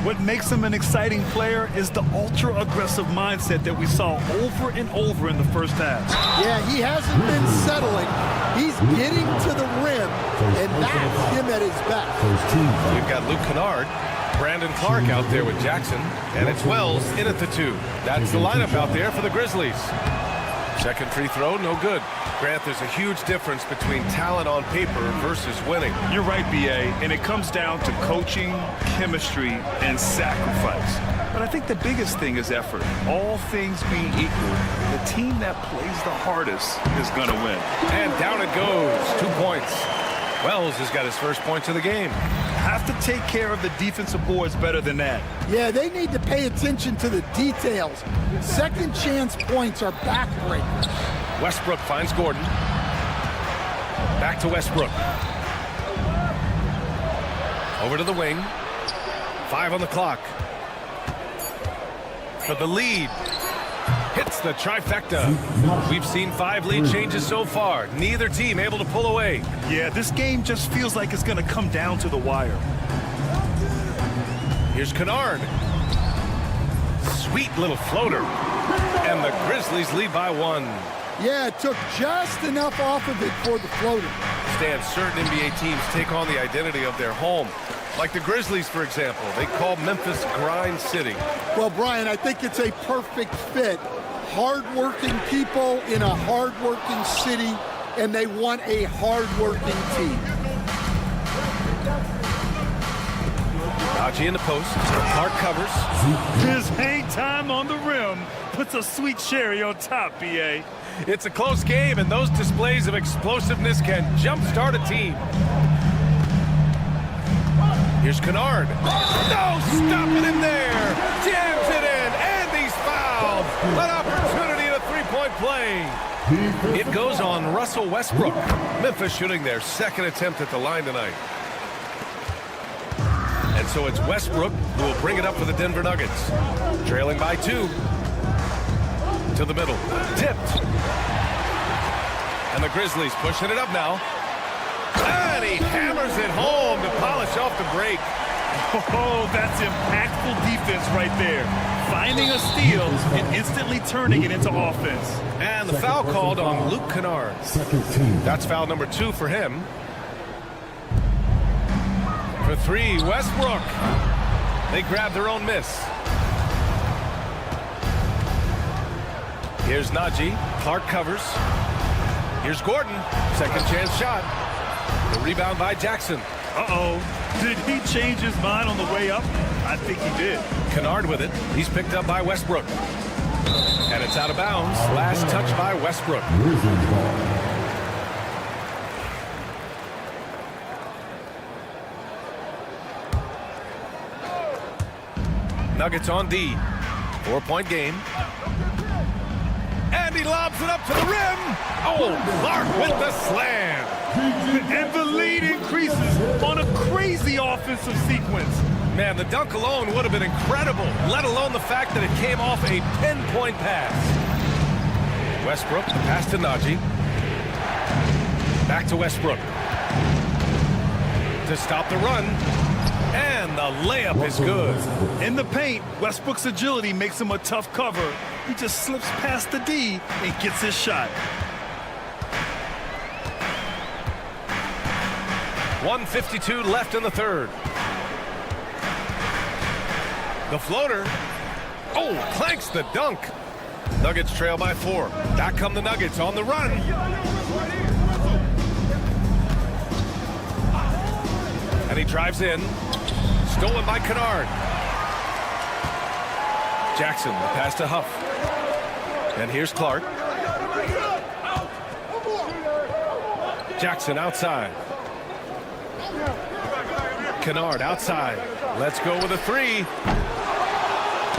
What makes him an exciting player is the ultra-aggressive mindset that we saw over and over in the first half. Yeah, he hasn't been settling. He's getting to the rim, and that's him at his best. We've got Luke Kennard, Brandon Clark out there with Jackson, and it's Wells in at the 2. That's the lineup out there for the Grizzlies. Second free throw, no good. Grant, there's a huge difference between talent on paper versus winning. You're right, B.A., and it comes down to coaching, chemistry, and sacrifice. But I think the biggest thing is effort. All things being equal, the team that plays the hardest is going to win. And down it goes. 2 points. Wells has got his first points of the game. Have to take care of the defensive boards better than that. Yeah, they need to pay attention to the details. Second chance points are backbreakers. Westbrook finds Gordon. Back to Westbrook. Over to the wing. 5 on the clock. For the lead. Hits the trifecta. We've seen 5 lead changes so far. Neither team able to pull away. Yeah, this game just feels like it's going to come down to the wire. Here's Kennard. Sweet little floater. And the Grizzlies lead by 1. Yeah, it took just enough off of it for the floater. Stan, certain NBA teams take on the identity of their home. Like the Grizzlies, for example. They call Memphis Grind City. Well, Brian, I think it's a perfect fit. Hard-working people in a hard-working city, and they want a hard-working team. Najee in the post. Clark covers. His hang time on the rim puts a sweet cherry on top, B.A. It's a close game, and those displays of explosiveness can jumpstart a team. Here's Kennard. No, stopping him there. Jams it in, and he's fouled. An opportunity at a three-point play. It goes on Russell Westbrook. Memphis shooting their second attempt at the line tonight. And so it's Westbrook who will bring it up for the Denver Nuggets. Trailing by 2. To the middle. Tipped. And the Grizzlies pushing it up now. And he hammers it home to polish off the break. Oh, that's impactful defense right there. Finding a steal and instantly turning it into offense. And the foul called on Luke Kennard. That's foul number 2 for him. For 3, Westbrook. They grab their own miss. Here's Najee. Clark covers. Here's Gordon. Second chance shot. The rebound by Jackson. Uh-oh. Did he change his mind on the way up? I think he did. Kennard with it. He's picked up by Westbrook. And it's out of bounds. Last touch by Westbrook. Nuggets on D. 4-point game. And he lobs it up to the rim. Oh, Clark with the slam. And the lead increases on a crazy offensive sequence. Man, the dunk alone would have been incredible, let alone the fact that it came off a pinpoint pass. Westbrook, pass to Najee. Back to Westbrook. To stop the run. And the layup is good. In the paint, Westbrook's agility makes him a tough cover. He just slips past the D and gets his shot. 1:52 left in the third. The floater. Oh, clanks the dunk. Nuggets trail by 4. Back come the Nuggets on the run. And he drives in. Stolen by Kennard. Jackson, the pass to Huff. And here's Clark. Jackson outside. Kennard outside. Let's go with a 3.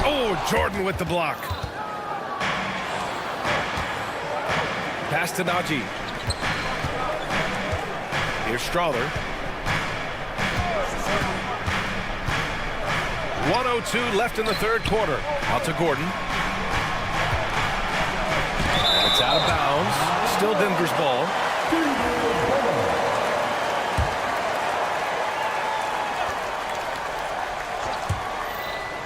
Oh, Jordan with the block. Pass to Najee. Here's Strawther. 1:02 left in the third quarter. Out to Gordon. And it's out of bounds. Still Denver's ball.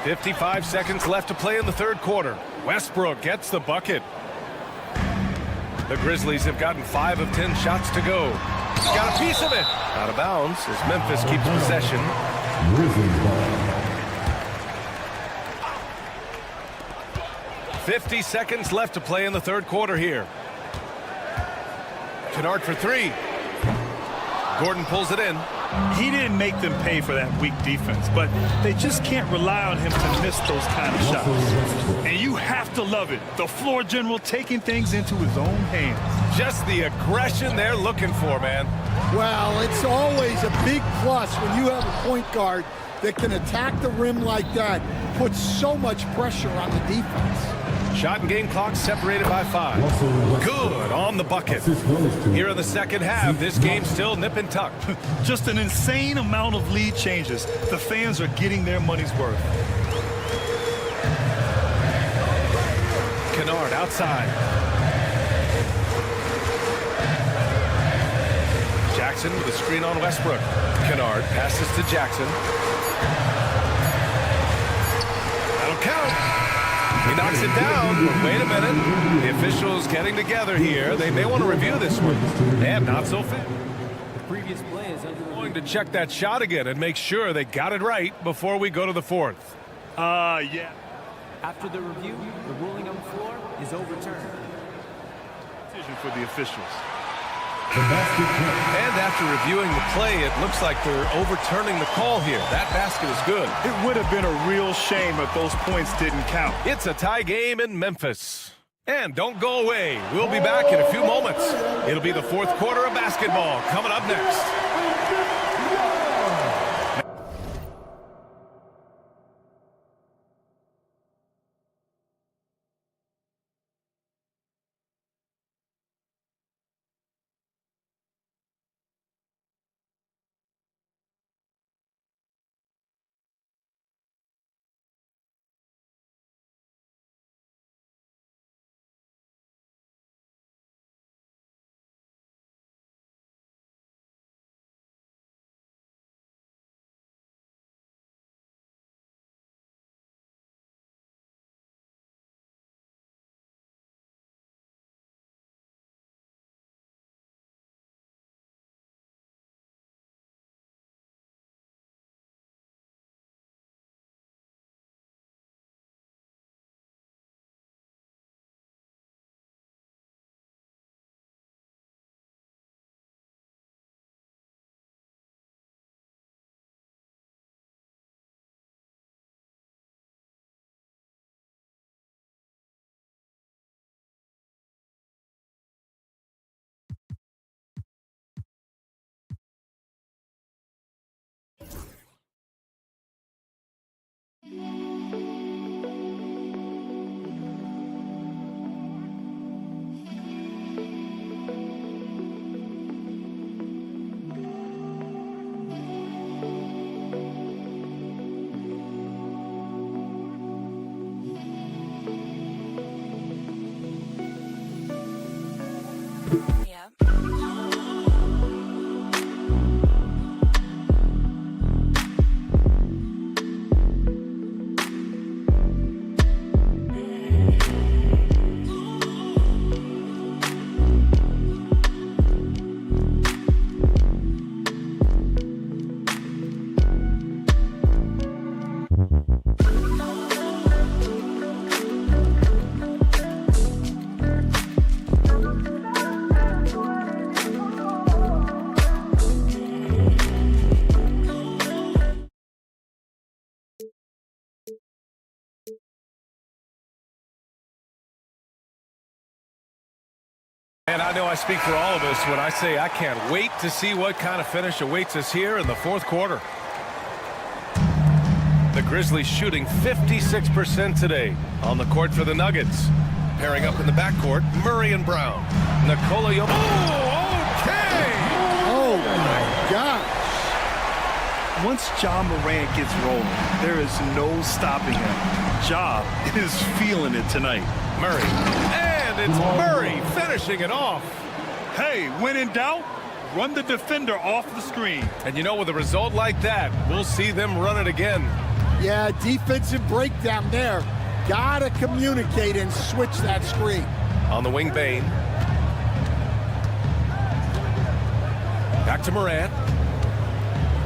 .55 seconds left to play in the third quarter. Westbrook gets the bucket. The Grizzlies have gotten 5 of 10 shots to go. Got a piece of it. Out of bounds as Memphis keeps possession. 50 seconds left to play in the third quarter here. Kennard for 3. Gordon pulls it in. He didn't make them pay for that weak defense, but they just can't rely on him to miss those kind of shots. And you have to love it. The floor general taking things into his own hands. Just the aggression they're looking for, man. Well, it's always a big plus when you have a point guard that can attack the rim like that, puts so much pressure on the defense. Shot and game clock separated by 5. Good on the bucket. Here in the second half, this game's still nip and tuck. Just an insane amount of lead changes. The fans are getting their money's worth. Kennard outside. Jackson with a screen on Westbrook. Kennard passes to Jackson. That'll count. He knocks it down. Wait a minute. The officials getting together here. They may want to review this one. And not so fast. The previous play is under going to check that shot again and make sure they got it right before we go to the fourth. Yeah. After the review, the ruling on the floor is overturned. Decision for the officials. And after reviewing the play, it looks like they're overturning the call here. That basket is good. It would have been a real shame if those points didn't count. It's a tie game in Memphis. And don't go away. We'll be back in a few moments. It'll be the fourth quarter of basketball coming up next. And I know I speak for all of us when I say I can't wait to see what kind of finish awaits us here in the fourth quarter. The Grizzlies shooting 56% today on the court for the Nuggets. Pairing up in the backcourt, Murray and Brown. Nikola Jokic. Oh, okay! Oh, my gosh. Once Ja Morant gets rolling, there is no stopping him. Ja is feeling it tonight. Murray. And it's Murray finishing it off. Hey, when in doubt, run the defender off the screen. And you know, with a result like that, we'll see them run it again. Yeah, defensive breakdown there. Gotta communicate and switch that screen. On the wing, Bane. Back to Morant.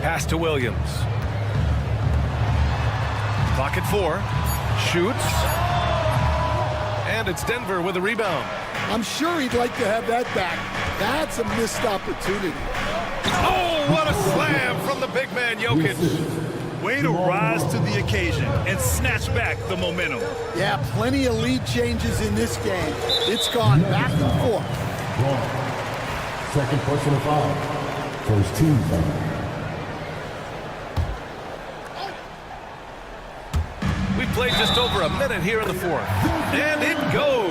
Pass to Williams. Clock at 4. Shoots. And it's Denver with a rebound. I'm sure he'd like to have that back. That's a missed opportunity. Oh, what a slam from the big man, Jokic. Way to rise to the occasion and snatch back the momentum. Yeah, plenty of lead changes in this game. It's gone back and forth. Second personal foul. First team foul. We played just over a minute here in the fourth. And it goes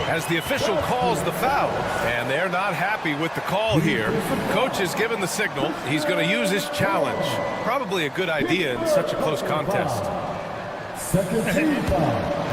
as the official calls the foul. And they're not happy with the call here. Coach has given the signal. He's going to use his challenge. Probably a good idea in such a close contest. Second team foul.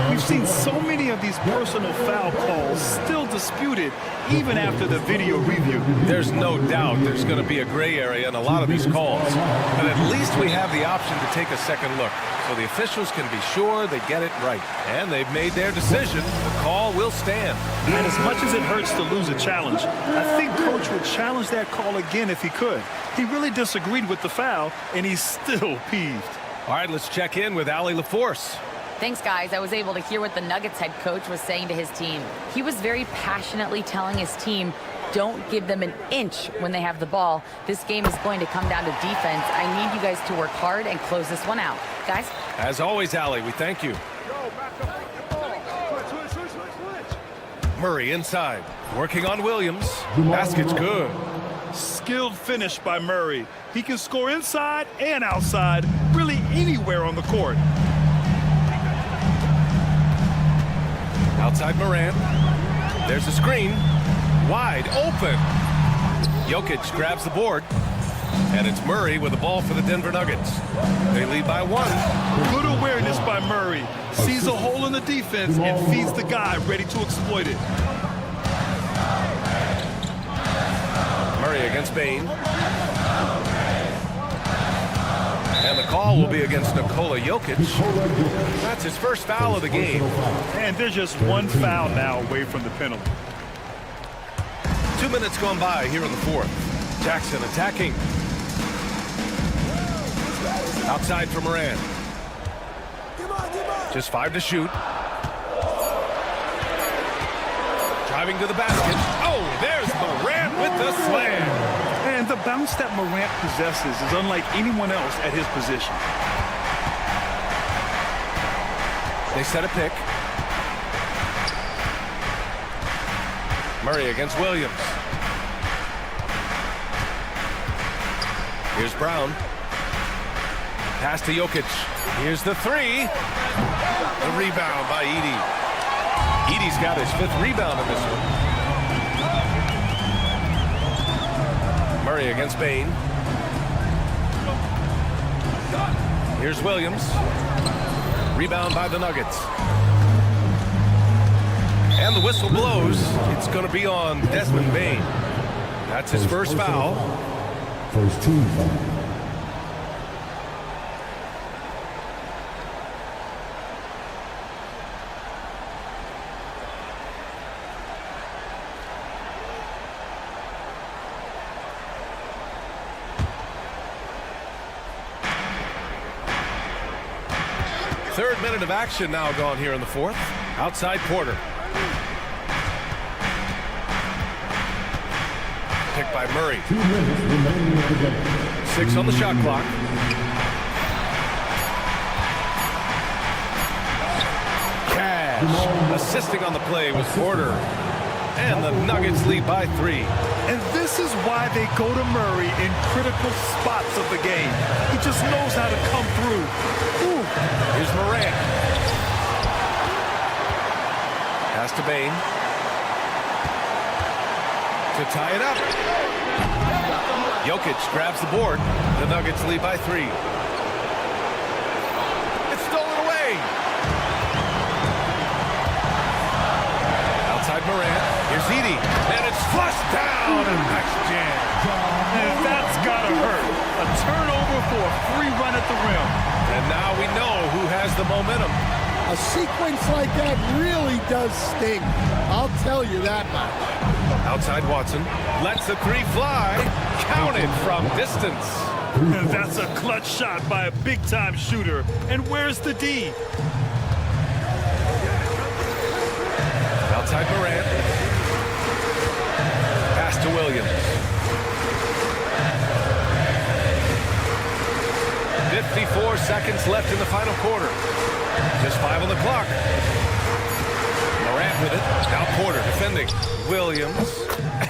We've seen so many of these personal foul calls still disputed even after the video review. There's no doubt there's going to be a gray area in a lot of these calls. But at least we have the option to take a second look. So the officials can be sure they get it right. And they've made their decision. The call will stand. And as much as it hurts to lose a challenge, I think Coach would challenge that call again if he could. He really disagreed with the foul, and he's still peeved. All right, let's check in with Allie LaForce. Thanks, guys. I was able to hear what the Nuggets head coach was saying to his team. He was very passionately telling his team, don't give them an inch when they have the ball. This game is going to come down to defense. I need you guys to work hard and close this one out. Guys? As always, Allie, we thank you. Murray inside, working on Williams. Basket's good. Skilled finish by Murray. He can score inside and outside, really anywhere on the court. Outside Morant. There's a screen. Wide open. Jokic grabs the board. And it's Murray with the ball for the Denver Nuggets. They lead by 1. Good awareness by Murray. Sees a hole in the defense and feeds the guy ready to exploit it. Murray against Bane. And the call will be against Nikola Jokic. That's his first foul of the game. And they're just one foul now away from the penalty. 2 minutes gone by here in the fourth. Jackson attacking. Outside for Morant. Just 5 to shoot. Driving to the basket. Oh, there's Morant with the slam. And the bounce that Morant possesses is unlike anyone else at his position. They set a pick. Murray against Williams. Here's Brown. Pass to Jokic. Here's the 3. The rebound by Edey. Edey's got his 5th rebound in this one. Murray against Bane. Here's Williams. Rebound by the Nuggets. And the whistle blows. It's going to be on Desmond Bane. That's his first foul. First team foul. Third minute of action now gone here in the fourth. Outside Porter. Picked by Murray. 2 minutes remaining of the game. 6 on the shot clock. Cash assisting on the play with Porter. And the Nuggets lead by 3. And this is why they go to Murray in critical spots of the game. He just knows how to come through. Ooh. Here's Morant. Pass to Bane. To tie it up. Jokic grabs the board. The Nuggets lead by 3. It's stolen away. Outside Morant. Here's Edey. And it's flushed down. And nice jam. And that's gotta hurt. A turnover for a free run at the rim. And now we know who has the momentum. A sequence like that really does sting. I'll tell you that much. Outside Watson. Lets the 3 fly. Counted from distance. And that's a clutch shot by a big-time shooter. And where's the D? Outside Morant. Pass to Williams. 54 seconds left in the final quarter. Just 5 on the clock. Morant with it. Now Porter defending. Williams.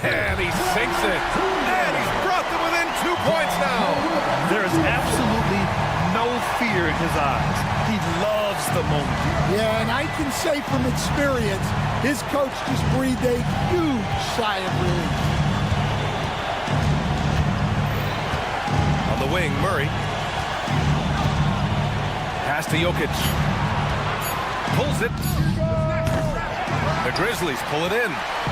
And he sinks it. And he's brought them within 2 points now. There is absolutely no fear in his eyes. He loves the moment. Yeah, and I can say from experience, his coach just breathed a huge sigh of relief. On the wing, Murray. Pass to Jokic. Pulls it. The Grizzlies pull it in.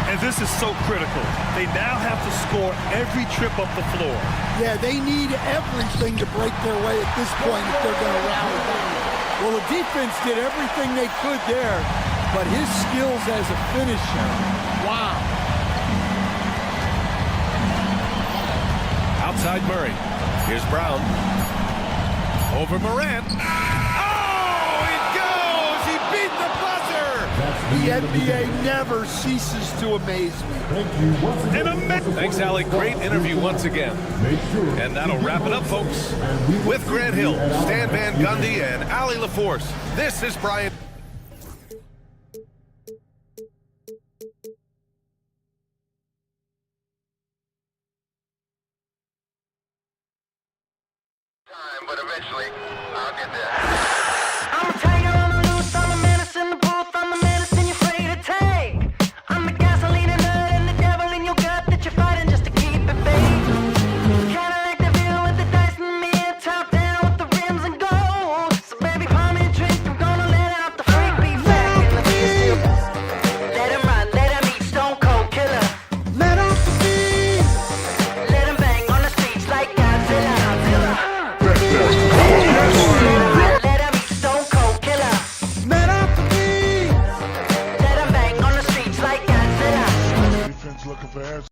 And this is so critical. They now have to score every trip up the floor. Yeah, they need everything to break their way at this point if they're going to rally back. Well, the defense did everything they could there, but his skills as a finisher, wow. Outside Murray. Here's Brown. Over Morant. Oh, it goes! the buzzer. The NBA never ceases to amaze me. Thanks, Allie. Great interview once again. And that'll wrap it up, folks. With Grant Hill, Stan Van Gundy, and Allie LaForce, this is Brian. But eventually, I'll get there. I'm a tiger on the loose, I'm a menace in the booth, I'm the medicine you're afraid to take. I'm the gasoline and nut and the devil in your gut that you're fighting just to keep it baked. Kinda like the view with the dice in the mirror, top down with the rims and gold. So baby, pour me a drink, I'm gonna let out the freak beat back in the beer. Let him run, let him eat, stone cold killer. Let off the beat. Let him bang on the streets like Godzilla. Let him eat, stone cold killer. Let off the beat. Let him bang on the streets like Godzilla. Defense looking for answers.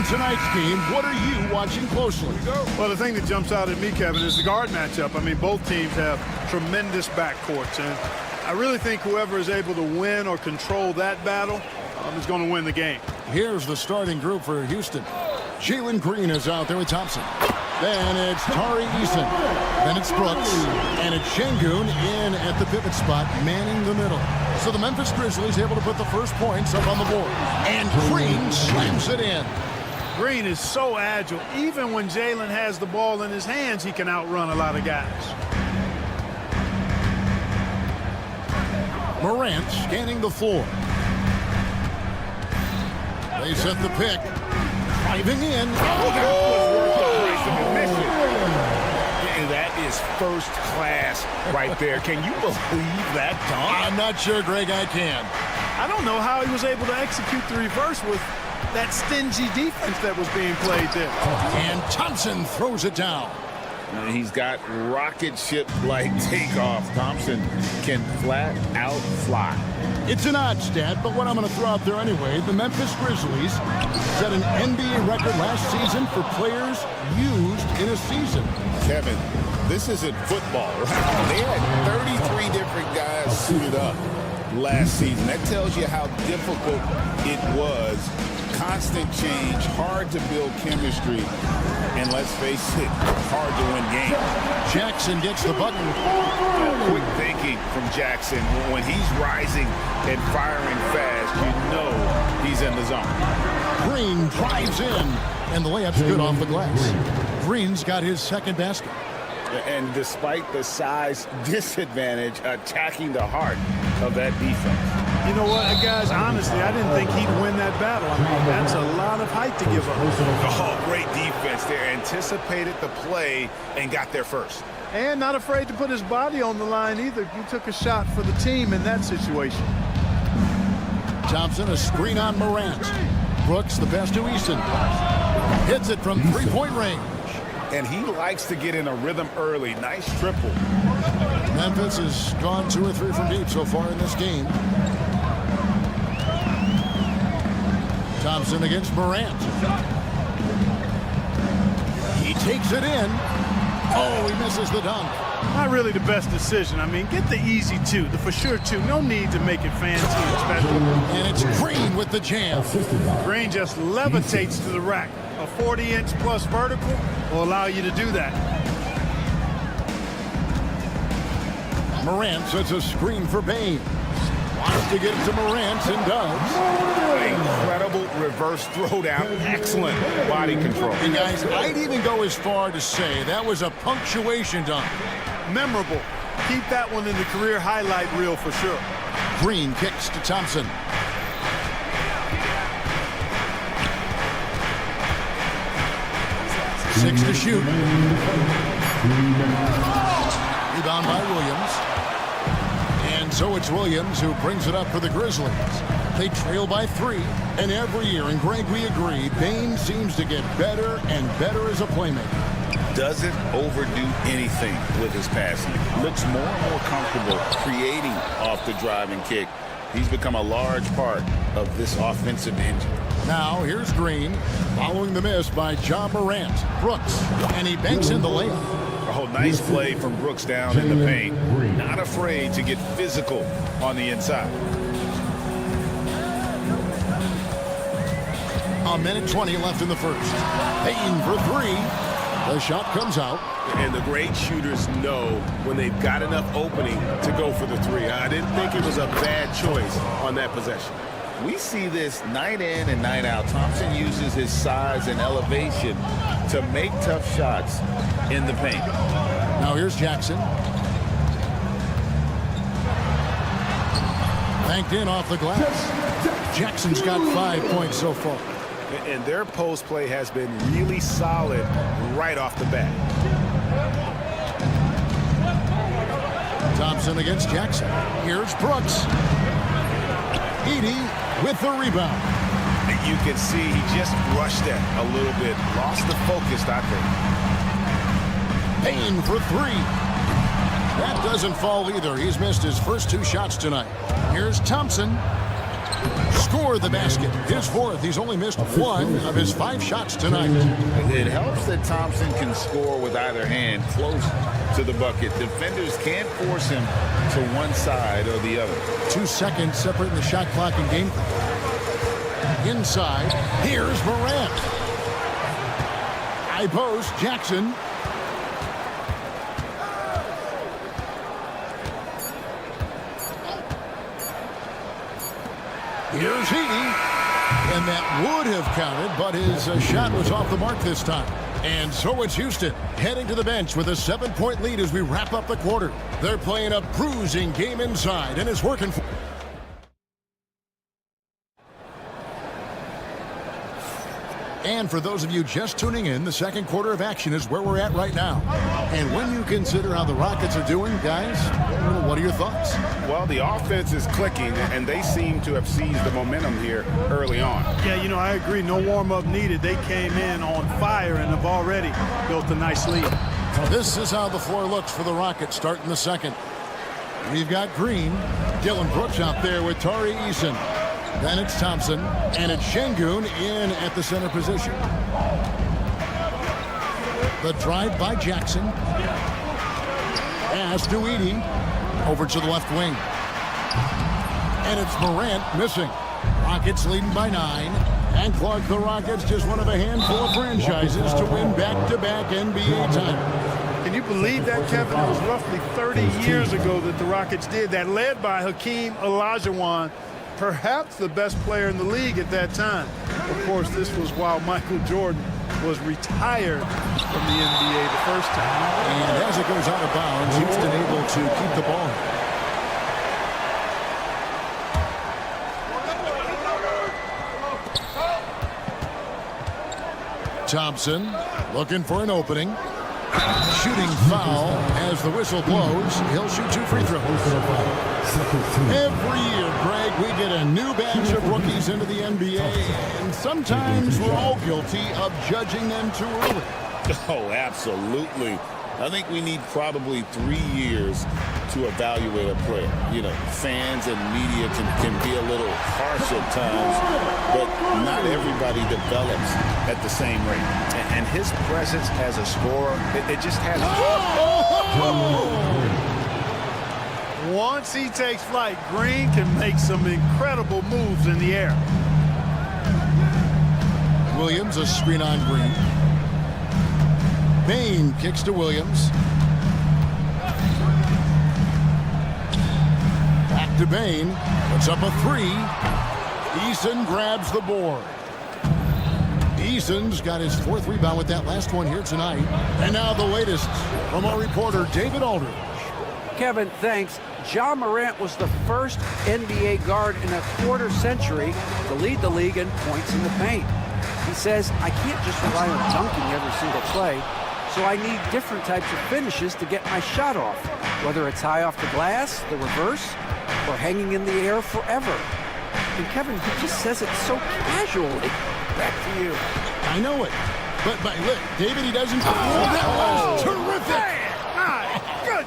tonight's game, what are you watching closely? Well, the thing that jumps out at me, Kevin, is the guard matchup. I mean, both teams have tremendous backcourts, and I really think whoever is able to win or control that battle is going to win the game. Here's the starting group for Houston. Jalen Green is out there with Thompson. Then it's Tari Eason. Then it's Brooks. And it's Şengün in at the pivot spot, manning the middle. So the Memphis Grizzlies able to put the first points up on the board. And Green slams it in. Green is so agile. Even when Jalen has the ball in his hands, he can outrun a lot of guys. Morant scanning the floor. They set the pick. Driving in. That is first class right there. Can you believe that dunk? I'm not sure, Greg, I can. I don't know how he was able to execute the reverse with that stingy defense that was being played there. And Thompson throws it down. And he's got rocket ship-like takeoff. Thompson can flat out fly. It's an odd stat, but what I'm going to throw out there anyway, the Memphis Grizzlies set an NBA record last season for players used in a season. Kevin, this isn't football, right? They had 33 different guys suited up last season. That tells you how difficult it was. Constant change, hard to build chemistry, and let's face it, hard to win games. Jackson gets the bucket. Quick thinking from Jackson. When he's rising and firing fast, you know he's in the zone. Green drives in, and the layup's good off the glass. Green's got his second basket. And despite the size disadvantage, attacking the heart of that defense. You know what, guys, honestly, I didn't think he'd win that battle. I mean, that's a lot of height to give up. Oh, great defense there. Anticipated the play and got there first. And not afraid to put his body on the line either. He took a shot for the team in that situation. Thompson, a screen on Morant. Brooks, the pass to Eason. Hits it from three-point range. And he likes to get in a rhythm early. Nice triple. Memphis has gone 2 or 3 from deep so far in this game. Thompson against Morant. He takes it in. Oh, he misses the dunk. Not really the best decision. I mean, get the easy 2, the for sure 2. No need to make it fancy and special. And it's Green with the jam. Green just levitates to the rack. A 40-inch plus vertical will allow you to do that. Morant sets a screen for Bain. Wants to get it to Morant and does. Incredible reverse throwdown. Excellent body control. And guys, I'd even go as far to say that was a punctuation dunk. Memorable. Keep that one in the career highlight reel for sure. Green kicks to Thompson. Six to shoot. Rebound by Williams. And so it's Williams who brings it up for the Grizzlies. They trail by 3, and every year, and Greg, we agree, Bain seems to get better and better as a playmaker. Doesn't overdo anything with his passing. Looks more and more comfortable creating off the driving kick. He's become a large part of this offensive engine. Now, here's Green, following the miss by Ja Morant. Brooks, and he banks in the layup. Oh, nice play from Brooks down in the paint. Not afraid to get physical on the inside. A minute 20 left in the first. Payton for 3. The shot comes out. And the great shooters know when they've got enough opening to go for the 3. I didn't think it was a bad choice on that possession. We see this night in and night out. Thompson uses his size and elevation to make tough shots in the paint. Now here's Jackson. Banked in off the glass. Jackson's got 5 points so far. And their post play has been really solid right off the bat. Thompson against Jackson. Here's Brooks. Edey with the rebound. You can see he just rushed that a little bit. Lost the focus, I think. Payne for 3. That doesn't fall either. He's missed his first 2 shots tonight. Here's Thompson. score the basket. His fourth. He's only missed one of his 5 shots tonight. It helps that Thompson can score with either hand close to the bucket. Defenders can't force him to one side or the other. 2 seconds separating the shot clock and game clock. Inside, here's Morant. High post, Jackson. Here's Heaney. And that would have counted, but his shot was off the mark this time. And so it's Houston heading to the bench with a 7-point lead as we wrap up the quarter. They're playing a bruising game inside, and it's working for. And for those of you just tuning in, the second quarter of action is where we're at right now. And when you consider how the Rockets are doing, guys, what are your thoughts? Well, the offense is clicking, and they seem to have seized the momentum here early on. Yeah, you know, I agree. No warm-up needed. They came in on fire and have already built a nice lead. This is how the floor looks for the Rockets starting the second. We've got Green, Dylan Brooks out there with Tari Eason. Then it's Thompson, and it's Şengün in at the center position. The drive by Jackson. Pass to Edey. Over to the left wing. And it's Morant missing. Rockets leading by 9. And Clark, the Rockets, just one of a handful of franchises to win back-to-back NBA title. Can you believe that, Kevin? It was roughly 30 years ago that the Rockets did that, led by Hakeem Olajuwon, perhaps the best player in the league at that time. Of course, this was while Michael Jordan was retired from the NBA the first time. And as it goes out of bounds, Houston able to keep the ball. Thompson looking for an opening. Shooting foul as the whistle blows. He'll shoot 2 free throws. Every year, Greg, we get a new batch of rookies into the NBA, and sometimes we're all guilty of judging them too early. Oh, absolutely. I think we need probably 3 years to evaluate a player. You know, fans and media can be a little harsh at times, but not everybody develops at the same rate. And his presence as a scorer, it just has. Once he takes flight, Green can make some incredible moves in the air. Williams, a screen on Green. Bain kicks to Williams. Back to Bain. Puts up a 3. Eason grabs the board. Eason's got his 4th rebound with that last one here tonight. And now the latest from our reporter, David Aldridge. Kevin, thanks. Ja Morant was the first NBA guard in a quarter century to lead the league in points in the paint. He says, I can't just rely on dunking every single play, so I need different types of finishes to get my shot off, whether it's high off the glass, the reverse, or hanging in the air forever. And Kevin, he just says it so casually. Back to you. I know it. But look, David, he doesn't. That was terrific. Good.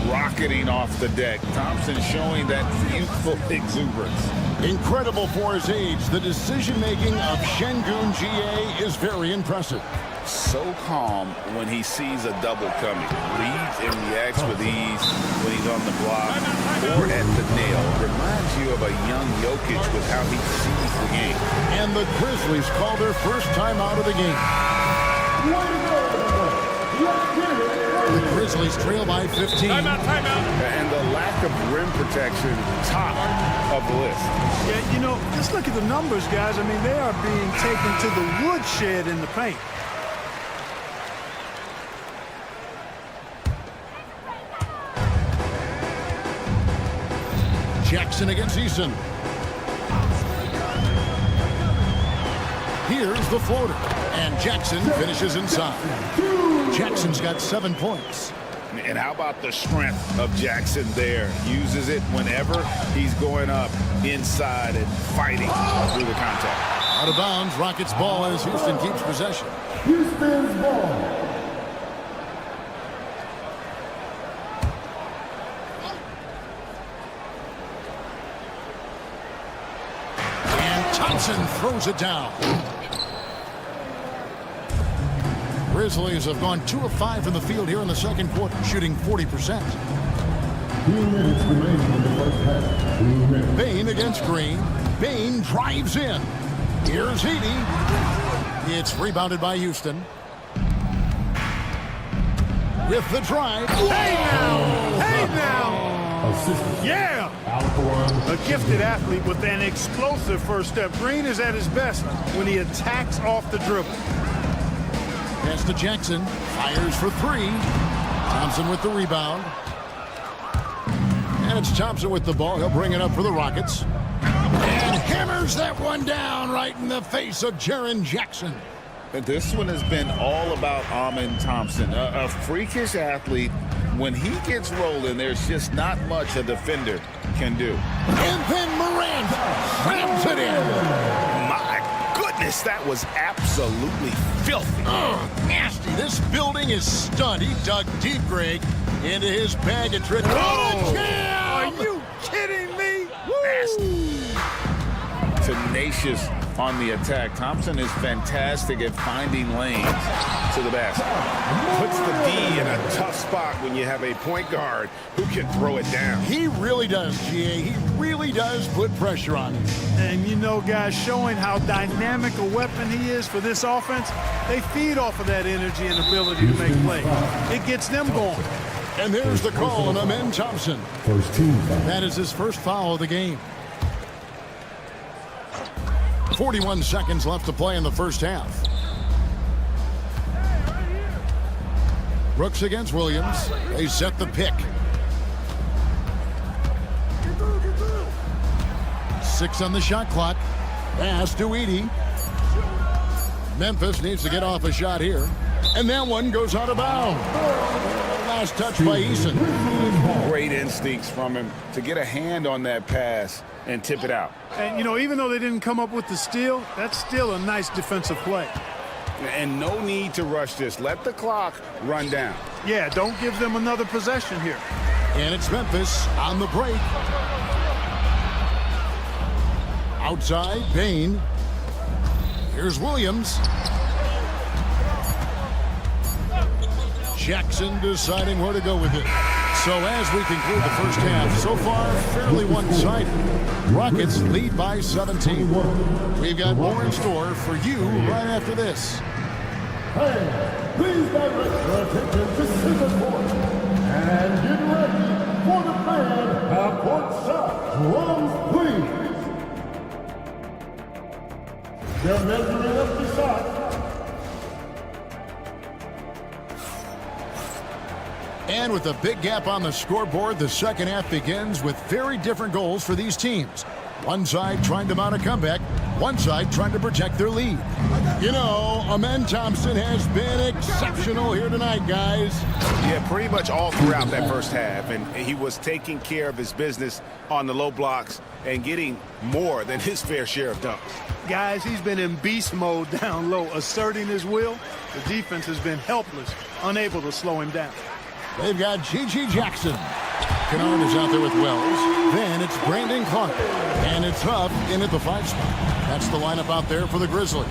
Rocketing off the deck. Thompson showing that youthful exuberance. Incredible for his age. The decision-making of Şengün GA is very impressive. So calm when he sees a double coming. Reads and reacts with ease when he's on the block or at the nail. Reminds you of a young Jokic with how he sees the game. And the Grizzlies call their first time out of the game. The Grizzlies trail by 15. Timeout. And the lack of rim protection, top of the list. Yeah, you know, just look at the numbers, guys. I mean, they are being taken to the woodshed in the paint. Jackson against Eason. Here's the floater. And Jackson finishes inside. Jackson's got 7 points. And how about the strength of Jackson there? Uses it whenever he's going up inside and fighting through the contact. Out of bounds, Rockets ball as Houston keeps possession. Houston's ball. Thompson throws it down. Grizzlies have gone 2 of 5 from the field here in the second quarter, shooting 40%. 2 minutes remaining in the first half. 2 minutes. Bain against Green. Bain drives in. Here's Edey. It's rebounded by Houston. With the drive. Hey now! Hey now! Assistant. Yeah! A gifted athlete with an explosive first step. Green is at his best when he attacks off the dribble. Pass to Jackson. Fires for 3. Thompson with the rebound. And it's Thompson with the ball. He'll bring it up for the Rockets. And hammers that one down right in the face of Jaren Jackson. This one has been all about Amen Thompson, a freakish athlete. When he gets rolling, there's just not much a defender can do. And then Miranda slams it in. My goodness, that was absolutely filthy. Nasty. This building is stunned. He dug deep, Greg, into his bag of tricks. Oh, jam! are you kidding me? Nasty. Tenacious on the attack. Thompson is fantastic at finding lanes to the basket. Puts the D in a tough spot when you have a point guard who can throw it down. He really does, GA. He really does put pressure on him. And you know, guys, showing how dynamic a weapon he is for this offense, they feed off of that energy and ability to make plays. It gets them going. And there's the call on Amen Thompson. First team foul. That is his first foul of the game. 41 seconds left to play in the first half. Brooks against Williams. They set the pick. 6 on the shot clock. Pass to Edey. Memphis needs to get off a shot here. And that one goes out of bounds. Last touch by Eason. Great instincts from him to get a hand on that pass and tip it out. And, you know, even though they didn't come up with the steal, that's still a nice defensive play. And no need to rush this. Let the clock run down. Yeah, don't give them another possession here. And it's Memphis on the break. Outside, Bain. Here's Williams. Jackson deciding where to go with it. So as we conclude the first half, so far fairly one-sided. Rockets lead by 17. We've got more in store for you right after this. Hey, please direct your attention to center court. And get ready for the fan half-court shot. Drums, please. They're measuring up the shot. And with a big gap on the scoreboard, the second half begins with very different goals for these teams. One side trying to mount a comeback, one side trying to protect their lead. You know, Amen Thompson has been exceptional here tonight, guys. Yeah, pretty much all throughout that first half, and he was taking care of his business on the low blocks and getting more than his fair share of dunks. Guys, he's been in beast mode down low, asserting his will. The defense has been helpless, unable to slow him down. They've got G.G. Jackson. Kennard is out there with Wells. Then it's Brandon Clark. And it's Huff in at the 5 spot. That's the lineup out there for the Grizzlies.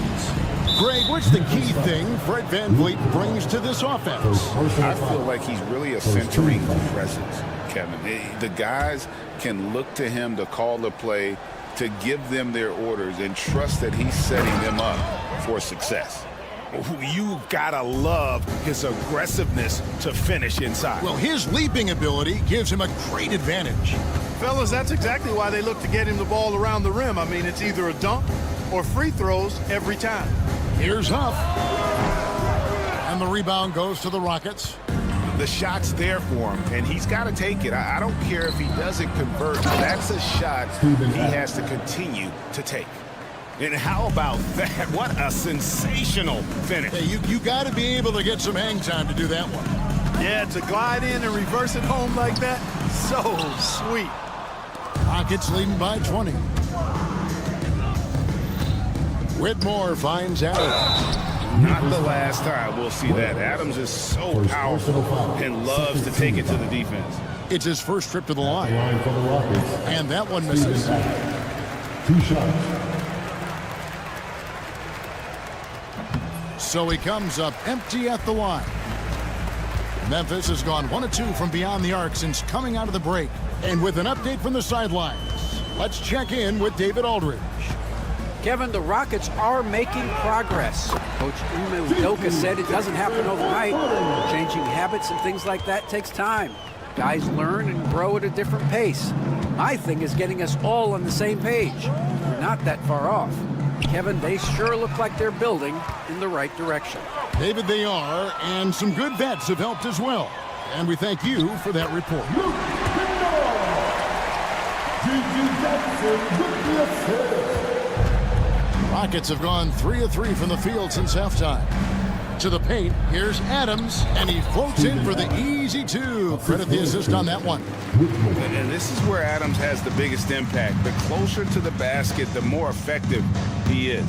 Greg, what's the key thing Fred VanVleet brings to this offense? I feel like he's really a centering presence, Kevin. The guys can look to him to call the play, to give them their orders, and trust that he's setting them up for success. You gotta love his aggressiveness to finish inside. Well, his leaping ability gives him a great advantage. Fellas, that's exactly why they look to get him the ball around the rim. I mean, it's either a dunk or free throws every time. Here's Huff. And the rebound goes to the Rockets. The shot's there for him, and he's got to take it. I don't care if he doesn't convert. That's a shot he has to continue to take. And how about that? What a sensational finish. Hey, you got to be able to get some hang time to do that one. Yeah, to glide in and reverse it home like that, so sweet. Rockets leading by 20. Whitmore finds Adams. Not the last time we'll see that. Adams is so powerful and loves to take it to the defense. It's his first trip to the line. And that one misses. 2 shots. So he comes up empty at the line. Memphis has gone 1 of 2 from beyond the arc since coming out of the break. And with an update from the sidelines, let's check in with David Aldridge. Kevin, the Rockets are making progress. Coach Ime Udoka said it doesn't happen overnight. Changing habits and things like that takes time. Guys learn and grow at a different pace. My thing is getting us all on the same page. We're not that far off. Kevin, they sure look like they're building in the right direction. David, they are, and some good vets have helped as well. And we thank you for that report. Rockets have gone 3 of 3 from the field since halftime. To the paint, here's Adams, and he floats in for the easy 2. Credit the assist on that one. And this is where Adams has the biggest impact. The closer to the basket, the more effective he is.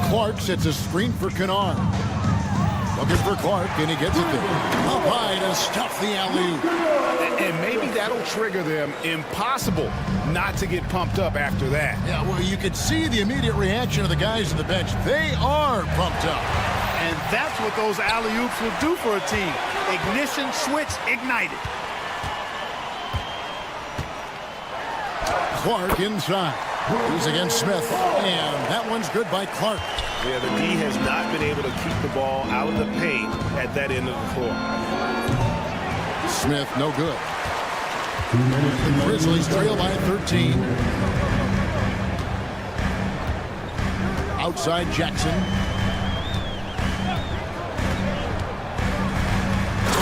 Clark sets a screen for Kennard. Looking for Clark, and he gets it there. Up high to stuff the alley-oop. And maybe that'll trigger them. Impossible not to get pumped up after that. Yeah, well, you could see the immediate reaction of the guys on the bench. They are pumped up. And that's what those alley-oops will do for a team. Ignition switch ignited. Clark inside. He's against Smith, and that one's good by Clark. Yeah, the D has not been able to keep the ball out of the paint at that end of the floor. Smith, no good. The Grizzlies trail by 13. Outside Jackson.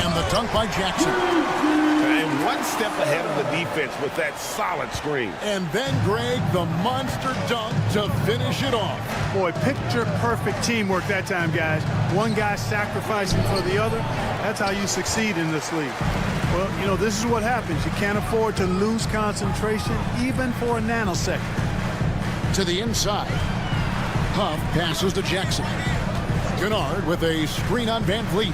And the dunk by Jackson. And one step ahead of the defense with that solid screen. And then Greg, the monster dunk to finish it off. Boy, picture-perfect teamwork that time, guys. One guy sacrificing for the other. That's how you succeed in this league. Well, you know, this is what happens. You can't afford to lose concentration even for a nanosecond. To the inside. Huff passes to Jackson. Kennard with a screen on Van Vliet.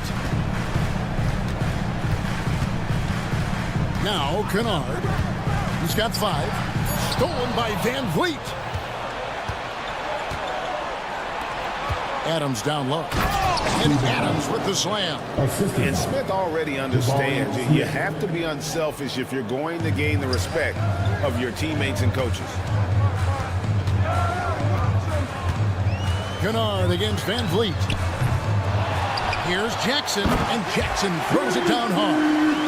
Now Kennard. He's got 5. Stolen by Van Vliet. Adams down low. And Adams with the slam. And Smith already understands you have to be unselfish if you're going to gain the respect of your teammates and coaches. Kennard against Van Vliet. Here's Jackson, and Jackson throws it down hard.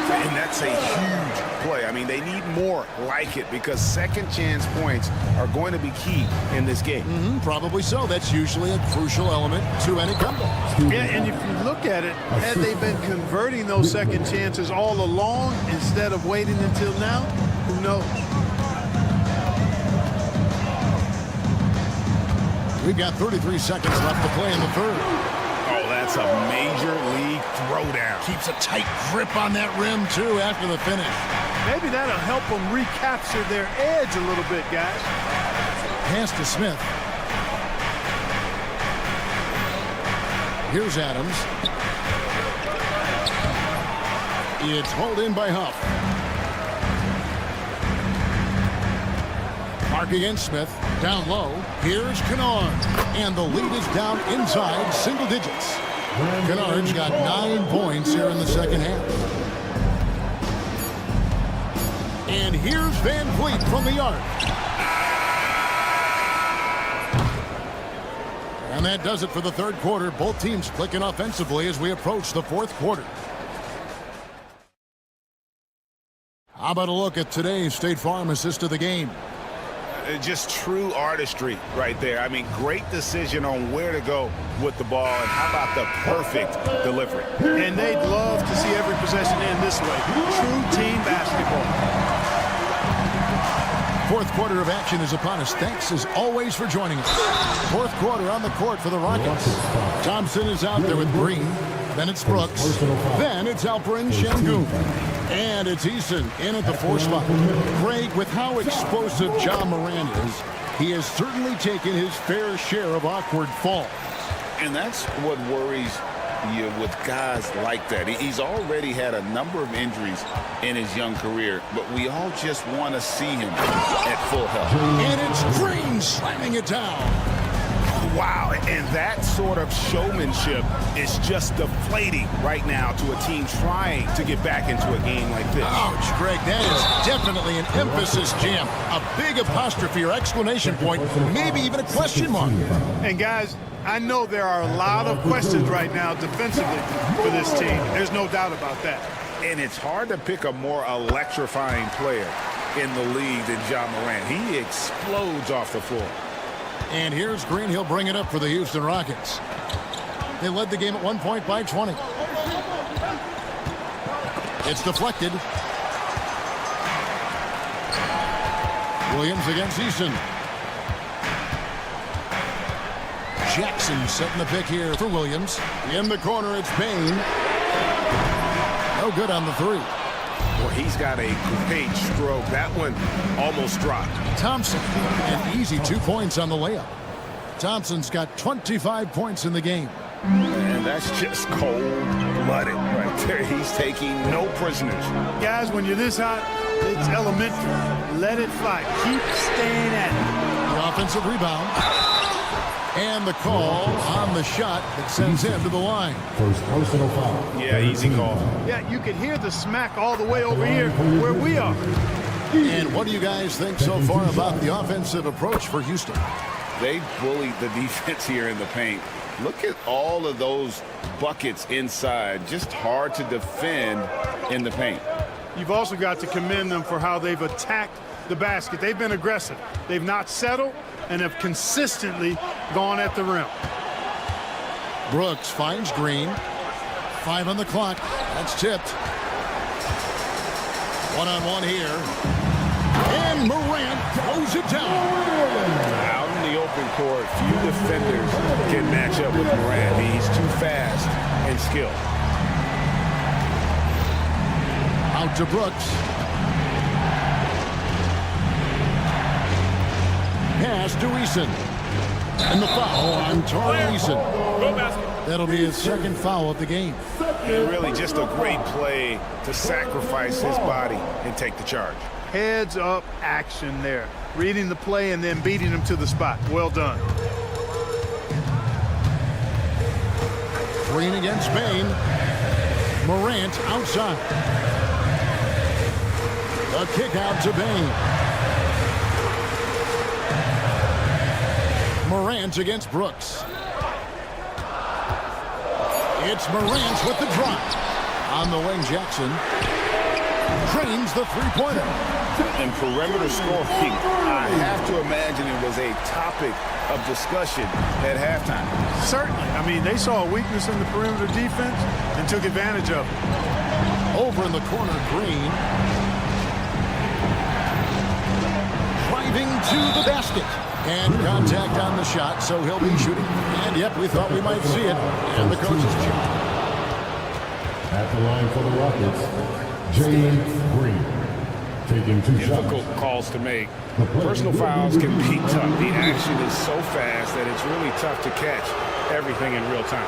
And that's a huge play. I mean, they need more like it because second chance points are going to be key in this game. Probably so. That's usually a crucial element to any comeback. Yeah, and if you look at it, had they been converting those second chances all along instead of waiting until now, who knows? We've got 33 seconds left to play in the third. Oh, that's a major league throwdown. Keeps a tight grip on that rim, too, after the finish. Maybe that'll help them recapture their edge a little bit, guys. Pass to Smith. Here's Adams. It's hauled in by Huff. Clark against Smith. Down low. Here's Kennard. And the lead is down inside single digits. Kennard's got 9 points here in the second half. And here's Van Vliet from the arc. And that does it for the third quarter. Both teams clicking offensively as we approach the fourth quarter. How about a look at today's State Farm assist of the game? Just true artistry right there. I mean, great decision on where to go with the ball, and how about the perfect delivery? And they'd love to see every possession end this way. True team basketball. Fourth quarter of action is upon us. Thanks, as always, for joining us. Fourth quarter on the court for the Rockets. Thompson is out there with Green. Then it's Brooks. Then it's Alperen Şengün. And it's Eason in at the 4 spot. Greg, with how explosive Ja Morant is, he has certainly taken his fair share of awkward falls. And that's what worries you with guys like that. He's already had a number of injuries in his young career, but we all just want to see him at full health. And it's Green slamming it down. Wow, and that sort of showmanship is just deflating right now to a team trying to get back into a game like this. Ouch, Greg, that is definitely an emphasis jam. A big apostrophe or exclamation point, maybe even a question mark. And guys, I know there are a lot of questions right now defensively for this team. There's no doubt about that. And it's hard to pick a more electrifying player in the league than John Morant. He explodes off the floor. And here's Green. He'll bring it up for the Houston Rockets. They led the game at 1 point by 20. It's deflected. Williams against Eason. Jackson setting the pick here for Williams. In the corner, it's Bain. No good on the three. Well, he's got a great stroke. That one almost dropped. Thompson, an easy 2 points on the layup. Thompson's got 25 points in the game. And that's just cold-blooded right there. He's taking no prisoners. Guys, when you're this hot, it's elementary. Let it fly. Keep staying at it. The offensive rebound. And the call on the shot that sends him to the line. First personal foul. Yeah, easy call. Yeah, you can hear the smack all the way over here where we are. And what do you guys think so far about the offensive approach for Houston? They bullied the defense here in the paint. Look at all of those buckets inside. Just hard to defend in the paint. You've also got to commend them for how they've attacked the basket. They've been aggressive. They've not settled and have consistently gone at the rim. Brooks finds Green. 5 on the clock. That's tipped. One-on-one here. And Morant throws it down. Out in the open court, few defenders can match up with Morant. He's too fast and skilled. Out to Brooks. Pass to Eason. And the foul on Torrey Eason. That'll be his second foul of the game. And really just a great play to sacrifice his body and take the charge. Heads up action there. Reading the play and then beating him to the spot. Well done. Green against Bain. Morant outside. A kick out to Bain. Morant against Brooks. It's Morant with the drop. On the wing, Jackson trains the three-pointer. And perimeter scoring, I have to imagine it was a topic of discussion at halftime. Certainly. I mean, they saw a weakness in the perimeter defense and took advantage of it. Over in the corner, Green. Driving to the basket. And contact on the shot, so he'll be shooting. And, yep, we thought we might see it. And the coach's check. At the line for the Rockets, Jalen Green. Taking 2 shots. Difficult calls to make. Personal fouls can be tough. The action is so fast that it's really tough to catch everything in real time.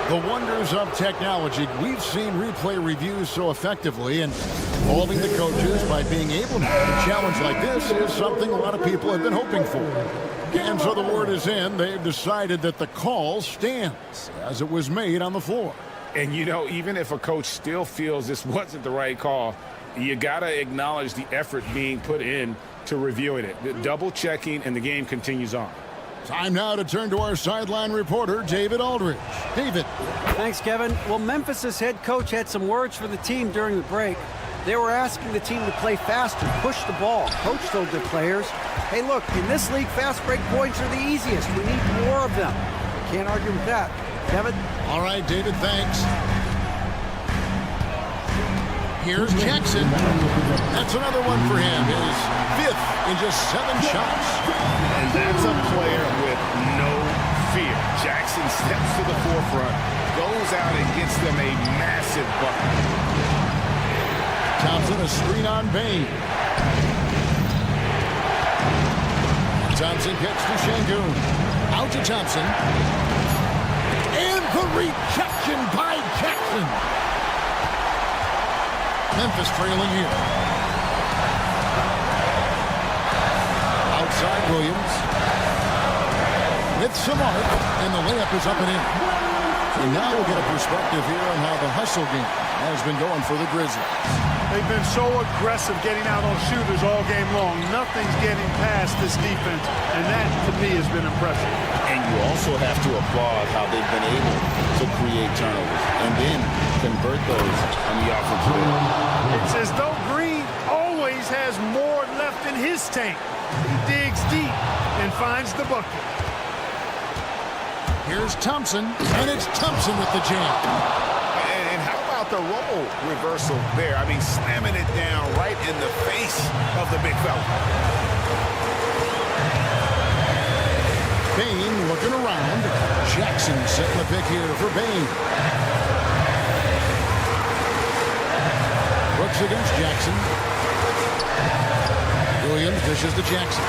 The wonders of technology. We've seen replay reviews so effectively, and involving the coaches by being able to make a challenge like this is something a lot of people have been hoping for. And so the word is in. They've decided that the call stands as it was made on the floor. And, you know, even if a coach still feels this wasn't the right call, you got to acknowledge the effort being put in to reviewing it. The double checking, and the game continues on. Time now to turn to our sideline reporter, David Aldridge. David. Thanks, Kevin. Well, Memphis's head coach had some words for the team during the break. They were asking the team to play faster, push the ball. Coach told their players, hey, look, in this league, fast break points are the easiest. We need more of them. Can't argue with that. Kevin? All right, David, thanks. Here's Jackson. That's another one for him. His 5th in just 7 shots. And that's a player with no fear. Jackson steps to the forefront, goes out and gets them a massive bucket. Thompson, a screen on Bain. Thompson gets to Şengün. Out to Thompson. And the rejection by Jackson. Memphis trailing here. Outside Williams. with some art, and the layup is up and in. And now we'll get a perspective here on how the hustle game has been going for the Grizzlies. They've been so aggressive getting out on shooters all game long. Nothing's getting past this defense, and that, to me, has been impressive. And you also have to applaud how they've been able to create turnovers and then convert those on the offensive end. It's as though Green always has more left in his tank. He digs deep and finds the bucket. Here's Thompson, and it's Thompson with the jam. And how about the role reversal there? I mean, slamming it down right in the face of the big fella. Bain looking around. Jackson setting the pick here for Bain. Brooks against Jackson. Williams dishes to Jackson.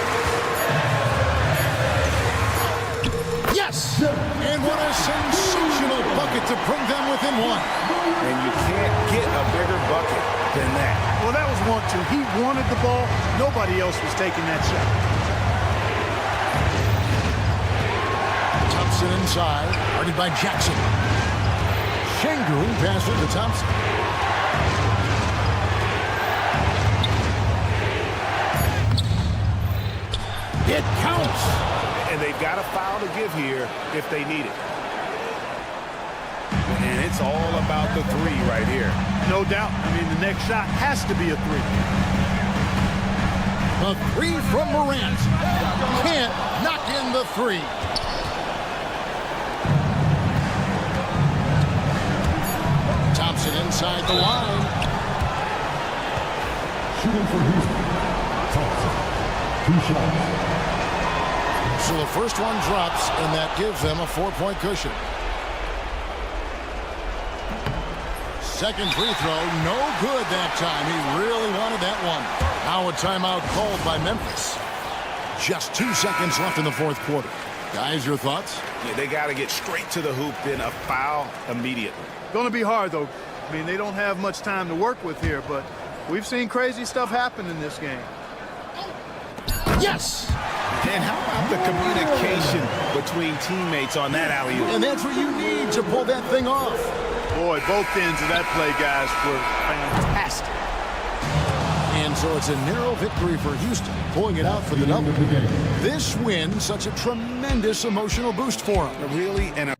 Yes! And what a sensational bucket to bring them within one. And you can't get a bigger bucket than that. Well, that was 1-2. He wanted the ball. Nobody else was taking that shot. Thompson inside, guarded by Jackson. Şengün passes to Thompson. It counts. And they've got a foul to give here if they need it. And it's all about the three right here. No doubt. I mean, the next shot has to be a three. The three from Morant. Can't knock in the three. Thompson inside the line. Shooting for Houston. Thompson. 2 shots. So the first one drops, and that gives them a 4-point cushion. Second free throw, no good that time. He really wanted that one. Now a timeout called by Memphis. Just 2 seconds left in the fourth quarter. Guys, your thoughts? Yeah, they got to get straight to the hoop, then a foul immediately. Going to be hard, though. I mean, they don't have much time to work with here, but we've seen crazy stuff happen in this game. Yes! And how about the communication between teammates on that alley-oop? And that's what you need to pull that thing off. Boy, both ends of that play, guys, were fantastic. And so it's a narrow victory for Houston, pulling it out for the double. This win, such a tremendous emotional boost for them. Really, and